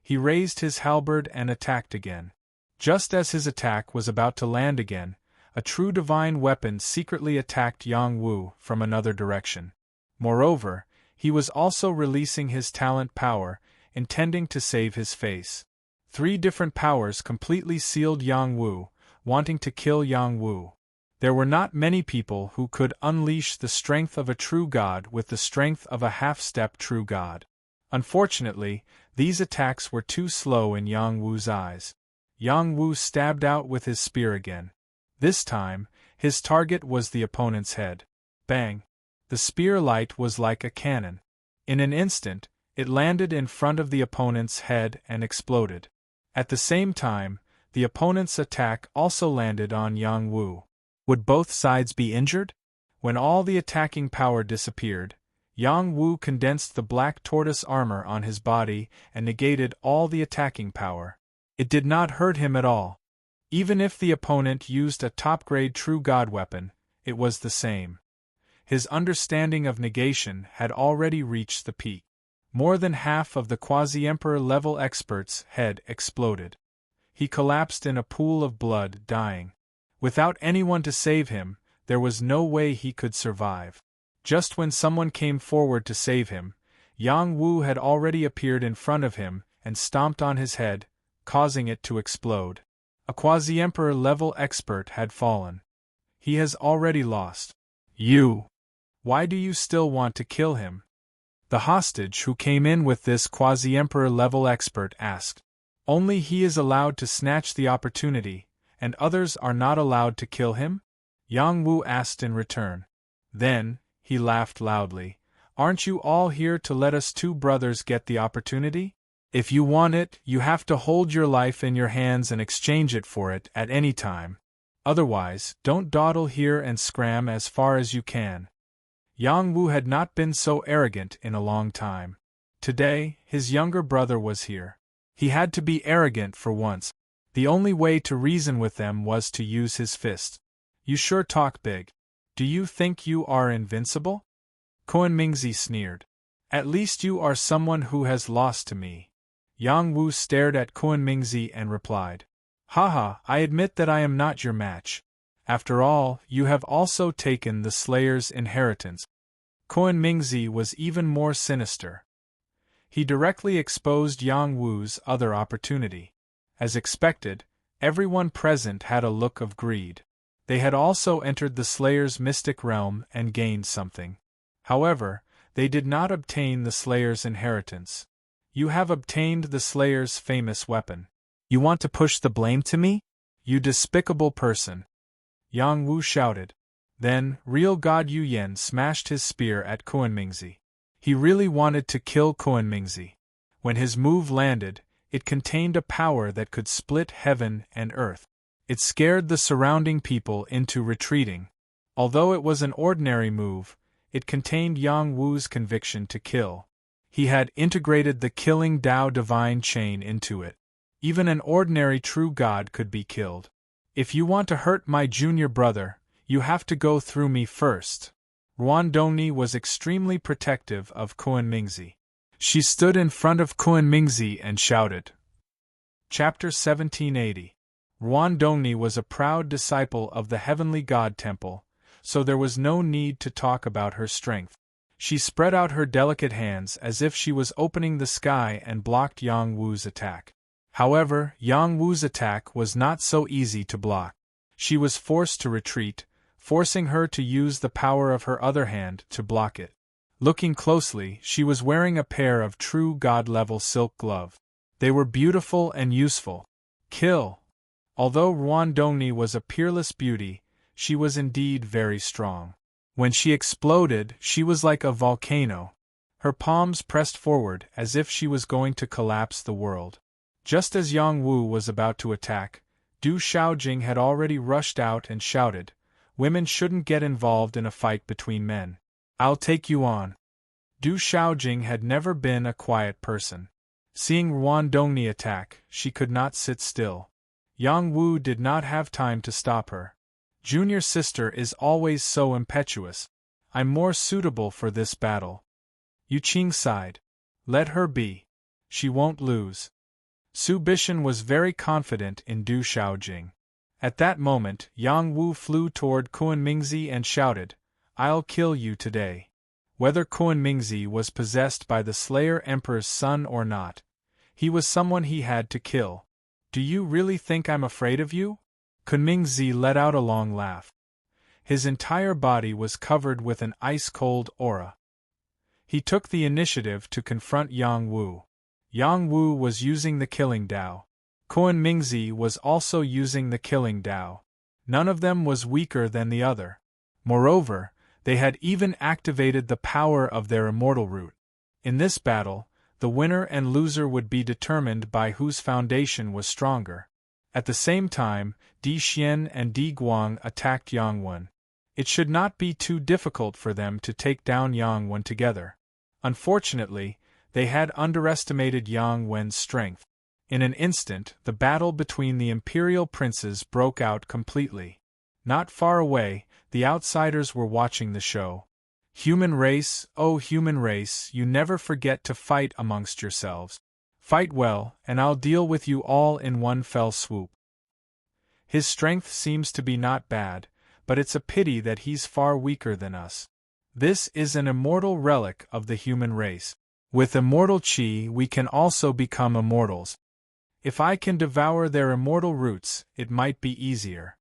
He raised his halberd and attacked again. Just as his attack was about to land again, a true divine weapon secretly attacked Yang Wu from another direction. Moreover, he was also releasing his talent power, intending to save his face. 3 different powers completely sealed Yang Wu, wanting to kill Yang Wu. There were not many people who could unleash the strength of a true god with the strength of a half-step true god. Unfortunately, these attacks were too slow in Yang Wu's eyes. Yang Wu stabbed out with his spear again. This time, his target was the opponent's head. Bang! The spear light was like a cannon. In an instant, it landed in front of the opponent's head and exploded. At the same time, the opponent's attack also landed on Yang Wu. Would both sides be injured? When all the attacking power disappeared, Yang Wu condensed the black tortoise armor on his body and negated all the attacking power. It did not hurt him at all. Even if the opponent used a top-grade true god weapon, it was the same. His understanding of negation had already reached the peak. More than half of the quasi-emperor level expert's head exploded. He collapsed in a pool of blood, dying. Without anyone to save him, there was no way he could survive. Just when someone came forward to save him, Yang Wu had already appeared in front of him and stomped on his head, causing it to explode. A quasi-emperor level expert had fallen. He has already lost. You! Why do you still want to kill him? The hostage who came in with this quasi-emperor level expert asked. Only he is allowed to snatch the opportunity, and others are not allowed to kill him? Yang Wu asked in return. Then, he laughed loudly. Aren't you all here to let us 2 brothers get the opportunity? If you want it, you have to hold your life in your hands and exchange it for it at any time. Otherwise, don't dawdle here and scram as far as you can. Yang Wu had not been so arrogant in a long time. Today, his younger brother was here. He had to be arrogant for once. The only way to reason with them was to use his fist. You sure talk big. Do you think you are invincible? Kuan-Mingzi sneered. At least you are someone who has lost to me. Yang Wu stared at Kuan-Mingzi and replied. Haha, I admit that I am not your match. After all, you have also taken the Slayer's inheritance. Kuan-Mingzi was even more sinister. He directly exposed Yang Wu's other opportunity. As expected, everyone present had a look of greed. They had also entered the Slayer's mystic realm and gained something. However, they did not obtain the Slayer's inheritance. You have obtained the Slayer's famous weapon. You want to push the blame to me? You despicable person! Yang Wu shouted. Then, real God Yu Yen smashed his spear at Kuan-Mingzi. He really wanted to kill Kuan-Mingzi. When his move landed, it contained a power that could split heaven and earth. It scared the surrounding people into retreating. Although it was an ordinary move, it contained Yang Wu's conviction to kill. He had integrated the killing Tao divine chain into it. Even an ordinary true god could be killed. If you want to hurt my junior brother, you have to go through me first. Ruan Dongni was extremely protective of Kuan-Mingzi. She stood in front of Kuan-Mingzi and shouted. Chapter 1780. Ruan Dongni was a proud disciple of the Heavenly God Temple, so there was no need to talk about her strength. She spread out her delicate hands as if she was opening the sky and blocked Yang Wu's attack. However, Yang Wu's attack was not so easy to block. She was forced to retreat, forcing her to use the power of her other hand to block it. Looking closely, she was wearing a pair of true god-level silk gloves. They were beautiful and useful. Kill! Although Ruan Dongni was a peerless beauty, she was indeed very strong. When she exploded, she was like a volcano. Her palms pressed forward as if she was going to collapse the world. Just as Yang Wu was about to attack, Du Xiaojing had already rushed out and shouted, "Women shouldn't get involved in a fight between men. I'll take you on." Du Xiaojing had never been a quiet person. Seeing Ruan Dongni attack, she could not sit still. Yang Wu did not have time to stop her. "Junior sister is always so impetuous. I'm more suitable for this battle." Yu Qing sighed. "Let her be. She won't lose." Su Bishan was very confident in Du Xiaojing. At that moment, Yang Wu flew toward Kunmingzi and shouted, "I'll kill you today." Whether Kunmingzi was possessed by the Slayer Emperor's son or not, he was someone he had to kill. "Do you really think I'm afraid of you?" Kunmingzi let out a long laugh. His entire body was covered with an ice-cold aura. He took the initiative to confront Yang Wu. Yang Wu was using the Killing Dao. Kunmingzi was also using the Killing Dao. None of them was weaker than the other. Moreover, they had even activated the power of their immortal root. In this battle, the winner and loser would be determined by whose foundation was stronger. At the same time, Di Xian and Di Guang attacked Yang Wen. It should not be too difficult for them to take down Yang Wen together. Unfortunately, they had underestimated Yang Wen's strength. In an instant, the battle between the imperial princes broke out completely. Not far away, the outsiders were watching the show. "Human race, oh human race, you never forget to fight amongst yourselves. Fight well, and I'll deal with you all in one fell swoop." His strength seems to be not bad, but it's a pity that he's far weaker than us. This is an immortal relic of the human race. With immortal qi we can also become immortals. If I can devour their immortal roots, it might be easier.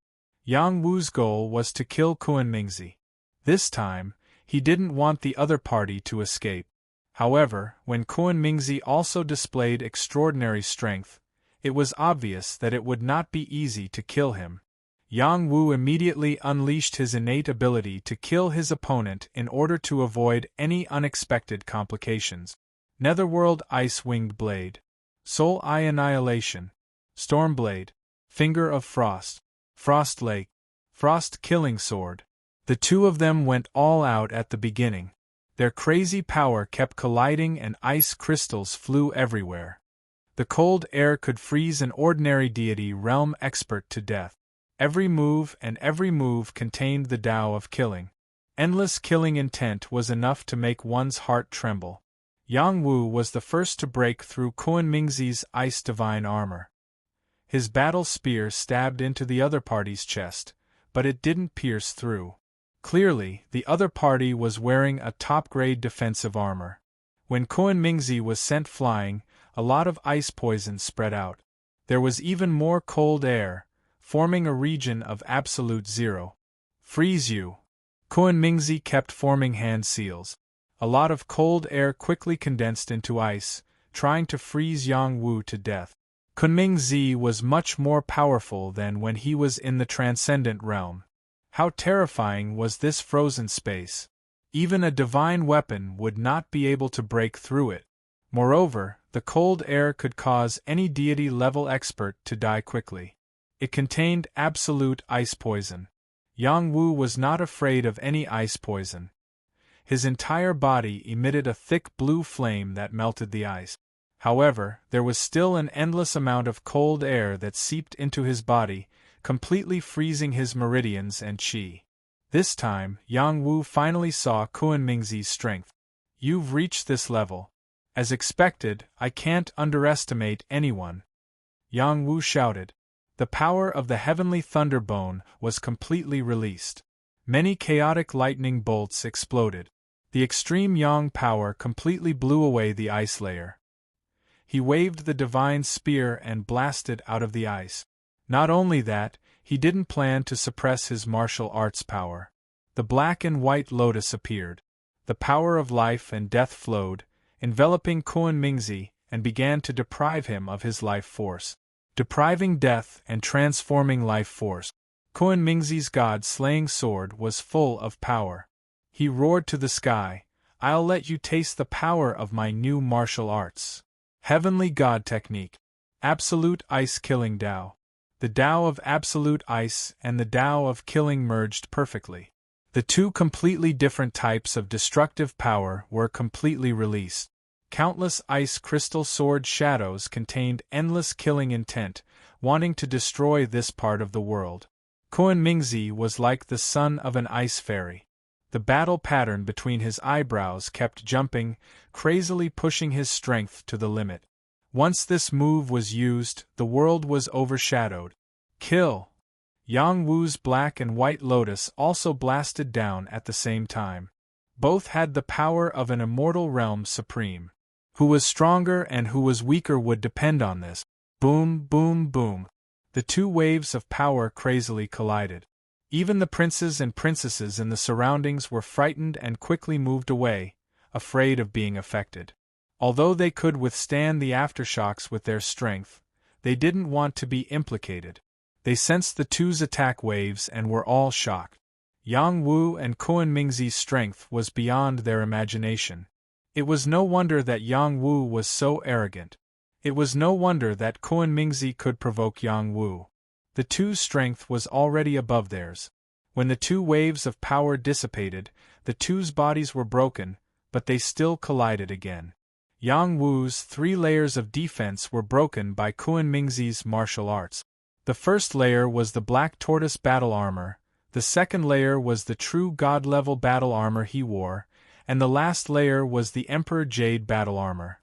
Yang Wu's goal was to kill Kunmingzi. This time, he didn't want the other party to escape. However, when Kunmingzi also displayed extraordinary strength, it was obvious that it would not be easy to kill him. Yang Wu immediately unleashed his innate ability to kill his opponent in order to avoid any unexpected complications. Netherworld Ice-Winged Blade, Soul Eye Annihilation, Storm Blade, Finger of Frost, Frost Lake, Frost Killing Sword. The two of them went all out at the beginning. Their crazy power kept colliding and ice crystals flew everywhere. The cold air could freeze an ordinary deity realm expert to death. Every move contained the Tao of killing. Endless killing intent was enough to make one's heart tremble. Yang Wu was the first to break through Kunmingzi's ice divine armor. His battle spear stabbed into the other party's chest, but it didn't pierce through. Clearly, the other party was wearing a top-grade defensive armor. When Kunmingzi was sent flying, a lot of ice poison spread out. There was even more cold air, forming a region of absolute zero. "Freeze you!" Kunmingzi kept forming hand seals. A lot of cold air quickly condensed into ice, trying to freeze Yang Wu to death. Kunmingzi was much more powerful than when he was in the transcendent realm. How terrifying was this frozen space! Even a divine weapon would not be able to break through it. Moreover, the cold air could cause any deity-level expert to die quickly. It contained absolute ice poison. Yang Wu was not afraid of any ice poison. His entire body emitted a thick blue flame that melted the ice. However, there was still an endless amount of cold air that seeped into his body, completely freezing his meridians and qi. This time, Yang Wu finally saw Kunmingzi's strength. "You've reached this level. As expected, I can't underestimate anyone," Yang Wu shouted. The power of the heavenly thunderbone was completely released. Many chaotic lightning bolts exploded. The extreme yang power completely blew away the ice layer. He waved the divine spear and blasted out of the ice. Not only that, he didn't plan to suppress his martial arts power. The black and white lotus appeared. The power of life and death flowed, enveloping Kunmingzi, and began to deprive him of his life force. Depriving death and transforming life force. Kuan Mingzi's god-slaying sword was full of power. He roared to the sky, "I'll let you taste the power of my new martial arts. Heavenly God technique. Absolute ice killing Tao." The Tao of absolute ice and the Tao of killing merged perfectly. The two completely different types of destructive power were completely released. Countless ice crystal sword shadows contained endless killing intent, wanting to destroy this part of the world. Kuan Mingzi was like the son of an ice fairy. The battle pattern between his eyebrows kept jumping, crazily pushing his strength to the limit. Once this move was used, the world was overshadowed. Kill! Yang Wu's black and white lotus also blasted down at the same time. Both had the power of an immortal realm supreme. Who was stronger and who was weaker would depend on this. Boom, boom, boom. The two waves of power crazily collided. Even the princes and princesses in the surroundings were frightened and quickly moved away, afraid of being affected. Although they could withstand the aftershocks with their strength, they didn't want to be implicated. They sensed the two's attack waves and were all shocked. Yang Wu and Kuan Mingzi's strength was beyond their imagination. It was no wonder that Yang Wu was so arrogant. It was no wonder that Kuan Mingzi could provoke Yang Wu. The two's strength was already above theirs. When the two waves of power dissipated, the two's bodies were broken, but they still collided again. Yang Wu's 3 layers of defense were broken by Kuan Mingzi's martial arts. The first layer was the black tortoise battle armor, the second layer was the true god-level battle armor he wore, and the last layer was the Emperor Jade battle armor.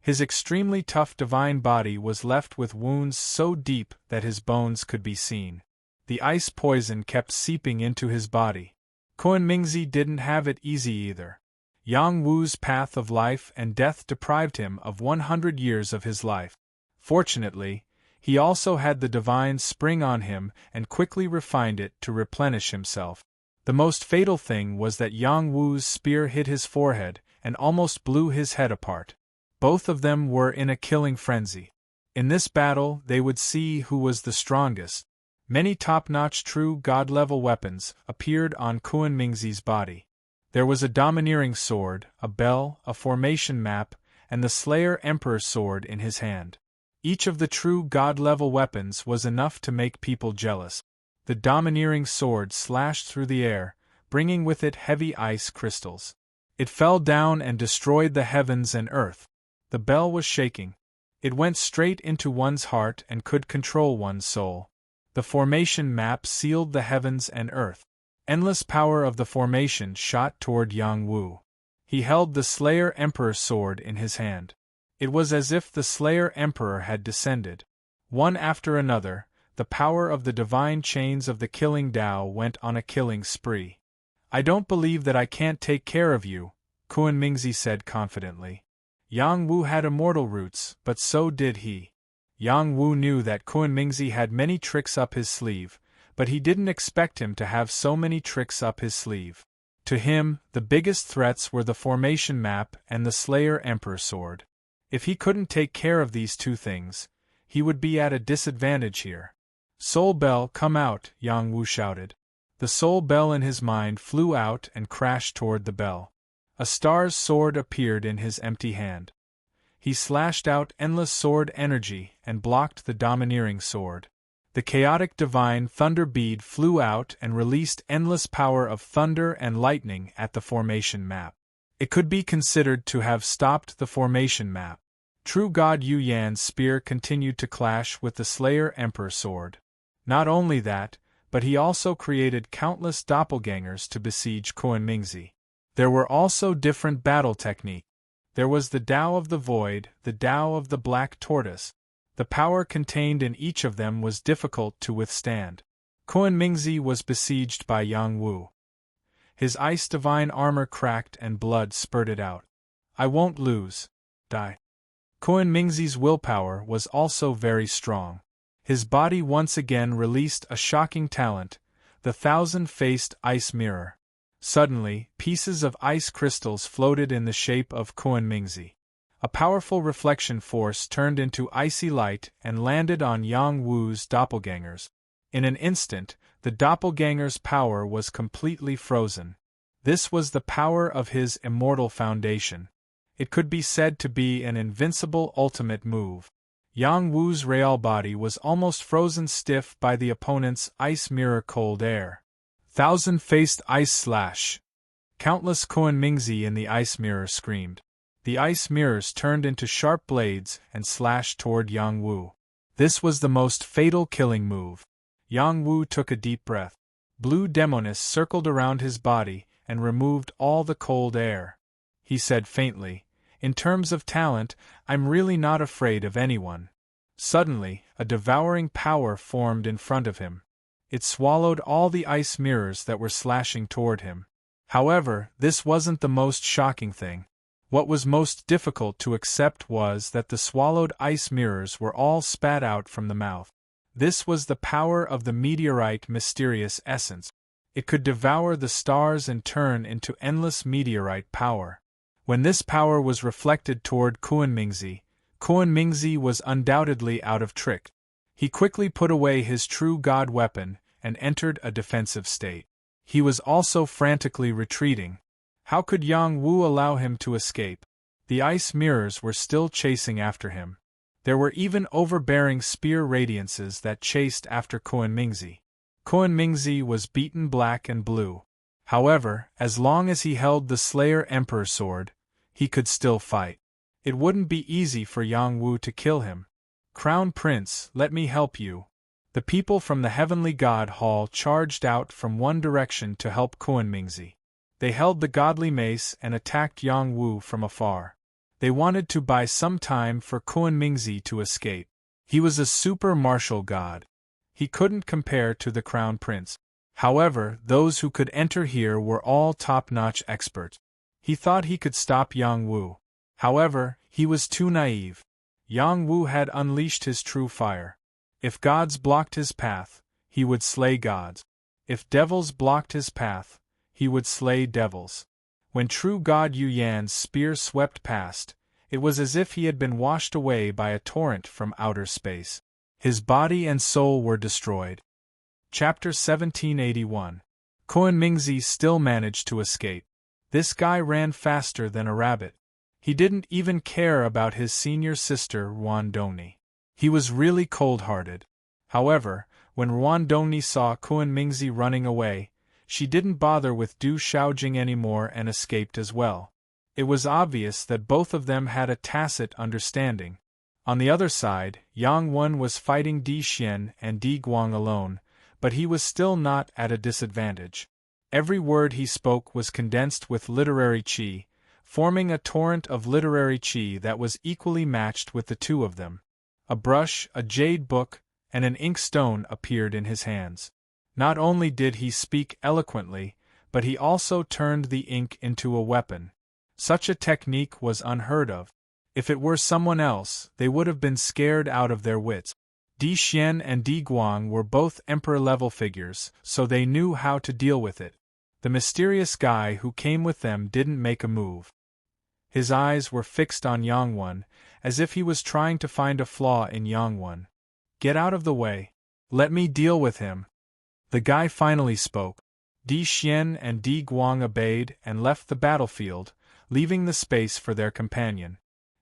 His extremely tough divine body was left with wounds so deep that his bones could be seen. The ice poison kept seeping into his body. Kuan Mingzi didn't have it easy either. Yang Wu's path of life and death deprived him of 100 years of his life. Fortunately, he also had the divine spring on him and quickly refined it to replenish himself. The most fatal thing was that Yang Wu's spear hit his forehead and almost blew his head apart. Both of them were in a killing frenzy. In this battle, they would see who was the strongest. Many top-notch true god-level weapons appeared on Kuan Mingzi's body. There was a domineering sword, a bell, a formation map, and the Slayer Emperor sword in his hand. Each of the true god-level weapons was enough to make people jealous. The domineering sword slashed through the air, bringing with it heavy ice crystals. It fell down and destroyed the heavens and earth. The bell was shaking. It went straight into one's heart and could control one's soul. The formation map sealed the heavens and earth. Endless power of the formation shot toward Yang Wu. He held the Slayer Emperor sword in his hand. It was as if the Slayer Emperor had descended. One after another, the power of the divine chains of the killing Tao went on a killing spree. "I don't believe that I can't take care of you," Kuan Mingzi said confidently. Yang Wu had immortal roots, but so did he. Yang Wu knew that Kuan Mingzi had many tricks up his sleeve, but he didn't expect him to have so many tricks up his sleeve. To him, the biggest threats were the formation map and the Slayer Emperor sword. If he couldn't take care of these two things, he would be at a disadvantage here. "Soul Bell, come out," Yang Wu shouted. The soul bell in his mind flew out and crashed toward the bell. A star's sword appeared in his empty hand. He slashed out endless sword energy and blocked the domineering sword. The chaotic divine thunder bead flew out and released endless power of thunder and lightning at the formation map. It could be considered to have stopped the formation map. True God Yu Yan's spear continued to clash with the Slayer Emperor sword. Not only that, but he also created countless doppelgangers to besiege Kuan Mingzi. There were also different battle techniques. There was the Tao of the Void, the Tao of the Black Tortoise. The power contained in each of them was difficult to withstand. Kuan Mingzi was besieged by Yang Wu. His ice divine armor cracked and blood spurted out. "I won't lose. Die." Kuan Mingzi's willpower was also very strong. His body once again released a shocking talent, the 1,000-faced ice mirror. Suddenly, pieces of ice crystals floated in the shape of Kuan Mingzi. A powerful reflection force turned into icy light and landed on Yang Wu's doppelgangers. In an instant, The doppelganger's power was completely frozen. This was the power of his immortal foundation. It could be said to be an invincible ultimate move. Yang Wu's real body was almost frozen stiff by the opponent's ice mirror cold air. Thousand-faced ice slash! Countless Kuan-Mingzi in the ice mirror screamed. The ice mirrors turned into sharp blades and slashed toward Yang Wu. This was the most fatal killing move. Yang Wu took a deep breath. Blue Demonis circled around his body and removed all the cold air. He said faintly, "In terms of talent, I'm really not afraid of anyone." Suddenly, a devouring power formed in front of him. It swallowed all the ice mirrors that were slashing toward him. However, this wasn't the most shocking thing. What was most difficult to accept was that the swallowed ice mirrors were all spat out from the mouth. This was the power of the meteorite mysterious essence. It could devour the stars and turn into endless meteorite power. When this power was reflected toward Kuan-Mingzi, Kuan-Mingzi was undoubtedly out of trick. He quickly put away his true god weapon and entered a defensive state. He was also frantically retreating. How could Yang Wu allow him to escape? The ice mirrors were still chasing after him. There were even overbearing spear radiances that chased after Kuan-Mingzi. Kuan-Mingzi was beaten black and blue. However, as long as he held the Slayer Emperor sword, he could still fight. It wouldn't be easy for Yang Wu to kill him. "Crown Prince, let me help you." The people from the Heavenly God Hall charged out from one direction to help Kuan-Mingzi. They held the godly mace and attacked Yang Wu from afar. They wanted to buy some time for Kuan-Mingzi to escape. He was a super martial god. He couldn't compare to the Crown Prince. However, those who could enter here were all top-notch experts. He thought he could stop Yang Wu. However, he was too naive. Yang Wu had unleashed his true fire. If gods blocked his path, he would slay gods. If devils blocked his path, he would slay devils. When true god Yu Yan's spear swept past, it was as if he had been washed away by a torrent from outer space. His body and soul were destroyed. Chapter 1781. Kuan-Mingzi still managed to escape. This guy ran faster than a rabbit. He didn't even care about his senior sister Ruandoni. He was really cold-hearted. However, when Ruandoni saw Kuan-Mingzi running away, she didn't bother with Du Shaojing anymore and escaped as well. It was obvious that both of them had a tacit understanding. On the other side, Yang Wen was fighting Di Xian and Di Guang alone, but he was still not at a disadvantage. Every word he spoke was condensed with literary qi, forming a torrent of literary qi that was equally matched with the two of them. A brush, a jade book, and an inkstone appeared in his hands. Not only did he speak eloquently, but he also turned the ink into a weapon. Such a technique was unheard of. If it were someone else, they would have been scared out of their wits. Di Xian and Di Guang were both emperor-level figures, so they knew how to deal with it. The mysterious guy who came with them didn't make a move. His eyes were fixed on Yang Wen, as if he was trying to find a flaw in Yang Wen. "Get out of the way. Let me deal with him." The guy finally spoke. Di Xian and Di Guang obeyed and left the battlefield, leaving the space for their companion.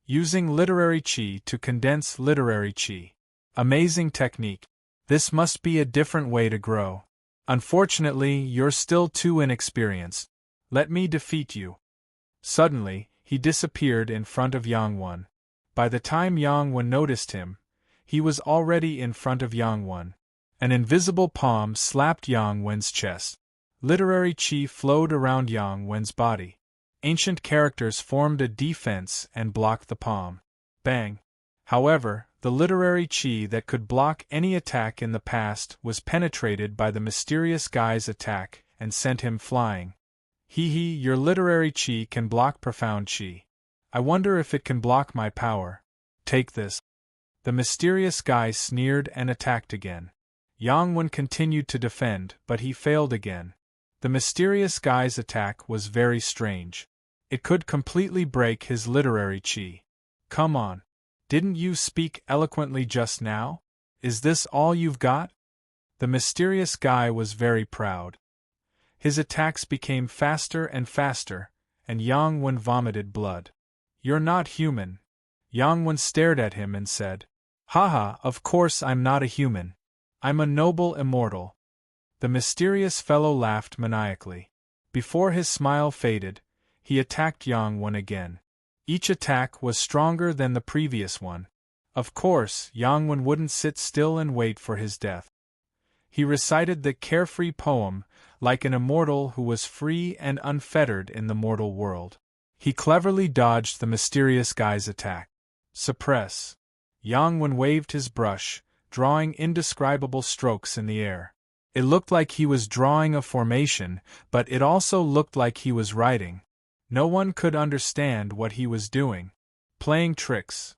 Using literary qi to condense literary qi. Amazing technique. This must be a different way to grow. Unfortunately, you're still too inexperienced. Let me defeat you. Suddenly, he disappeared in front of Yang Wen. By the time Yang Wen noticed him, he was already in front of Yang Wen. An invisible palm slapped Yang Wen's chest. Literary qi flowed around Yang Wen's body. Ancient characters formed a defense and blocked the palm. Bang! However, the literary qi that could block any attack in the past was penetrated by the mysterious guy's attack and sent him flying. Hee, your literary qi can block profound qi. I wonder if it can block my power. Take this. The mysterious guy sneered and attacked again. Yang Wen continued to defend, but he failed again. The mysterious guy's attack was very strange. It could completely break his literary qi. Come on. Didn't you speak eloquently just now? Is this all you've got? The mysterious guy was very proud. His attacks became faster and faster, and Yang Wen vomited blood. "You're not human." Yang Wen stared at him and said, "Haha, of course I'm not a human. I'm a noble immortal." The mysterious fellow laughed maniacally. Before his smile faded, he attacked Yang Wen again. Each attack was stronger than the previous one. Of course, Yang Wen wouldn't sit still and wait for his death. He recited the carefree poem, like an immortal who was free and unfettered in the mortal world. He cleverly dodged the mysterious guy's attack. "Suppress." Yang Wen waved his brush, drawing indescribable strokes in the air. It looked like he was drawing a formation, but it also looked like he was writing. No one could understand what he was doing. Playing tricks.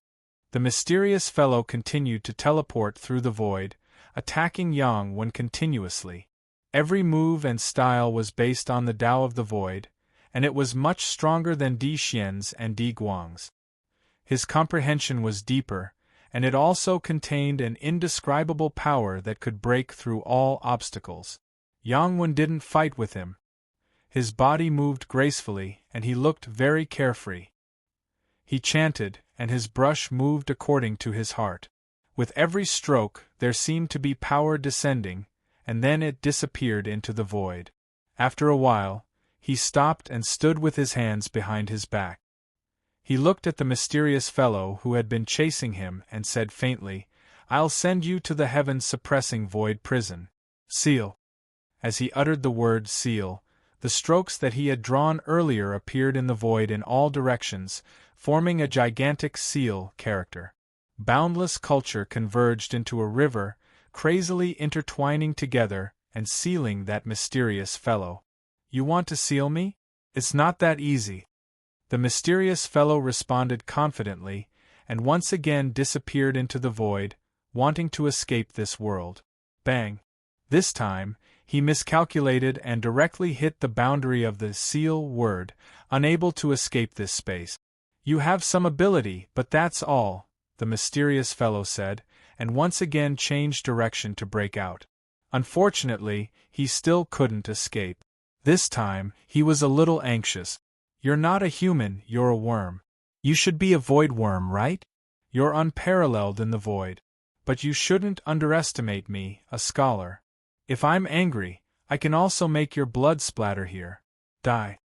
The mysterious fellow continued to teleport through the void, attacking Yang Wen continuously. Every move and style was based on the Tao of the Void, and it was much stronger than Di Xian's and Di Guang's. His comprehension was deeper, and it also contained an indescribable power that could break through all obstacles. Yang Wen didn't fight with him. His body moved gracefully, and he looked very carefree. He chanted, and his brush moved according to his heart. With every stroke, there seemed to be power descending, and then it disappeared into the void. After a while, he stopped and stood with his hands behind his back. He looked at the mysterious fellow who had been chasing him and said faintly, "I'll send you to the heaven-suppressing void prison. Seal." As he uttered the word seal, the strokes that he had drawn earlier appeared in the void in all directions, forming a gigantic seal character. Boundless culture converged into a river, crazily intertwining together and sealing that mysterious fellow. "You want to seal me? It's not that easy." The mysterious fellow responded confidently, and once again disappeared into the void, wanting to escape this world. Bang! This time, he miscalculated and directly hit the boundary of the seal word, unable to escape this space. "You have some ability, but that's all," the mysterious fellow said, and once again changed direction to break out. Unfortunately, he still couldn't escape. This time, he was a little anxious. "You're not a human, you're a worm. You should be a void worm, right? You're unparalleled in the void. But you shouldn't underestimate me, a scholar. If I'm angry, I can also make your blood splatter here. Die."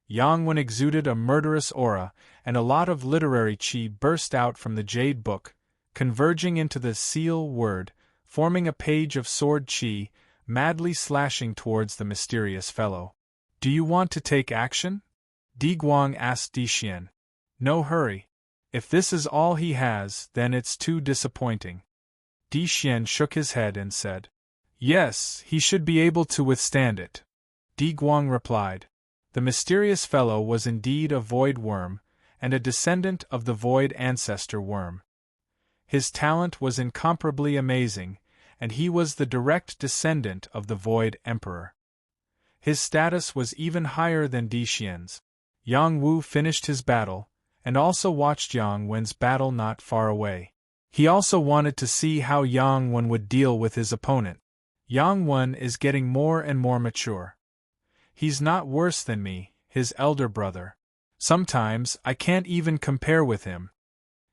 Yang Wen exuded a murderous aura, and a lot of literary chi burst out from the jade book, converging into the seal word, forming a page of sword chi, madly slashing towards the mysterious fellow. "Do you want to take action?" Di Guang asked Di Xian. "No hurry. If this is all he has, then it's too disappointing." Di Xian shook his head and said, "Yes, he should be able to withstand it." Di Guang replied. The mysterious fellow was indeed a void worm, and a descendant of the void ancestor worm. His talent was incomparably amazing, and he was the direct descendant of the void emperor. His status was even higher than Di Xian's. Yang Wu finished his battle, and also watched Yang Wen's battle not far away. He also wanted to see how Yang Wen would deal with his opponent. Yang Wen is getting more and more mature. He's not worse than me, his elder brother. Sometimes I can't even compare with him.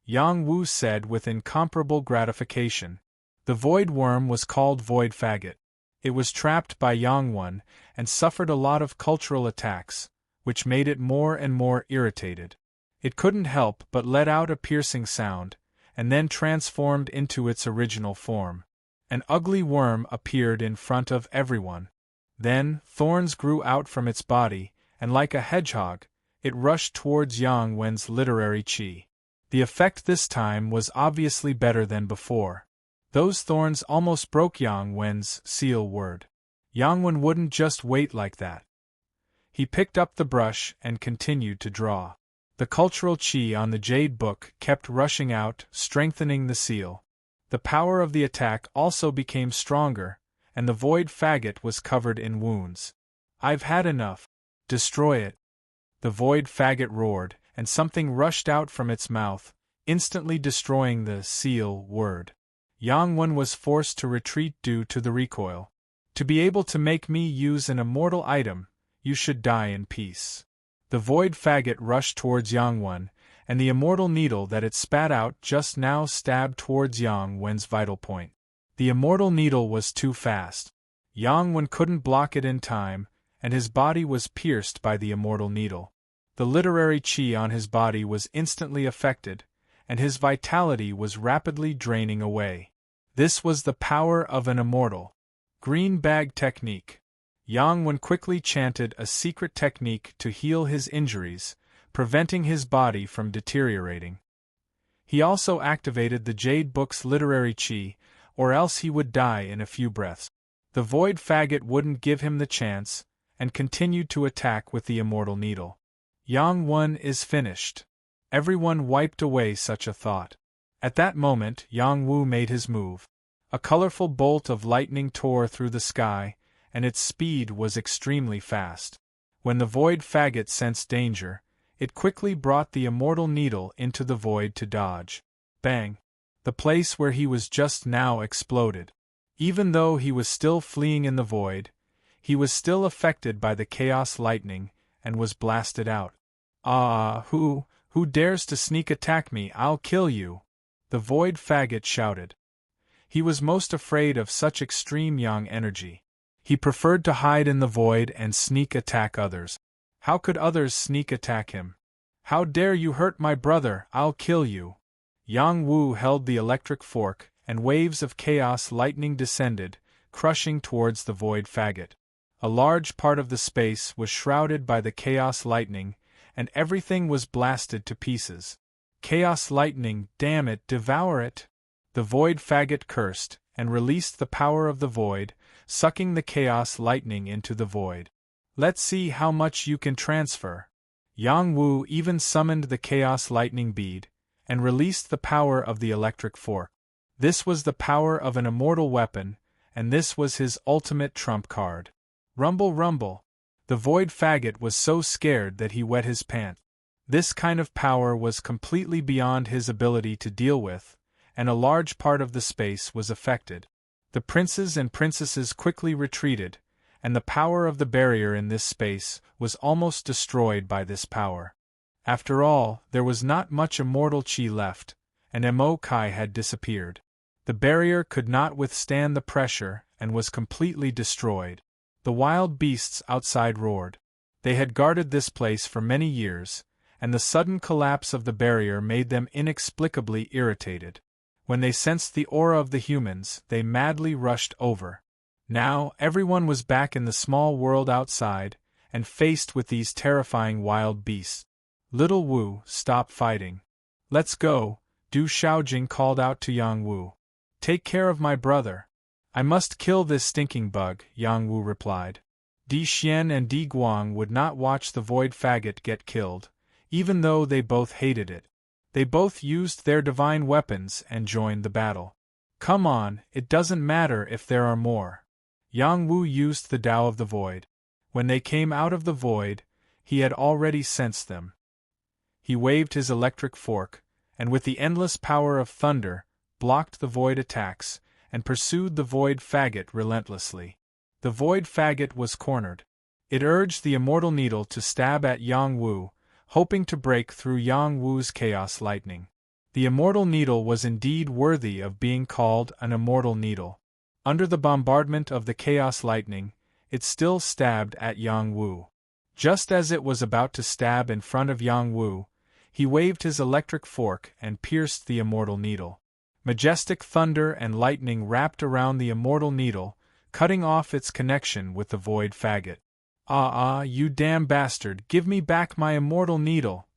Yang Wu said with incomparable gratification. The void worm was called Void Faggot. It was trapped by Yang Wen, and suffered a lot of cultural attacks, which made it more and more irritated. It couldn't help but let out a piercing sound, and then transformed into its original form. An ugly worm appeared in front of everyone. Then, thorns grew out from its body, and like a hedgehog, it rushed towards Yang Wen's literary chi. The effect this time was obviously better than before. Those thorns almost broke Yang Wen's seal word. Yang Wen wouldn't just wait like that. He picked up the brush and continued to draw. The cultural chi on the jade book kept rushing out, strengthening the seal. The power of the attack also became stronger, and the void faggot was covered in wounds. "I've had enough. Destroy it." The void faggot roared, and something rushed out from its mouth, instantly destroying the seal word. Yang Wen was forced to retreat due to the recoil. To be able to make me use an immortal item, you should die in peace. The void faggot rushed towards Yang Wen, and the immortal needle that it spat out just now stabbed towards Yang Wen's vital point. The immortal needle was too fast. Yang Wen couldn't block it in time, and his body was pierced by the immortal needle. The literary chi on his body was instantly affected, and his vitality was rapidly draining away. This was the power of an immortal. Green bag technique. Yang Wen quickly chanted a secret technique to heal his injuries, preventing his body from deteriorating. He also activated the Jade Book's literary chi, or else he would die in a few breaths. The void faggot wouldn't give him the chance, and continued to attack with the immortal needle. Yang Wen is finished. Everyone wiped away such a thought. At that moment, Yang Wu made his move. A colorful bolt of lightning tore through the sky, and its speed was extremely fast. When the void faggot sensed danger, it quickly brought the immortal needle into the void to dodge. Bang! The place where he was just now exploded. Even though he was still fleeing in the void, he was still affected by the chaos lightning, and was blasted out. "Ah, who dares to sneak attack me? I'll kill you!" the void faggot shouted. He was most afraid of such extreme yang energy. He preferred to hide in the void and sneak attack others. How could others sneak attack him? "How dare you hurt my brother? I'll kill you!" Yang Wu held the electric fork, and waves of chaos lightning descended, crushing towards the void faggot. A large part of the space was shrouded by the chaos lightning, and everything was blasted to pieces. "Chaos lightning, damn it, devour it!" The void faggot cursed, and released the power of the void, sucking the chaos lightning into the void. "Let's see how much you can transfer." Yang Wu even summoned the chaos lightning bead, and released the power of the electric fork. This was the power of an immortal weapon, and this was his ultimate trump card. Rumble rumble. The void faggot was so scared that he wet his pants. This kind of power was completely beyond his ability to deal with, and a large part of the space was affected. The princes and princesses quickly retreated, and the power of the barrier in this space was almost destroyed by this power. After all, there was not much immortal chi left, and Mo Kai had disappeared. The barrier could not withstand the pressure and was completely destroyed. The wild beasts outside roared. They had guarded this place for many years, and the sudden collapse of the barrier made them inexplicably irritated. When they sensed the aura of the humans, they madly rushed over. Now, everyone was back in the small world outside, and faced with these terrifying wild beasts. "Little Wu, stop fighting. Let's go," Du Xiaojing called out to Yang Wu. "Take care of my brother." "I must kill this stinking bug," Yang Wu replied. Di Xian and Di Guang would not watch the void faggot get killed, even though they both hated it. They both used their divine weapons and joined the battle. "Come on, it doesn't matter if there are more." Yang Wu used the Tao of the Void. When they came out of the void, he had already sensed them. He waved his electric fork, and with the endless power of thunder, blocked the void attacks, and pursued the void faggot relentlessly. The void faggot was cornered. It urged the immortal needle to stab at Yang Wu, hoping to break through Yang Wu's chaos lightning. The immortal needle was indeed worthy of being called an immortal needle. Under the bombardment of the chaos lightning, it still stabbed at Yang Wu. Just as it was about to stab in front of Yang Wu, he waved his electric fork and pierced the immortal needle. Majestic thunder and lightning wrapped around the immortal needle, cutting off its connection with the void faggot. "Ah, you damn bastard, give me back my immortal needle!"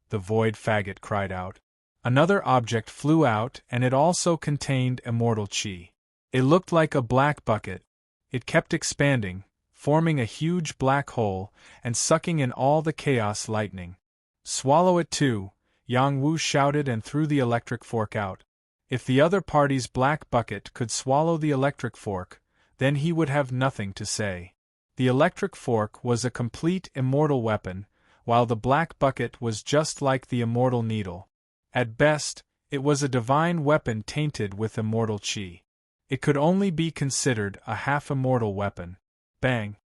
the void faggot cried out. Another object flew out, and it also contained immortal chi. It looked like a black bucket. It kept expanding, forming a huge black hole, and sucking in all the chaos lightning. "Swallow it too," Yang Wu shouted and threw the electric fork out. If the other party's black bucket could swallow the electric fork, then he would have nothing to say. The electric fork was a complete immortal weapon, while the black bucket was just like the immortal needle. At best, It was a divine weapon tainted with immortal chi. It could only be considered a half-immortal weapon. Bang!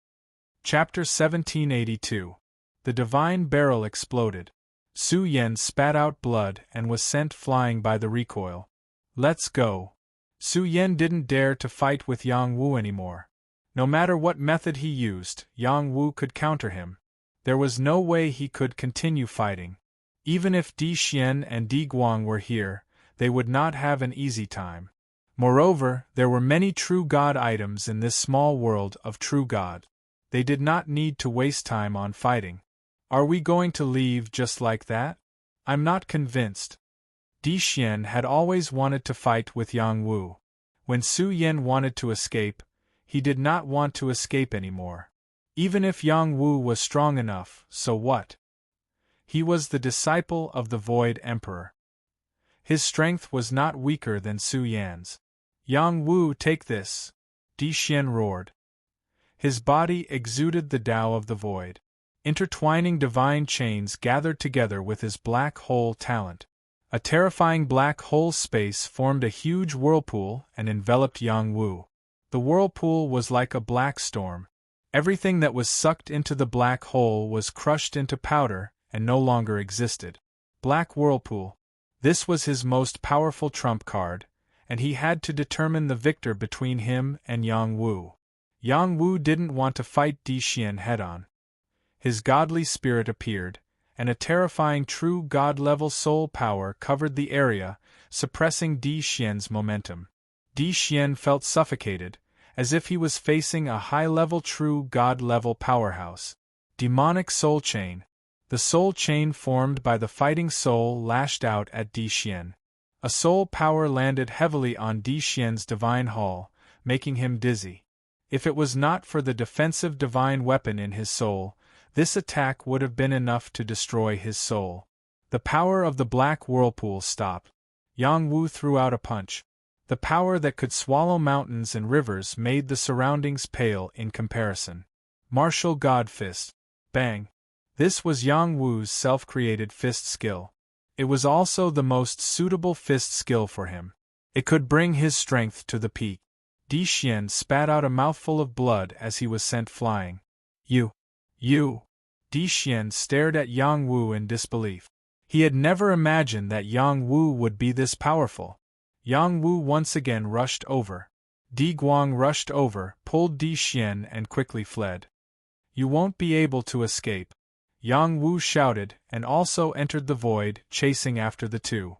Chapter 1782. The divine barrel exploded. Su Yen spat out blood and was sent flying by the recoil. Let's go. Su Yen didn't dare to fight with Yang Wu anymore. No matter what method he used, Yang Wu could counter him. There was no way he could continue fighting. Even if Di Xian and Di Guang were here, they would not have an easy time. Moreover, there were many true god items in this small world of true god. They did not need to waste time on fighting. Are we going to leave just like that? I'm not convinced. Di Xian had always wanted to fight with Yang Wu. When Su Yen wanted to escape, he did not want to escape anymore. Even if Yang Wu was strong enough, so what? He was the disciple of the Void Emperor. His strength was not weaker than Su Yan's. Yang Wu, take this! Di Xian roared. His body exuded the Tao of the Void. Intertwining divine chains gathered together with his black hole talent. A terrifying black hole space formed a huge whirlpool and enveloped Yang Wu. The whirlpool was like a black storm. Everything that was sucked into the black hole was crushed into powder and no longer existed. Black whirlpool. This was his most powerful trump card, and he had to determine the victor between him and Yang Wu. Yang Wu didn't want to fight Di Xian head-on. His godly spirit appeared, and a terrifying true god-level soul power covered the area, suppressing Di Xian's momentum. Di Xian felt suffocated, as if he was facing a high-level true god-level powerhouse. Demonic soul chain. The soul chain formed by the fighting soul lashed out at Di Xian. A soul power landed heavily on Di Xian's divine hull, making him dizzy. If it was not for the defensive divine weapon in his soul, this attack would have been enough to destroy his soul. The power of the black whirlpool stopped. Yang Wu threw out a punch. The power that could swallow mountains and rivers made the surroundings pale in comparison. Martial God Fist. Bang! This was Yang Wu's self-created fist skill. It was also the most suitable fist skill for him. It could bring his strength to the peak. Di Xian spat out a mouthful of blood as he was sent flying. You! Di Xian stared at Yang Wu in disbelief. He had never imagined that Yang Wu would be this powerful. Yang Wu once again rushed over. Di Guang rushed over, pulled Di Xian and quickly fled. You won't be able to escape. Yang Wu shouted, and also entered the void, chasing after the two.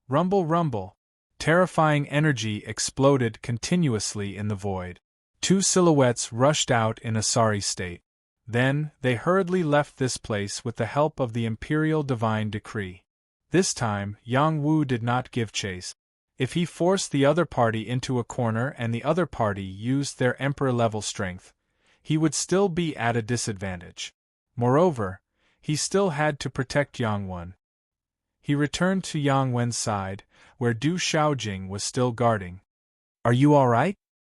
Rumble, rumble. Terrifying energy exploded continuously in the void. Two silhouettes rushed out in a sorry state. Then, they hurriedly left this place with the help of the Imperial Divine Decree. This time, Yang Wu did not give chase. If he forced the other party into a corner and the other party used their Emperor-level strength, he would still be at a disadvantage. Moreover, he still had to protect Yang Wen. He returned to Yang Wen's side, where Du Shaojing was still guarding. Are you all right?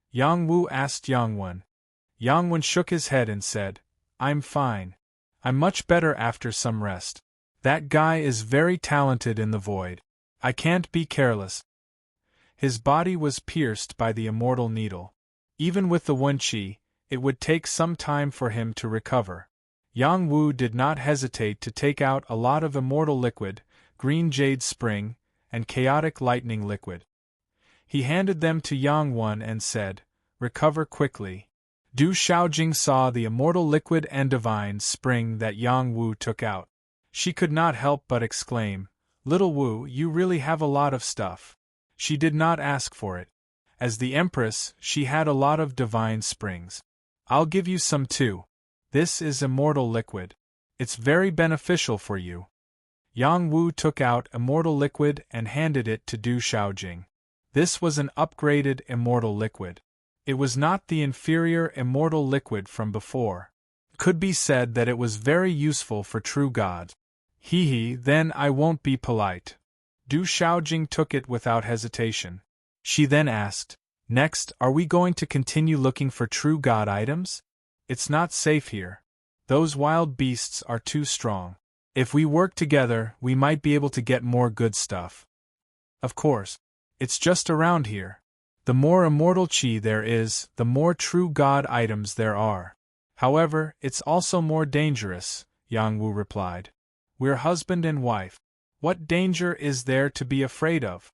Yang Wu asked Yang Wen. Yang Wen shook his head and said, I'm fine. I'm much better after some rest. That guy is very talented in the void. I can't be careless. His body was pierced by the immortal needle. Even with the Wen Qi, it would take some time for him to recover. Yang Wu did not hesitate to take out a lot of immortal liquid, green jade spring, and chaotic lightning liquid. He handed them to Yang Wen and said, recover quickly. Du Shaojing saw the immortal liquid and divine spring that Yang Wu took out. She could not help but exclaim, Little Wu, you really have a lot of stuff. She did not ask for it. As the Empress, she had a lot of divine springs. I'll give you some too. This is immortal liquid. It's very beneficial for you. Yang Wu took out immortal liquid and handed it to Du Shaojing. This was an upgraded immortal liquid. It was not the inferior immortal liquid from before. It could be said that it was very useful for true gods. Then I won't be polite. Du Shaojing took it without hesitation. She then asked, next, are we going to continue looking for true god items? It's not safe here. Those wild beasts are too strong. If we work together, we might be able to get more good stuff. Of course. It's just around here. The more immortal chi there is, the more true god items there are. However, it's also more dangerous, Yang Wu replied. We're husband and wife. What danger is there to be afraid of?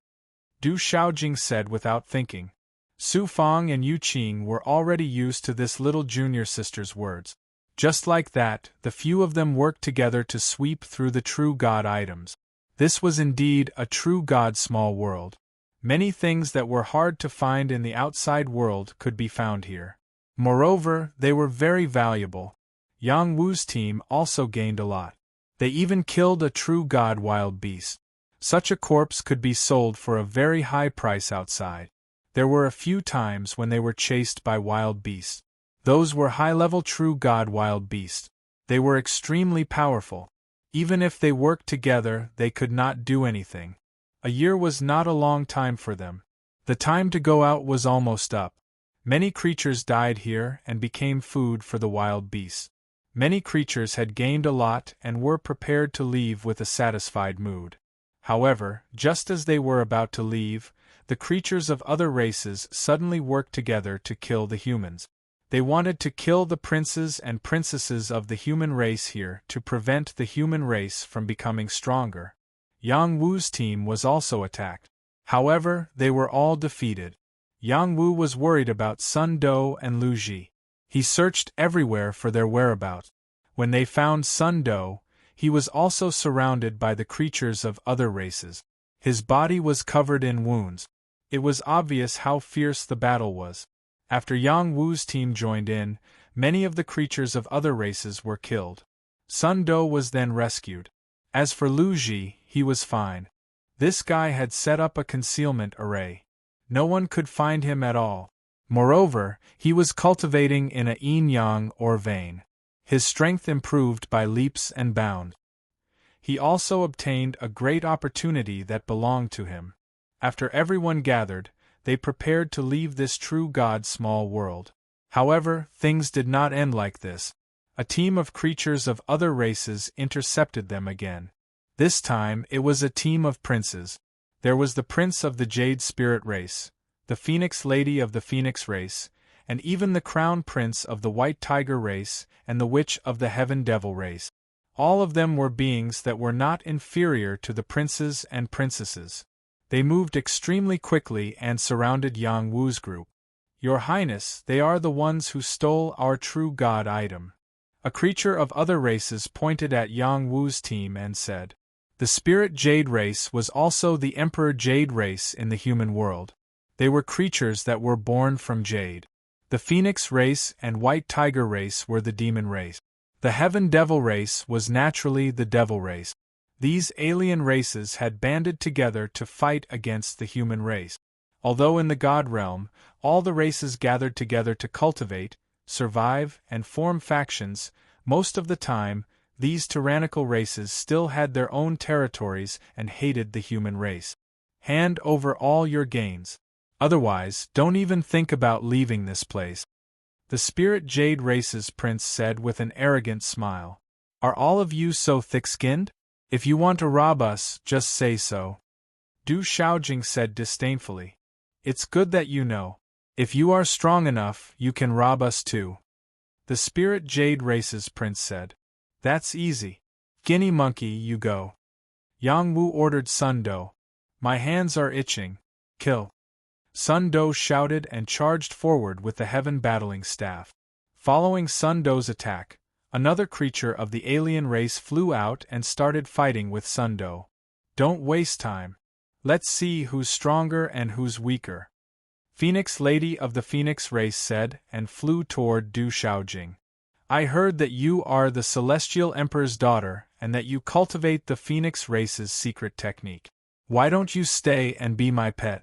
Du Xiaojing said without thinking. Su Fang and Yu Qing were already used to this little junior sister's words. Just like that, the few of them worked together to sweep through the true god items. This was indeed a true god small world. Many things that were hard to find in the outside world could be found here. Moreover, they were very valuable. Yang Wu's team also gained a lot. They even killed a true god wild beast. Such a corpse could be sold for a very high price outside. There were a few times when they were chased by wild beasts. Those were high-level true god wild beasts. They were extremely powerful. Even if they worked together, they could not do anything. A year was not a long time for them. The time to go out was almost up. Many creatures died here and became food for the wild beasts. Many creatures had gained a lot and were prepared to leave with a satisfied mood. However, just as they were about to leave, the creatures of other races suddenly worked together to kill the humans. They wanted to kill the princes and princesses of the human race here to prevent the human race from becoming stronger. Yang Wu's team was also attacked. However, they were all defeated. Yang Wu was worried about Sun Do and Lu Ji. He searched everywhere for their whereabouts. When they found Sun Do, he was also surrounded by the creatures of other races. His body was covered in wounds. It was obvious how fierce the battle was. After Yang Wu's team joined in, many of the creatures of other races were killed. Sun Do was then rescued. As for Lu Ji, he was fine. This guy had set up a concealment array. No one could find him at all. Moreover, he was cultivating in a yin-yang or vein. His strength improved by leaps and bounds. He also obtained a great opportunity that belonged to him. After everyone gathered, they prepared to leave this true god small world. However, things did not end like this. A team of creatures of other races intercepted them again. This time it was a team of princes. There was the prince of the Jade Spirit race, the Phoenix Lady of the Phoenix race, and even the Crown Prince of the White Tiger race and the Witch of the Heaven Devil race. All of them were beings that were not inferior to the princes and princesses. They moved extremely quickly and surrounded Yang Wu's group. Your Highness, they are the ones who stole our true god item. A creature of other races pointed at Yang Wu's team and said, the Spirit Jade race was also the Emperor Jade race in the human world. They were creatures that were born from Jade. The Phoenix race and White Tiger race were the demon race. The Heaven Devil race was naturally the devil race. These alien races had banded together to fight against the human race. Although in the god realm, all the races gathered together to cultivate, survive, and form factions, most of the time, these tyrannical races still had their own territories and hated the human race. Hand over all your gains. Otherwise, don't even think about leaving this place. The Spirit Jade race's prince said with an arrogant smile. Are all of you so thick-skinned? If you want to rob us, just say so. Du Xiaojing said disdainfully. It's good that you know. If you are strong enough, you can rob us too. The Spirit Jade race's prince said. That's easy. Guinea monkey, you go. Yang Wu ordered Sun Do. My hands are itching. Kill. Sun Do shouted and charged forward with the heaven battling staff. Following Sun Do's attack, another creature of the alien race flew out and started fighting with Sun Do. Don't waste time. Let's see who's stronger and who's weaker. Phoenix Lady of the Phoenix race said and flew toward Du Xiaojing. I heard that you are the Celestial Emperor's daughter and that you cultivate the Phoenix race's secret technique. Why don't you stay and be my pet?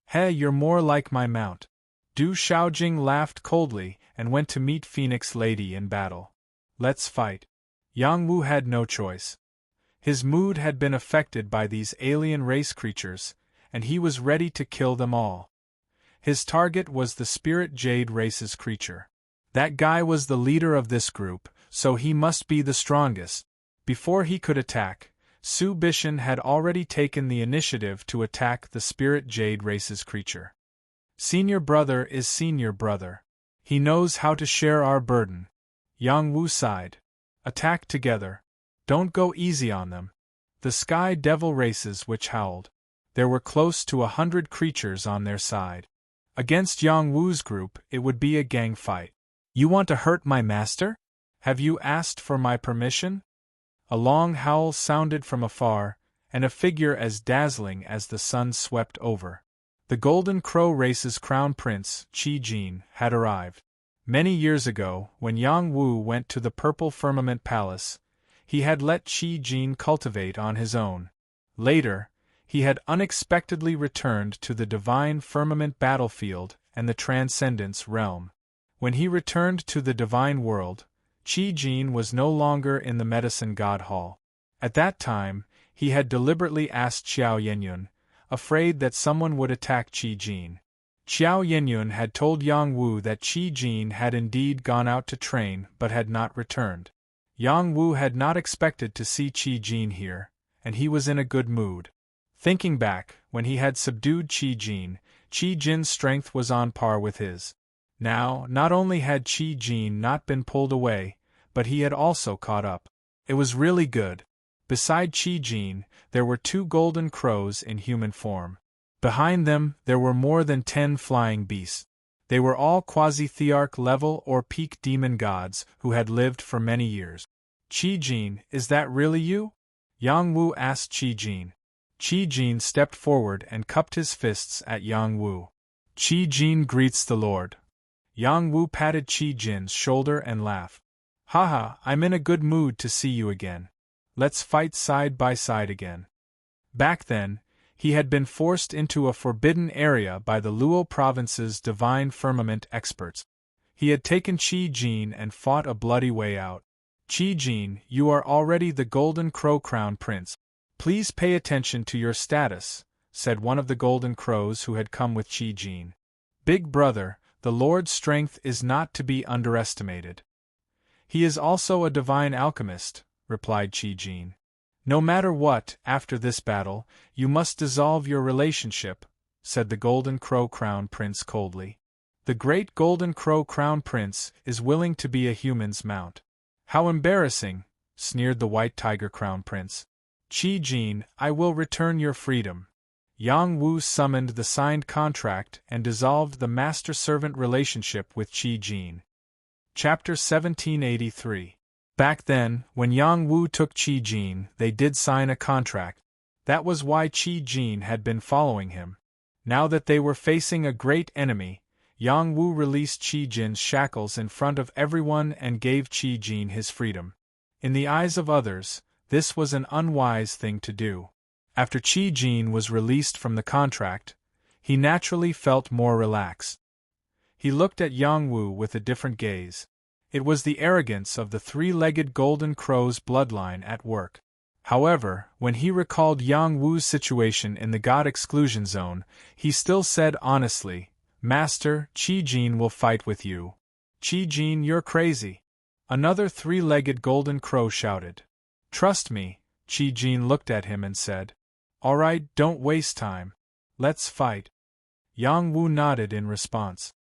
Hey, you're more like my mount. Du Xiaojing laughed coldly and went to meet Phoenix Lady in battle. Let's fight. Yang Wu had no choice. His mood had been affected by these alien race creatures, and he was ready to kill them all. His target was the Spirit Jade race's creature. That guy was the leader of this group, so he must be the strongest. Before he could attack, Su Bishan had already taken the initiative to attack the Spirit Jade race's creature. Senior brother is senior brother. He knows how to share our burden. Yang Wu sighed. Attack together. Don't go easy on them. The Sky Devil races which howled. There were close to 100 creatures on their side. Against Yang Wu's group, it would be a gang fight. You want to hurt my master? Have you asked for my permission? A long howl sounded from afar, and a figure as dazzling as the sun swept over. The Golden Crow race's crown prince, Qi Jin, had arrived. Many years ago, when Yang Wu went to the Purple Firmament Palace, he had let Qi Jin cultivate on his own. Later, he had unexpectedly returned to the Divine Firmament battlefield and the Transcendence realm. When he returned to the Divine World, Qi Jin was no longer in the Medicine God Hall. At that time, he had deliberately asked Xiao Yenyun, afraid that someone would attack Qi Jin. Xiao Yenyun had told Yang Wu that Qi Jin had indeed gone out to train but had not returned. Yang Wu had not expected to see Qi Jin here, and he was in a good mood. Thinking back, when he had subdued Qi Jin's strength was on par with his. Now, not only had Qi Jin not been pulled away, but he had also caught up. It was really good. Beside Qi Jin, there were 2 golden crows in human form. Behind them, there were more than 10 flying beasts. They were all quasi-thearch level or peak demon gods who had lived for many years. Qi Jin, is that really you? Yang Wu asked Qi Jin. Qi Jin stepped forward and cupped his fists at Yang Wu. Qi Jin greets the Lord. Yang Wu patted Qi Jin's shoulder and laughed. Haha, I'm in a good mood to see you again. Let's fight side by side again. Back then, he had been forced into a forbidden area by the Luo province's Divine Firmament experts. He had taken Qi Jin and fought a bloody way out. Qi Jin, you are already the Golden Crow Crown Prince. Please pay attention to your status, said one of the Golden Crows who had come with Qi Jin. Big brother, the Lord's strength is not to be underestimated. He is also a divine alchemist, replied Qi Jin. No matter what, after this battle, you must dissolve your relationship, said the Golden Crow Crown Prince coldly. The great Golden Crow Crown Prince is willing to be a human's mount. How embarrassing, sneered the White Tiger Crown Prince. Qi Jin, I will return your freedom. Yang Wu summoned the signed contract and dissolved the master-servant relationship with Qi Jin. Chapter 1783. Back then, when Yang Wu took Qi Jin, they did sign a contract. That was why Qi Jin had been following him. Now that they were facing a great enemy, Yang Wu released Qi Jin's shackles in front of everyone and gave Qi Jin his freedom. In the eyes of others, this was an unwise thing to do. After Qi Jin was released from the contract, he naturally felt more relaxed. He looked at Yang Wu with a different gaze. It was the arrogance of the 3-legged Golden Crow's bloodline at work. However, when he recalled Yang Wu's situation in the God Exclusion Zone, he still said honestly, Master, Qi Jin will fight with you. Qi Jin, you're crazy. Another 3-legged Golden Crow shouted. Trust me, Qi Jin looked at him and said. All right, don't waste time. Let's fight. Yang Wu nodded in response.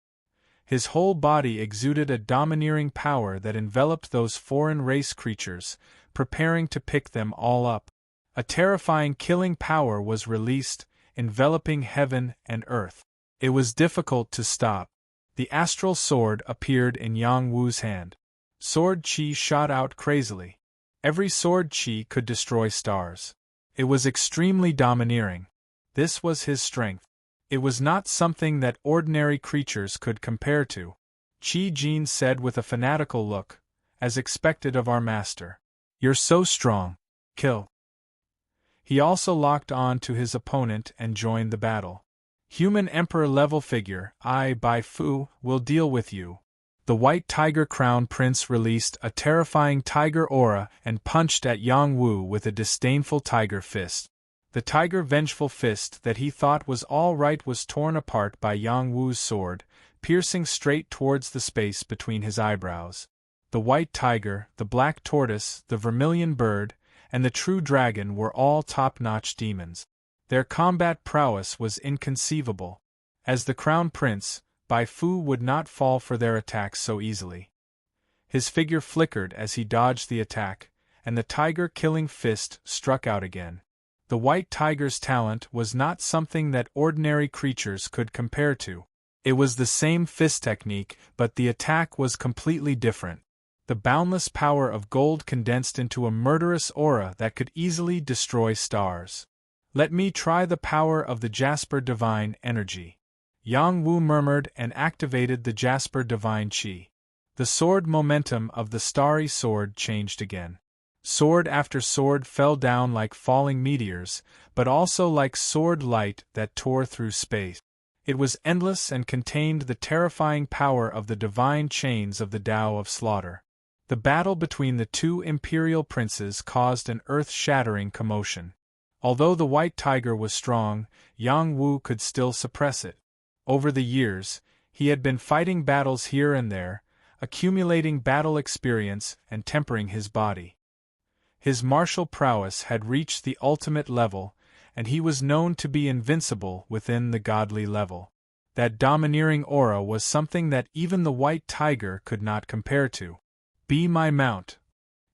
His whole body exuded a domineering power that enveloped those foreign race creatures, preparing to pick them all up. A terrifying killing power was released, enveloping heaven and earth. It was difficult to stop. The astral sword appeared in Yang Wu's hand. Sword chi shot out crazily. Every sword chi could destroy stars. It was extremely domineering. This was his strength. It was not something that ordinary creatures could compare to. Qi Jin said with a fanatical look, as expected of our master. You're so strong. Kill. He also locked on to his opponent and joined the battle. Human Emperor level figure, I, Bai Fu, will deal with you. The White Tiger Crown Prince released a terrifying tiger aura and punched at Yang Wu with a disdainful tiger fist. The tiger vengeful fist that he thought was all right was torn apart by Yang Wu's sword, piercing straight towards the space between his eyebrows. The white tiger, the black tortoise, the vermilion bird, and the true dragon were all top-notch demons. Their combat prowess was inconceivable. As the crown prince, Bai Fu would not fall for their attacks so easily. His figure flickered as he dodged the attack, and the tiger-killing fist struck out again. The white tiger's talent was not something that ordinary creatures could compare to. It was the same fist technique, but the attack was completely different. The boundless power of gold condensed into a murderous aura that could easily destroy stars. "Let me try the power of the Jasper Divine Energy." Yang Wu murmured and activated the Jasper Divine Qi. The sword momentum of the starry sword changed again. Sword after sword fell down like falling meteors, but also like sword light that tore through space. It was endless and contained the terrifying power of the divine chains of the Tao of Slaughter. The battle between the two imperial princes caused an earth-shattering commotion. Although the white tiger was strong, Yang Wu could still suppress it. Over the years, he had been fighting battles here and there, accumulating battle experience and tempering his body. His martial prowess had reached the ultimate level, and he was known to be invincible within the godly level. That domineering aura was something that even the white tiger could not compare to. "Be my mount."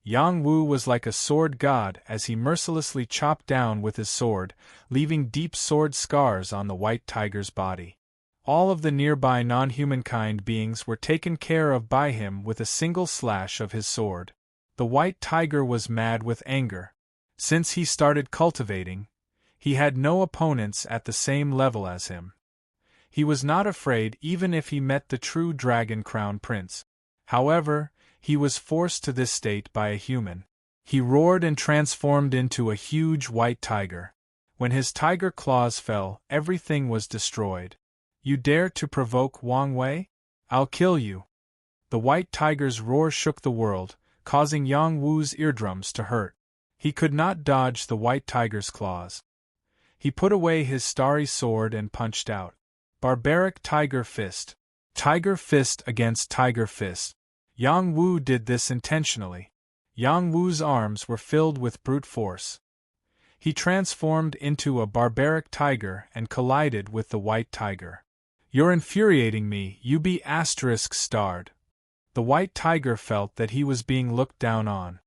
Yang Wu was like a sword god as he mercilessly chopped down with his sword, leaving deep sword scars on the white tiger's body. All of the nearby non-humankind beings were taken care of by him with a single slash of his sword. The white tiger was mad with anger. Since he started cultivating, he had no opponents at the same level as him. He was not afraid even if he met the true dragon crown prince. However, he was forced to this state by a human. He roared and transformed into a huge white tiger. When his tiger claws fell, everything was destroyed. "You dare to provoke Wang Wei? I'll kill you." The white tiger's roar shook the world, causing Yang Wu's eardrums to hurt. He could not dodge the white tiger's claws. He put away his starry sword and punched out. Barbaric Tiger Fist. Tiger fist against tiger fist. Yang Wu did this intentionally. Yang Wu's arms were filled with brute force. He transformed into a barbaric tiger and collided with the white tiger. "You're infuriating me, you be **starred. The white tiger felt that he was being looked down on.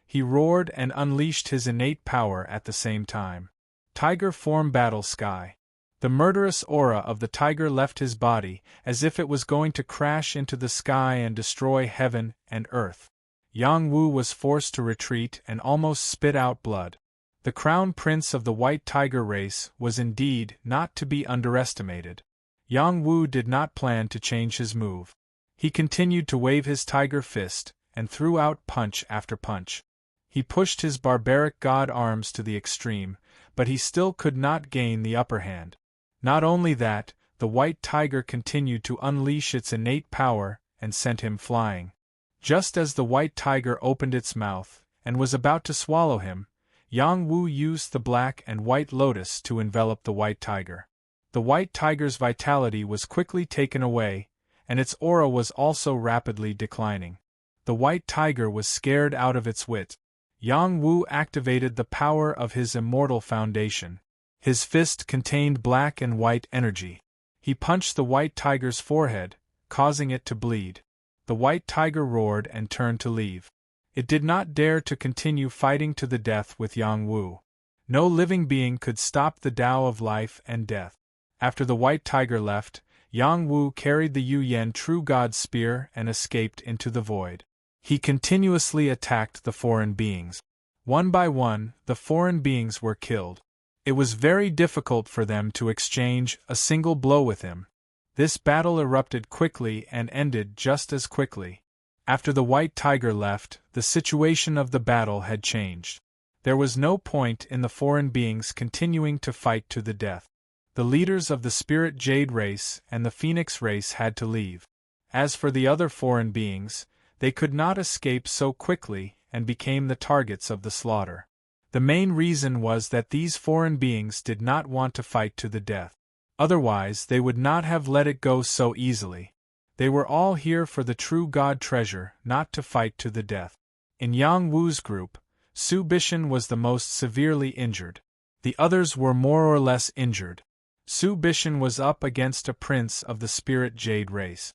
He roared and unleashed his innate power at the same time. Tiger form battle sky. The murderous aura of the tiger left his body as if it was going to crash into the sky and destroy heaven and earth. Yang Wu was forced to retreat and almost spit out blood. The crown prince of the white tiger race was indeed not to be underestimated. Yang Wu did not plan to change his move. He continued to wave his tiger fist and threw out punch after punch. He pushed his barbaric god arms to the extreme, but he still could not gain the upper hand. Not only that, the white tiger continued to unleash its innate power and sent him flying. Just as the white tiger opened its mouth and was about to swallow him, Yang Wu used the black and white lotus to envelop the white tiger. The white tiger's vitality was quickly taken away, and its aura was also rapidly declining. The white tiger was scared out of its wit. Yang Wu activated the power of his immortal foundation. His fist contained black and white energy. He punched the white tiger's forehead, causing it to bleed. The white tiger roared and turned to leave. It did not dare to continue fighting to the death with Yang Wu. No living being could stop the Tao of life and death. After the white tiger left, Yang Wu carried the Yu Yen True God spear and escaped into the void. He continuously attacked the foreign beings. One by one, the foreign beings were killed. It was very difficult for them to exchange a single blow with him. This battle erupted quickly and ended just as quickly. After the white tiger left, the situation of the battle had changed. There was no point in the foreign beings continuing to fight to the death. The leaders of the Spirit Jade race and the Phoenix race had to leave. As for the other foreign beings, they could not escape so quickly and became the targets of the slaughter. The main reason was that these foreign beings did not want to fight to the death. Otherwise, they would not have let it go so easily. They were all here for the true God treasure, not to fight to the death. In Yang Wu's group, Su Bishan was the most severely injured. The others were more or less injured. Su Bishan was up against a prince of the spirit jade race.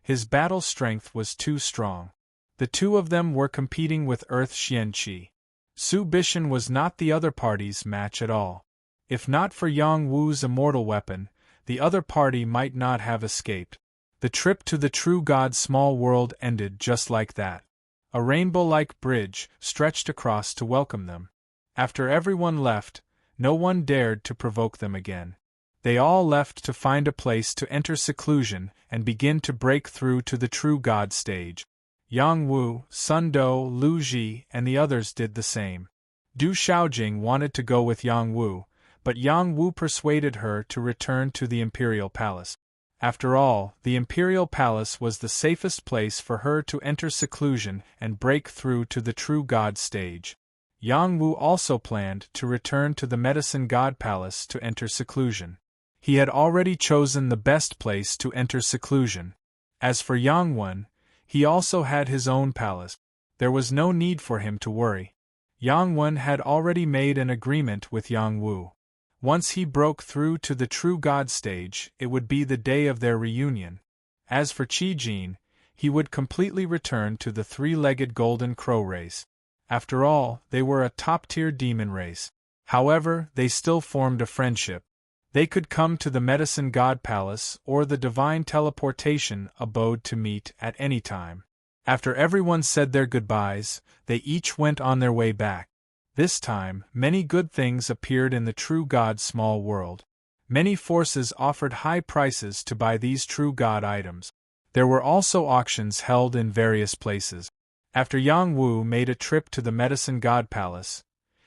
His battle strength was too strong. The two of them were competing with Earth Xianqi. Su Bishan was not the other party's match at all. If not for Yang Wu's immortal weapon, the other party might not have escaped. The trip to the true god's small world ended just like that. A rainbow-like bridge stretched across to welcome them. After everyone left, no one dared to provoke them again. They all left to find a place to enter seclusion and begin to break through to the true god stage. Yang Wu, Sun Do, Lu Ji, and the others did the same. Du Xiaojing wanted to go with Yang Wu, but Yang Wu persuaded her to return to the Imperial Palace. After all, the Imperial Palace was the safest place for her to enter seclusion and break through to the true god stage. Yang Wu also planned to return to the Medicine God Palace to enter seclusion. He had already chosen the best place to enter seclusion. As for Yang Wen, he also had his own palace. There was no need for him to worry. Yang Wen had already made an agreement with Yang Wu. Once he broke through to the true god stage, it would be the day of their reunion. As for Qi Jin, he would completely return to the three-legged golden crow race. After all, they were a top-tier demon race. However, they still formed a friendship. They could come to the Medicine God Palace or the Divine Teleportation Abode to meet at any time. After everyone said their goodbyes, they each went on their way back. This time, many good things appeared in the true God's small world. Many forces offered high prices to buy these true God items. There were also auctions held in various places. After Yang Wu made a trip to the Medicine God Palace,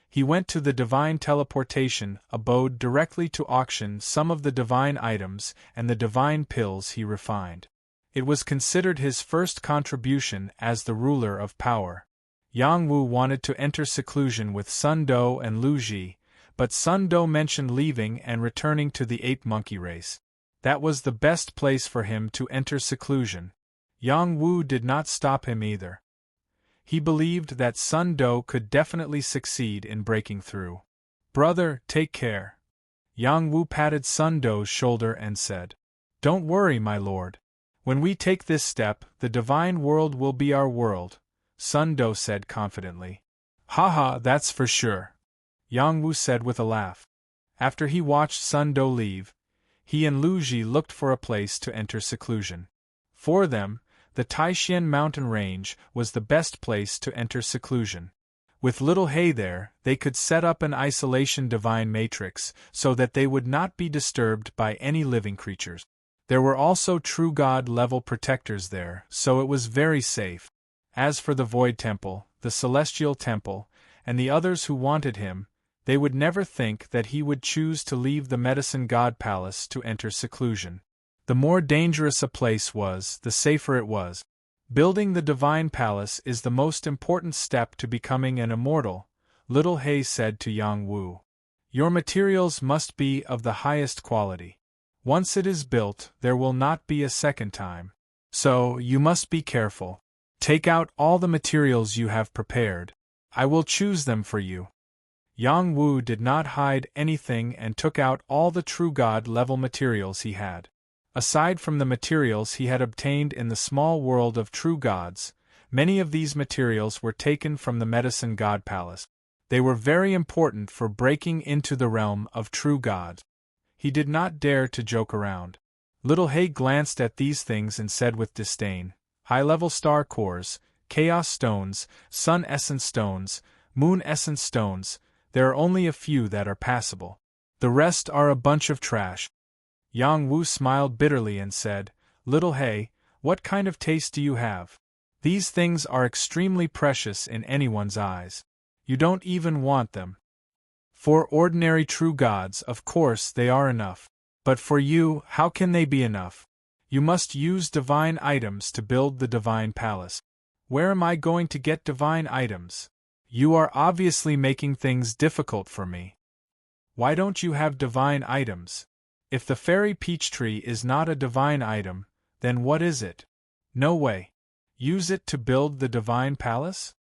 he went to the Divine Teleportation Abode directly to auction some of the divine items and the divine pills he refined. It was considered his first contribution as the ruler of power. Yang Wu wanted to enter seclusion with Sun Do and Lu Ji, but Sun Do mentioned leaving and returning to the ape monkey race. That was the best place for him to enter seclusion. Yang Wu did not stop him either. He believed that Sun Do could definitely succeed in breaking through. "Brother, take care." Yang Wu patted Sun Do's shoulder and said, "Don't worry, my lord. When we take this step, the divine world will be our world," Sun Do said confidently. "Haha, that's for sure," Yang Wu said with a laugh. After he watched Sun Do leave, he and Lu Ji looked for a place to enter seclusion. For them, the Taishan mountain range was the best place to enter seclusion. With little hay there, they could set up an isolation divine matrix so that they would not be disturbed by any living creatures. There were also true god level protectors there, so it was very safe. As for the Void Temple, the Celestial Temple, and the others who wanted him, they would never think that he would choose to leave the Medicine God Palace to enter seclusion. The more dangerous a place was, the safer it was. Building the Divine Palace is the most important step to becoming an immortal, Little Hay said to Yang Wu. Your materials must be of the highest quality. Once it is built, there will not be a second time. So, you must be careful. Take out all the materials you have prepared. I will choose them for you. Yang Wu did not hide anything and took out all the true god level materials he had. Aside from the materials he had obtained in the small world of true gods, many of these materials were taken from the Medicine God Palace. They were very important for breaking into the realm of true gods. He did not dare to joke around. Little Hay glanced at these things and said with disdain, "High-level star cores, chaos stones, sun essence stones, moon essence stones, there are only a few that are passable. The rest are a bunch of trash." Yang Wu smiled bitterly and said, "Little Hay, what kind of taste do you have? These things are extremely precious in anyone's eyes. You don't even want them. For ordinary true gods, of course, they are enough. But for you, how can they be enough? You must use divine items to build the divine palace. Where am I going to get divine items? You are obviously making things difficult for me. Why don't you have divine items? If the fairy peach tree is not a divine item, then what is it? No way. Use it to build the divine palace?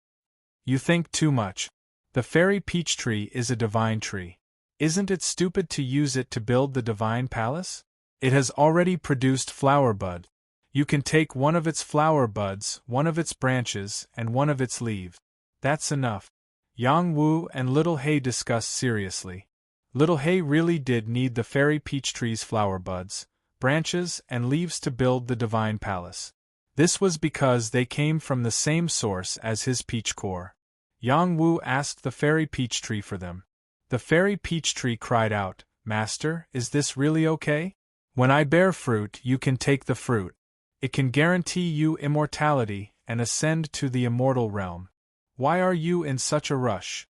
You think too much." The fairy peach tree is a divine tree. Isn't it stupid to use it to build the divine palace? It has already produced flower bud. You can take one of its flower buds, one of its branches, and one of its leaves. That's enough. Yang Wu and Little Hay discussed seriously. Little Hay really did need the fairy peach tree's flower buds, branches, and leaves to build the divine palace. This was because they came from the same source as his peach core. Yang Wu asked the fairy peach tree for them. The fairy peach tree cried out, "Master, is this really okay? When I bear fruit, you can take the fruit. It can guarantee you immortality and ascend to the immortal realm. Why are you in such a rush?"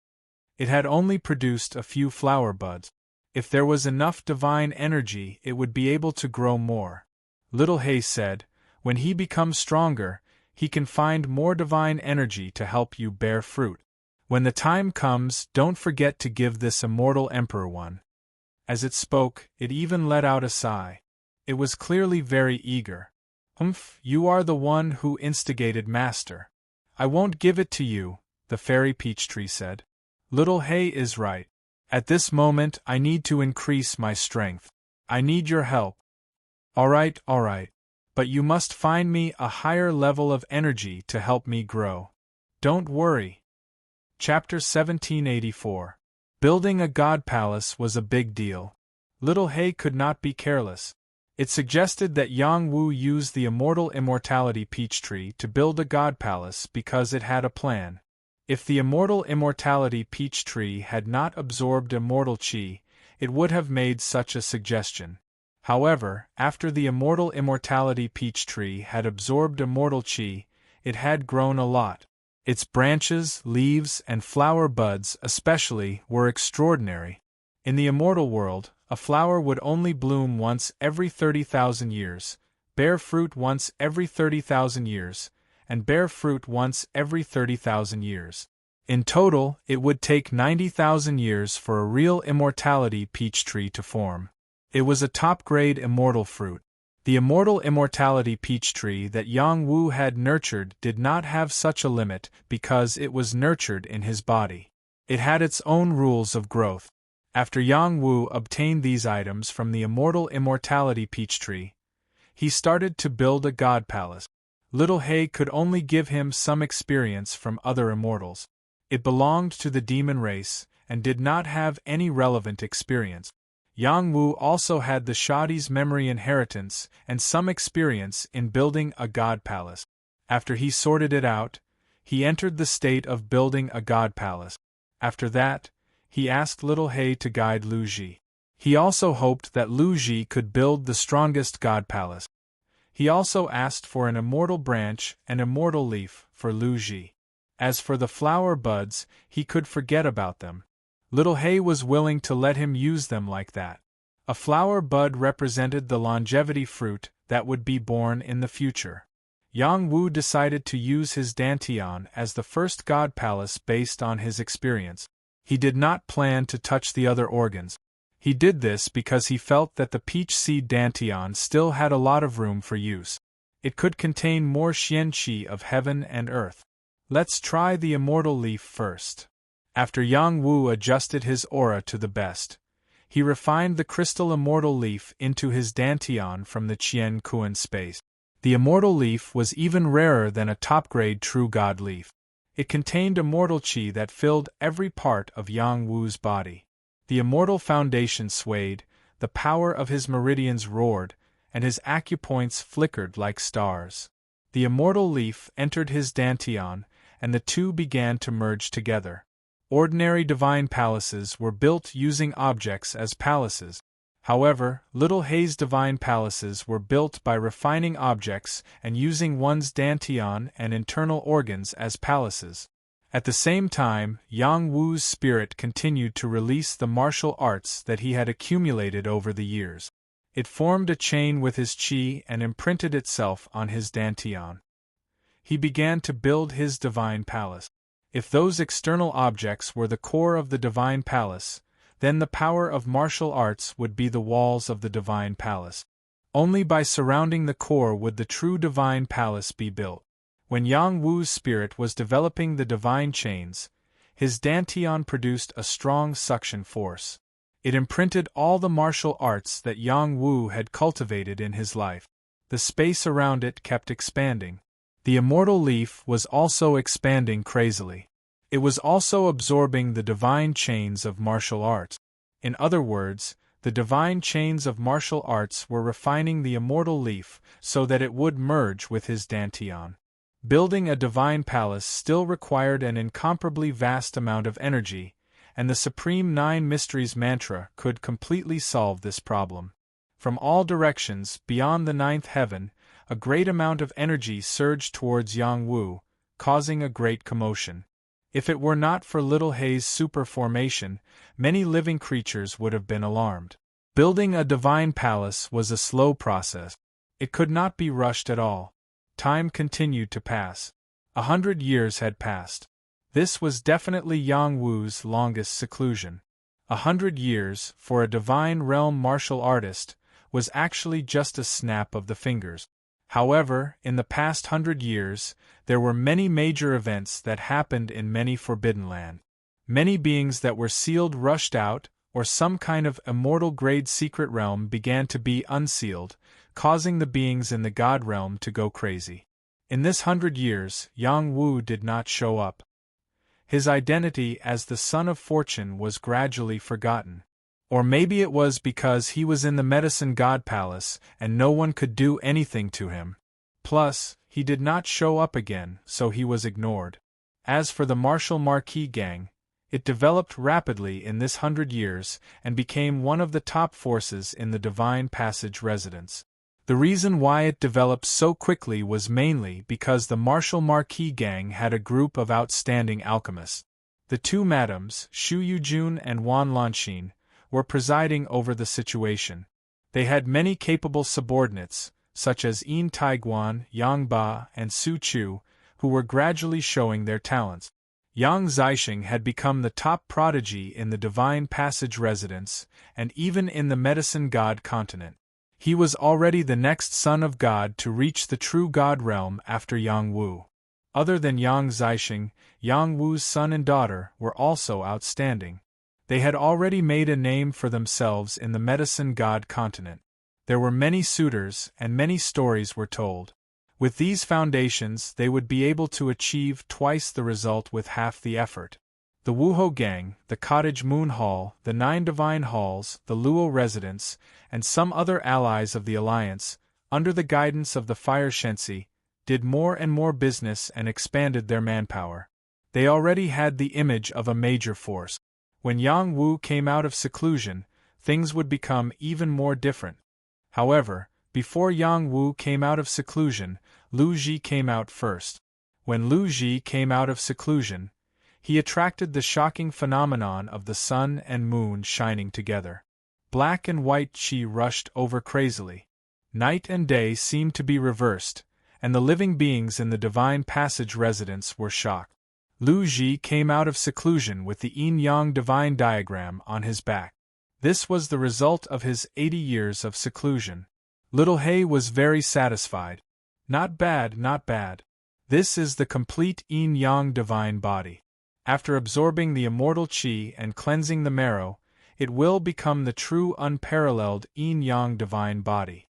It had only produced a few flower buds. If there was enough divine energy, it would be able to grow more. Little Hay said, "When he becomes stronger, he can find more divine energy to help you bear fruit. When the time comes, don't forget to give this immortal emperor one." As it spoke, it even let out a sigh. It was clearly very eager. "Humph, you are the one who instigated Master. I won't give it to you," the fairy peach tree said. "Little Hay is right. At this moment I need to increase my strength. I need your help." All right. But you must find me a higher level of energy to help me grow. Don't worry." Chapter 1784. Building a god palace was a big deal. Little Hay could not be careless. It suggested that Yang Wu use the immortality peach tree to build a god palace because it had a plan. If the immortality peach tree had not absorbed immortal chi, it would have made such a suggestion. However, after the immortality peach tree had absorbed immortal chi, it had grown a lot. Its branches, leaves, and flower buds especially were extraordinary. In the immortal world, a flower would only bloom once every 30,000 years, bear fruit once every 30,000 years, and bear fruit once every 30,000 years. In total, it would take 90,000 years for a real immortality peach tree to form. It was a top-grade immortal fruit. The immortality peach tree that Yang Wu had nurtured did not have such a limit because it was nurtured in his body. It had its own rules of growth. After Yang Wu obtained these items from the immortality peach tree, he started to build a god palace. Little Hay could only give him some experience from other immortals. It belonged to the demon race and did not have any relevant experience. Yang Wu also had the Shadi's memory inheritance and some experience in building a god palace. After he sorted it out, he entered the state of building a god palace. After that, he asked Little Hay to guide Lu Ji. He also hoped that Lu Ji could build the strongest god palace. He also asked for an immortal branch and immortal leaf for Lu Ji. As for the flower buds, he could forget about them. Little Hay was willing to let him use them like that. A flower bud represented the longevity fruit that would be born in the future. Yang Wu decided to use his Dantian as the first god palace based on his experience. He did not plan to touch the other organs. He did this because he felt that the peach seed Dantian still had a lot of room for use. It could contain more Xian Qi of heaven and earth. Let's try the immortal leaf first. After Yang Wu adjusted his aura to the best, he refined the crystal immortal leaf into his Dantian from the Qian Kuan space. The immortal leaf was even rarer than a top-grade true god leaf. It contained immortal qi that filled every part of Yang Wu's body. The immortal foundation swayed, the power of his meridians roared, and his acupoints flickered like stars. The immortal leaf entered his Dantian, and the two began to merge together. Ordinary divine palaces were built using objects as palaces. However, Little Hay's divine palaces were built by refining objects and using one's Dantian and internal organs as palaces. At the same time, Yang Wu's spirit continued to release the martial arts that he had accumulated over the years. It formed a chain with his qi and imprinted itself on his Dantian. He began to build his divine palace. If those external objects were the core of the divine palace, then the power of martial arts would be the walls of the divine palace. Only by surrounding the core would the true divine palace be built. When Yang Wu's spirit was developing the divine chains, his dantian produced a strong suction force. It imprinted all the martial arts that Yang Wu had cultivated in his life. The space around it kept expanding. The immortal leaf was also expanding crazily. It was also absorbing the divine chains of martial arts. In other words, the divine chains of martial arts were refining the immortal leaf so that it would merge with his dantian. Building a divine palace still required an incomparably vast amount of energy, and the Supreme Nine Mysteries mantra could completely solve this problem. From all directions, beyond the ninth heaven, a great amount of energy surged towards Yang Wu, causing a great commotion. If it were not for Little Hei's super formation, many living creatures would have been alarmed. Building a divine palace was a slow process. It could not be rushed at all. Time continued to pass. 100 years had passed. This was definitely Yang Wu's longest seclusion. 100 years, for a divine realm martial artist, was actually just a snap of the fingers. However, in the past 100 years, there were many major events that happened in many Forbidden Land. Many beings that were sealed rushed out, or some kind of immortal-grade secret realm began to be unsealed, causing the beings in the God realm to go crazy. In this 100 years, Yang Wu did not show up. His identity as the Son of Fortune was gradually forgotten. Or maybe it was because he was in the Medicine God Palace and no one could do anything to him. Plus, he did not show up again, so he was ignored. As for the Martial Marquis gang, it developed rapidly in this 100 years and became one of the top forces in the Divine Passage residence. The reason why it developed so quickly was mainly because the Martial Marquis gang had a group of outstanding alchemists. The two madams, Xu Yujun and Wan Lanxin, were presiding over the situation. They had many capable subordinates, such as Yin Taiguan, Yang Ba, and Su Chu, who were gradually showing their talents. Yang Zixing had become the top prodigy in the Divine Passage residence, and even in the Medicine God continent. He was already the next son of God to reach the true God realm after Yang Wu. Other than Yang Zixing, Yang Wu's son and daughter were also outstanding. They had already made a name for themselves in the Medicine God continent. There were many suitors, and many stories were told. With these foundations, they would be able to achieve twice the result with half the effort. The Wuhou gang, the Cottage Moon Hall, the 9 Divine Halls, the Luo Residence, and some other allies of the Alliance, under the guidance of the Fire Shensi, did more and more business and expanded their manpower. They already had the image of a major force. When Yang Wu came out of seclusion, things would become even more different. However, before Yang Wu came out of seclusion, Lu Ji came out first. When Lu Ji came out of seclusion, he attracted the shocking phenomenon of the sun and moon shining together. Black and white qi rushed over crazily. Night and day seemed to be reversed, and the living beings in the Divine Passage residence were shocked. Lu Ji came out of seclusion with the yin-yang divine diagram on his back. This was the result of his 80 years of seclusion. Little Hei was very satisfied. Not bad, not bad. This is the complete yin-yang divine body. After absorbing the immortal qi and cleansing the marrow, it will become the true unparalleled yin-yang divine body.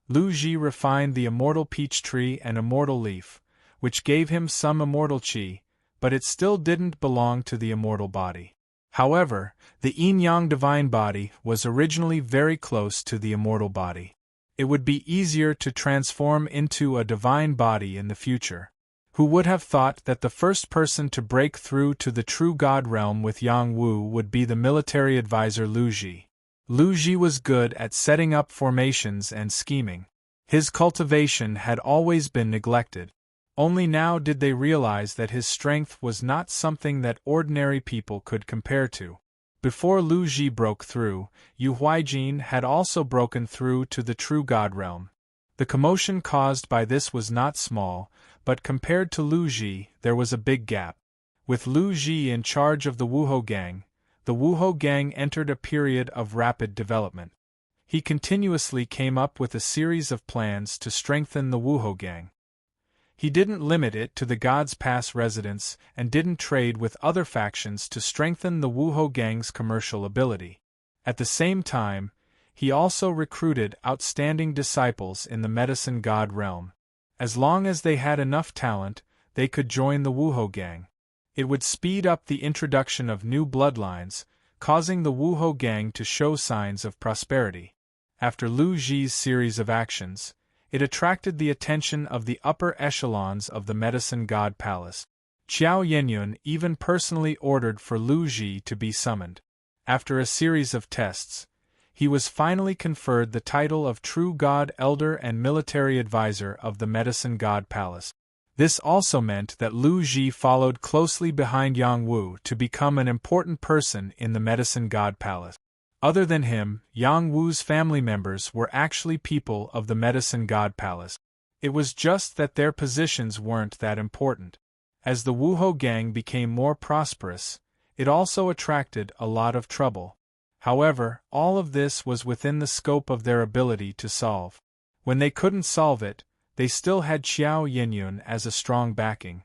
Lu Ji refined the immortal peach tree and immortal leaf, which gave him some immortal qi, but it still didn't belong to the immortal body. However, the yin-yang divine body was originally very close to the immortal body. It would be easier to transform into a divine body in the future. Who would have thought that the first person to break through to the true God realm with Yang Wu would be the military advisor Lu Ji? Lu Ji was good at setting up formations and scheming. His cultivation had always been neglected. Only now did they realize that his strength was not something that ordinary people could compare to. Before Lu Ji broke through, Yu Huijin had also broken through to the true God realm. The commotion caused by this was not small, but compared to Lu Ji, there was a big gap. With Lu Ji in charge of the Wuhou gang entered a period of rapid development. He continuously came up with a series of plans to strengthen the Wuhou gang. He didn't limit it to the God's Pass residents and didn't trade with other factions to strengthen the Wuho gang's commercial ability. At the same time, he also recruited outstanding disciples in the medicine god realm. As long as they had enough talent, they could join the Wuho gang. It would speed up the introduction of new bloodlines, causing the Wuho gang to show signs of prosperity. After Lu Ji's series of actions, it attracted the attention of the upper echelons of the medicine god palace. Qiao Yenyun even personally ordered for Lu Ji to be summoned. After a series of tests, he was finally conferred the title of True God Elder and Military Advisor of the Medicine God Palace. This also meant that Lu Ji followed closely behind Yang Wu to become an important person in the Medicine God Palace. Other than him, Yang Wu's family members were actually people of the Medicine God Palace. It was just that their positions weren't that important. As the Wuho gang became more prosperous, it also attracted a lot of trouble. However, all of this was within the scope of their ability to solve. When they couldn't solve it, they still had Qiao Yenyun as a strong backing.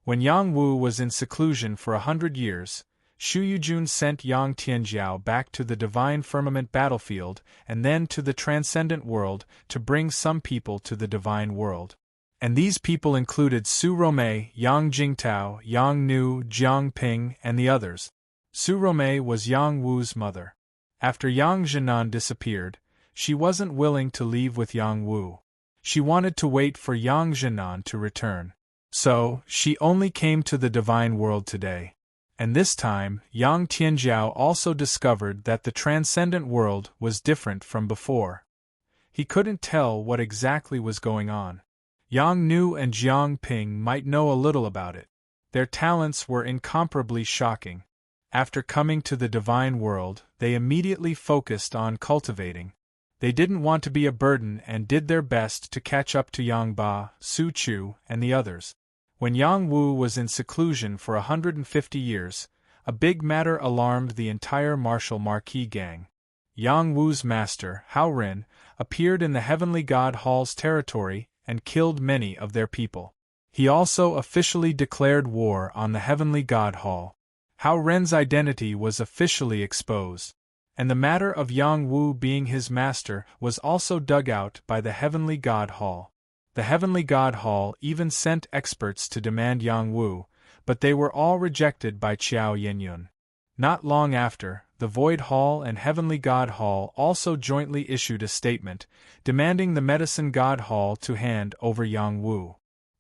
When Yang Wu was in seclusion for 100 years, Shu Yujun sent Yang Tianjiao back to the Divine Firmament battlefield and then to the Transcendent World to bring some people to the Divine World. And these people included Su Romei, Yang Jingtao, Yang Nu, Jiang Ping, and the others. Su Romei was Yang Wu's mother. After Yang Zhenan disappeared, she wasn't willing to leave with Yang Wu. She wanted to wait for Yang Zhenan to return. So, she only came to the Divine World today. And this time, Yang Tianjiao also discovered that the Transcendent World was different from before. He couldn't tell what exactly was going on. Yang Nu and Jiang Ping might know a little about it. Their talents were incomparably shocking. After coming to the Divine World, they immediately focused on cultivating. They didn't want to be a burden and did their best to catch up to Yang Ba, Su Chu, and the others. When Yang Wu was in seclusion for 150 years, a big matter alarmed the entire Martial Marquis gang. Yang Wu's master, Hao Ren, appeared in the Heavenly God Hall's territory and killed many of their people. He also officially declared war on the Heavenly God Hall. Hao Ren's identity was officially exposed, and the matter of Yang Wu being his master was also dug out by the Heavenly God Hall. The Heavenly God Hall even sent experts to demand Yang Wu, but they were all rejected by Qiao Yenyun. Not long after, the Void Hall and Heavenly God Hall also jointly issued a statement, demanding the Medicine God Hall to hand over Yang Wu.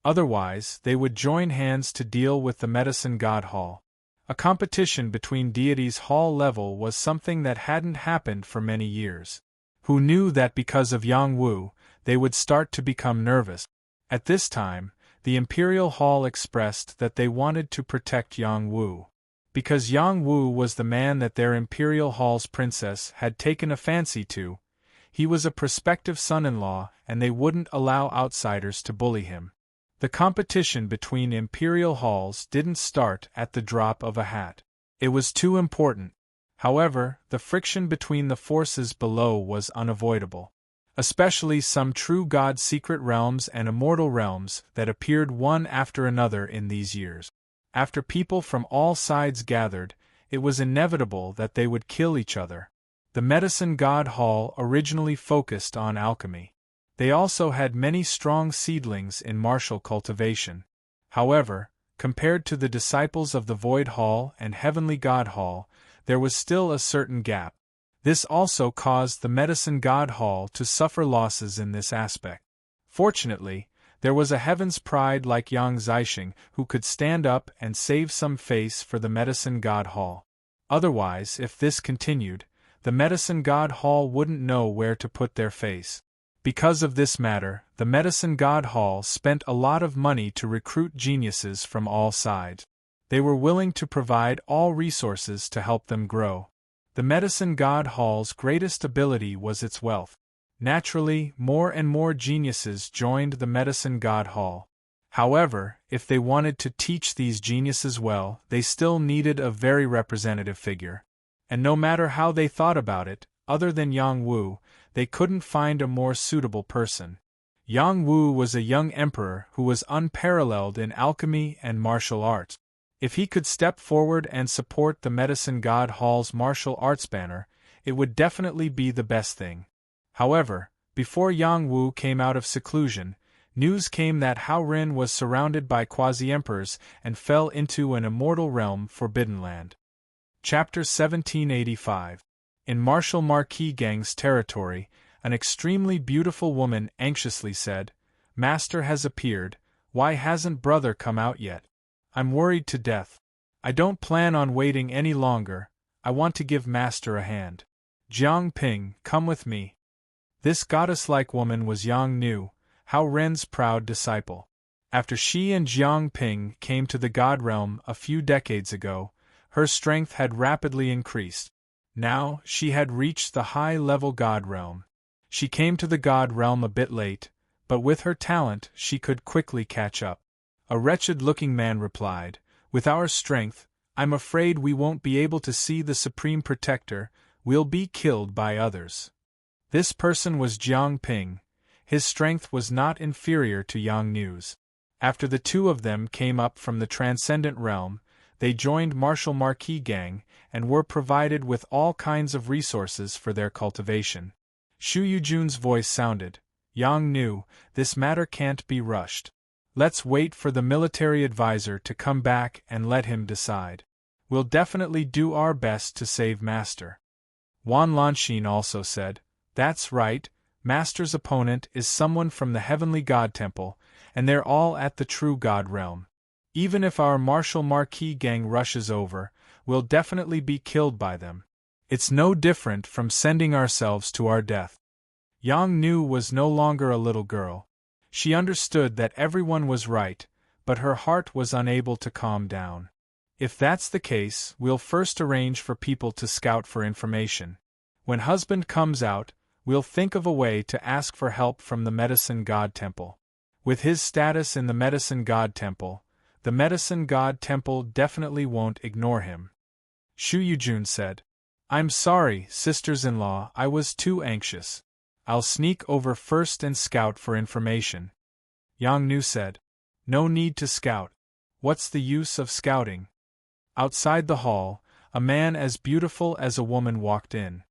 Otherwise, they would join hands to deal with the Medicine God Hall. A competition between deities hall level was something that hadn't happened for many years. Who knew that because of Yang Wu, they would start to become nervous? At this time, the Imperial Hall expressed that they wanted to protect Yang Wu. Because Yang Wu was the man that their Imperial Hall's princess had taken a fancy to, he was a prospective son-in-law and they wouldn't allow outsiders to bully him. The competition between Imperial Halls didn't start at the drop of a hat. It was too important. However, the friction between the forces below was unavoidable. Especially some true god secret realms and immortal realms that appeared one after another in these years. After people from all sides gathered, it was inevitable that they would kill each other. The Medicine God Hall originally focused on alchemy. They also had many strong seedlings in martial cultivation. However, compared to the disciples of the Void Hall and Heavenly God Hall, there was still a certain gap. This also caused the Medicine God Hall to suffer losses in this aspect. Fortunately, there was a Heaven's Pride like Yang Zixing who could stand up and save some face for the Medicine God Hall. Otherwise, if this continued, the Medicine God Hall wouldn't know where to put their face. Because of this matter, the Medicine God Hall spent a lot of money to recruit geniuses from all sides. They were willing to provide all resources to help them grow. The Medicine God Hall's greatest ability was its wealth. Naturally, more and more geniuses joined the Medicine God Hall. However, if they wanted to teach these geniuses well, they still needed a very representative figure. And no matter how they thought about it, other than Yang Wu, they couldn't find a more suitable person. Yang Wu was a young emperor who was unparalleled in alchemy and martial arts. If he could step forward and support the Medicine God Hall's martial arts banner, it would definitely be the best thing. However, before Yang Wu came out of seclusion, news came that Hao Rin was surrounded by quasi-emperors and fell into an immortal realm, Forbidden Land. Chapter 1785. In Martial Marquis Gang's territory, an extremely beautiful woman anxiously said, "Master has appeared, why hasn't brother come out yet? I'm worried to death. I don't plan on waiting any longer, I want to give Master a hand. Jiang Ping, come with me." This goddess-like woman was Yang Nu, Hao Ren's proud disciple. After she and Jiang Ping came to the God Realm a few decades ago, her strength had rapidly increased. Now, she had reached the high-level God Realm. She came to the God Realm a bit late, but with her talent she could quickly catch up. A wretched-looking man replied, "With our strength, I'm afraid we won't be able to see the Supreme Protector, we'll be killed by others." This person was Jiang Ping. His strength was not inferior to Yang Nu's. After the two of them came up from the Transcendent Realm, they joined Martial Marquis Gang and were provided with all kinds of resources for their cultivation. Shu Yujun's voice sounded, "Yang Nu, this matter can't be rushed. Let's wait for the military advisor to come back and let him decide. We'll definitely do our best to save Master." Wan Lanxin also said, "That's right, Master's opponent is someone from the Heavenly God Temple, and they're all at the True God Realm. Even if our Martial Marquis Gang rushes over, we'll definitely be killed by them. It's no different from sending ourselves to our death." Yang Nu was no longer a little girl. She understood that everyone was right, but her heart was unable to calm down. "If that's the case, we'll first arrange for people to scout for information. When husband comes out, we'll think of a way to ask for help from the Medicine God Temple. With his status in the Medicine God Temple, the Medicine God Temple definitely won't ignore him." Shu Yujun said, "I'm sorry, sisters-in-law, I was too anxious. I'll sneak over first and scout for information." Yang Nu said, "No need to scout. What's the use of scouting?" Outside the hall, a man as beautiful as a woman walked in.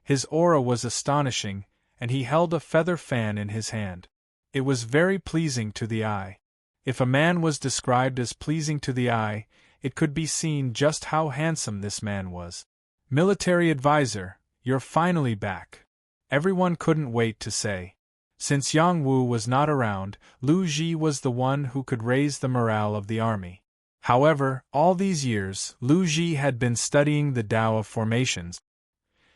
His aura was astonishing, and he held a feather fan in his hand. It was very pleasing to the eye. If a man was described as pleasing to the eye, it could be seen just how handsome this man was. "Military advisor, you're finally back." Everyone couldn't wait to say. Since Yang Wu was not around, Lu Ji was the one who could raise the morale of the army. However, all these years, Lu Ji had been studying the Tao of formations.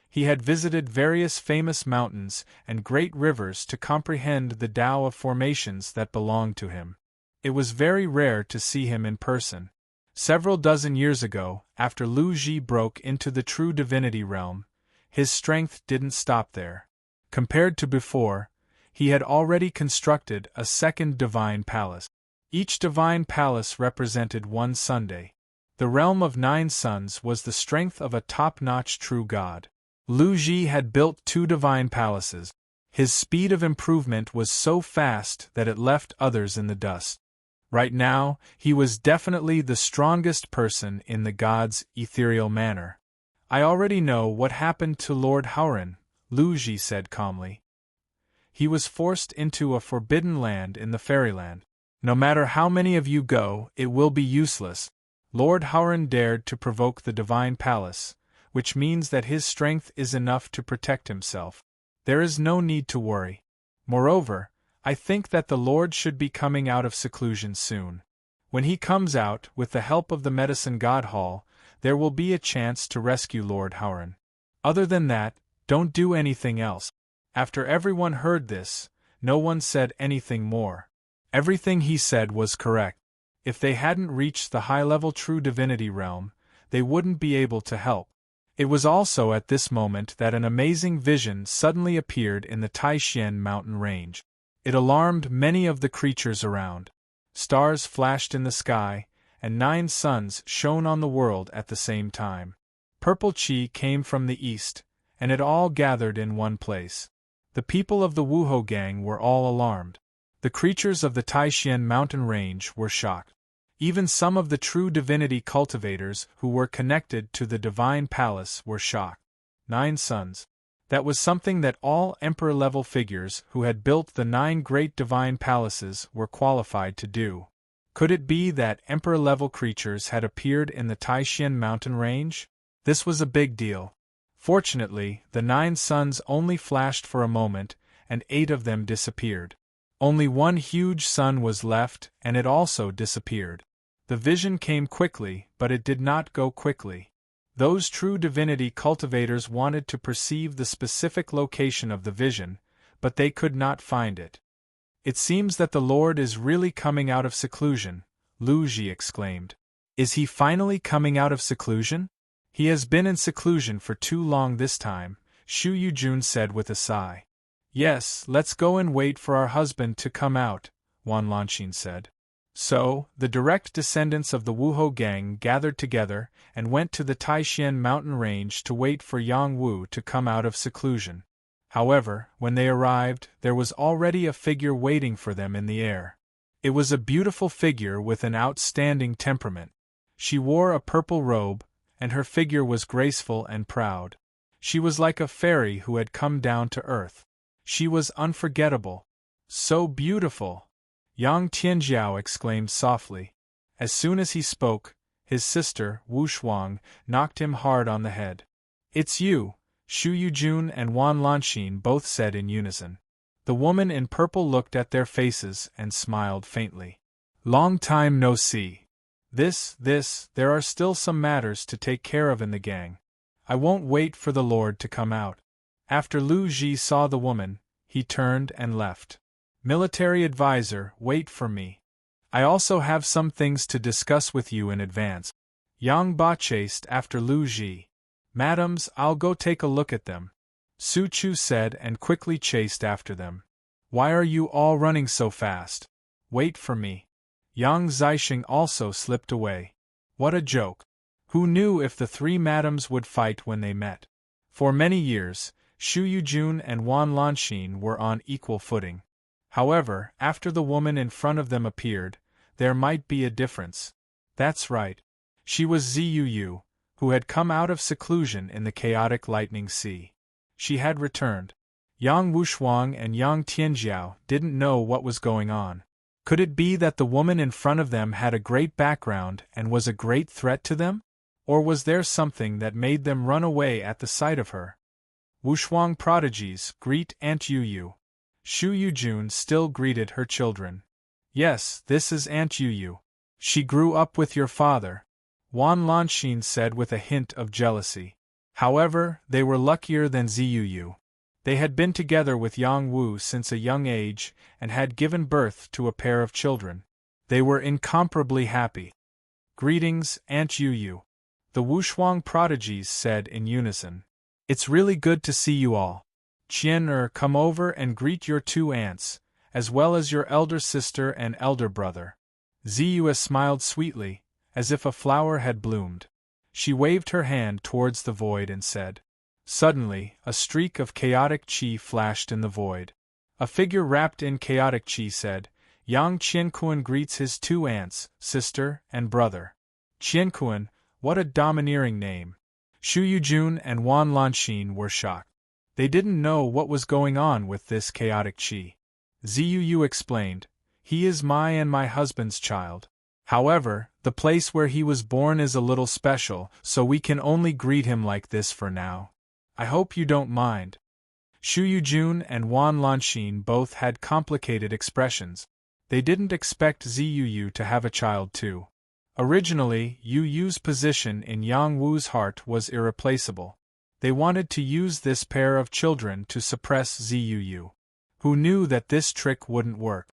He had visited various famous mountains and great rivers to comprehend the Tao of formations that belonged to him. It was very rare to see him in person. Several dozen years ago, after Lu Ji broke into the true divinity realm, his strength didn't stop there. Compared to before, he had already constructed a second divine palace. Each divine palace represented one Sunday. The realm of 9 suns was the strength of a top-notch true god. Lu Ji had built 2 divine palaces. His speed of improvement was so fast that it left others in the dust. Right now, he was definitely the strongest person in the god's ethereal manner. "I already know what happened to Lord Hauren," Lu Ji said calmly. "He was forced into a forbidden land in the fairyland. No matter how many of you go, it will be useless. Lord Hauren dared to provoke the divine palace, which means that his strength is enough to protect himself. There is no need to worry. Moreover, I think that the Lord should be coming out of seclusion soon. When he comes out, with the help of the Medicine God Hall, there will be a chance to rescue Lord Hauren. Other than that, don't do anything else." After everyone heard this, no one said anything more. Everything he said was correct. If they hadn't reached the high-level true divinity realm, they wouldn't be able to help. It was also at this moment that an amazing vision suddenly appeared in the Taishan mountain range. It alarmed many of the creatures around. Stars flashed in the sky, and 9 suns shone on the world at the same time. Purple chi came from the east, and it all gathered in one place. The people of the Wuho gang were all alarmed. The creatures of the Taishan mountain range were shocked. Even some of the true divinity cultivators who were connected to the divine palace were shocked. 9 sons. That was something that all emperor-level figures who had built the 9 great divine palaces were qualified to do. Could it be that emperor-level creatures had appeared in the Taishan mountain range? This was a big deal. Fortunately, the 9 suns only flashed for a moment, and 8 of them disappeared. Only one huge sun was left, and it also disappeared. The vision came quickly, but it did not go quickly. Those true divinity cultivators wanted to perceive the specific location of the vision, but they could not find it. It seems that the Lord is really coming out of seclusion, Lu Ji exclaimed. Is he finally coming out of seclusion? He has been in seclusion for too long this time, Shu Yujun said with a sigh. Yes, let's go and wait for our husband to come out, Wan Lanxin said. So, the direct descendants of the Wuho gang gathered together and went to the Taishan mountain range to wait for Yang Wu to come out of seclusion. However, when they arrived, there was already a figure waiting for them in the air. It was a beautiful figure with an outstanding temperament. She wore a purple robe, and her figure was graceful and proud. She was like a fairy who had come down to earth. She was unforgettable. So beautiful! Yang Tianjiao exclaimed softly. As soon as he spoke, his sister, Wu Shuang, knocked him hard on the head. It's you, Shu Yujun and Wan Lanxin both said in unison. The woman in purple looked at their faces and smiled faintly. Long time no see. There are still some matters to take care of in the gang. I won't wait for the Lord to come out. After Lu Ji saw the woman, he turned and left. Military advisor, wait for me. I also have some things to discuss with you in advance. Yang Ba chased after Lu Ji. Madams, I'll go take a look at them, Su Chu said and quickly chased after them. Why are you all running so fast? Wait for me. Yang Zixing also slipped away. What a joke. Who knew if the 3 madams would fight when they met? For many years, Shu Yujun and Wan Lanxin were on equal footing. However, after the woman in front of them appeared, there might be a difference. That's right. She was Ziyu, who had come out of seclusion in the chaotic lightning sea. She had returned. Yang Wushuang and Yang Tianjiao didn't know what was going on. Could it be that the woman in front of them had a great background and was a great threat to them? Or was there something that made them run away at the sight of her? Wushuang prodigies, greet Aunt Yu. Shu Yujun still greeted her children. Yes, this is Aunt Yu. She grew up with your father, Wan Lanxin said with a hint of jealousy. However, they were luckier than Ziyu. They had been together with Yang Wu since a young age and had given birth to a pair of children. They were incomparably happy. Greetings, Aunt Yu. The Wushuang prodigies said in unison. It's really good to see you all. Qian come over and greet your 2 aunts, as well as your elder sister and elder brother. Ziyu smiled sweetly, as if a flower had bloomed. She waved her hand towards the void and said. Suddenly, a streak of chaotic qi flashed in the void. A figure wrapped in chaotic qi said, Yang Qiankuan greets his 2 aunts, sister, and brother. Qiankuan, what a domineering name. Shu Yujun and Wan Lanxin were shocked. They didn't know what was going on with this chaotic qi. Ziyu explained, he is my and my husband's child. However, the place where he was born is a little special, so we can only greet him like this for now. I hope you don't mind. Shu Yujun and Wan Lanxin both had complicated expressions. They didn't expect Ziyu to have a child too. Originally, Yu Yu's position in Yang Wu's heart was irreplaceable. They wanted to use this pair of children to suppress Ziyu, who knew that this trick wouldn't work.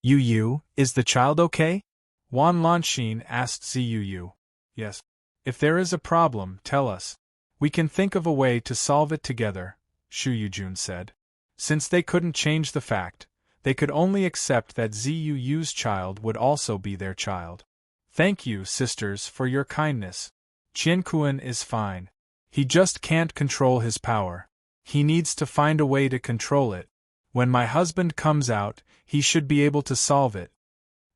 Yu, is the child okay? Wan Lanxin asked Ziyu. Yes. If there is a problem, tell us. We can think of a way to solve it together, Shu Yujun said. Since they couldn't change the fact, they could only accept that Ziyu's child would also be their child. Thank you, sisters, for your kindness. Qiankuan is fine. He just can't control his power. He needs to find a way to control it. When my husband comes out, he should be able to solve it.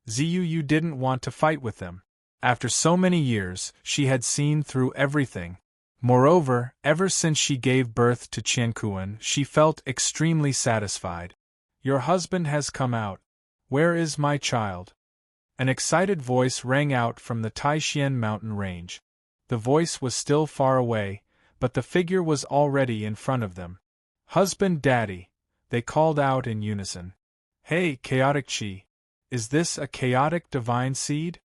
Ziyu didn't want to fight with them. After so many years, she had seen through everything. Moreover, ever since she gave birth to Qiankuan, she felt extremely satisfied. Your husband has come out. Where is my child? An excited voice rang out from the Taixian mountain range. The voice was still far away, but the figure was already in front of them. Husband, daddy, they called out in unison. Hey, chaotic chi. Is this a chaotic divine seed?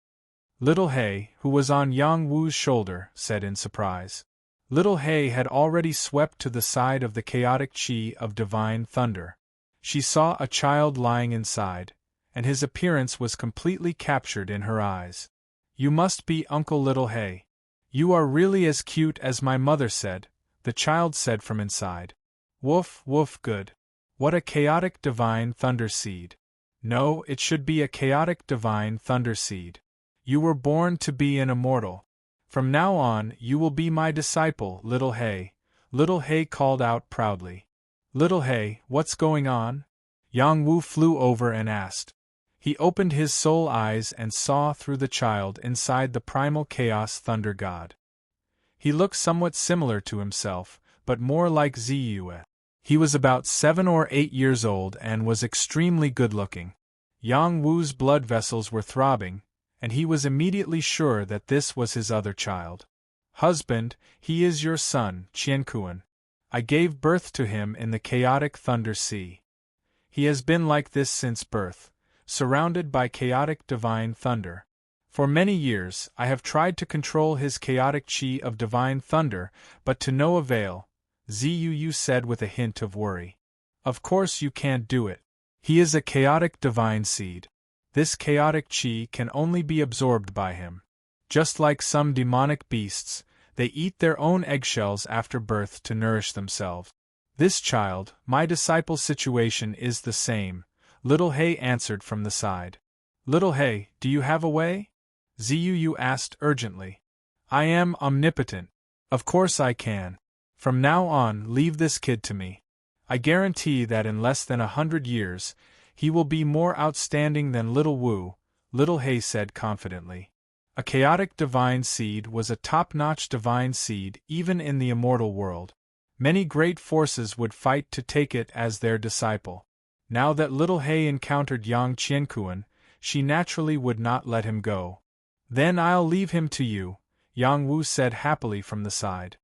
Little He, who was on Yang Wu's shoulder, said in surprise. Little He had already swept to the side of the chaotic chi of divine thunder. She saw a child lying inside, and his appearance was completely captured in her eyes. You must be Uncle Little He. You are really as cute as my mother said, the child said from inside. Woof, woof, good. What a chaotic divine thunder seed. No, it should be a chaotic divine thunder seed. You were born to be an immortal. From now on, you will be my disciple, Little He. Little He called out proudly. Little He, what's going on? Yang Wu flew over and asked. He opened his soul eyes and saw through the child inside the primal chaos thunder god. He looked somewhat similar to himself, but more like Ziyu. He was about 7 or 8 years old and was extremely good-looking. Yang Wu's blood vessels were throbbing, and he was immediately sure that this was his other child. Husband, he is your son, Qiankuan. I gave birth to him in the chaotic thunder sea. He has been like this since birth, surrounded by chaotic divine thunder. For many years, I have tried to control his chaotic chi of divine thunder, but to no avail, Ziyu said with a hint of worry. Of course you can't do it. He is a chaotic divine seed. This chaotic chi can only be absorbed by him. Just like some demonic beasts, they eat their own eggshells after birth to nourish themselves. This child, my disciple's situation is the same, Little He answered from the side. Little He, do you have a way? Ziyu asked urgently. I am omnipotent. Of course I can. From now on, leave this kid to me. I guarantee that in less than 100 years, he will be more outstanding than Little Wu, Little He said confidently. A chaotic divine seed was a top-notch divine seed even in the immortal world. Many great forces would fight to take it as their disciple. Now that Little He encountered Yang Qiankuan, she naturally would not let him go. Then I'll leave him to you, Yang Wu said happily from the side.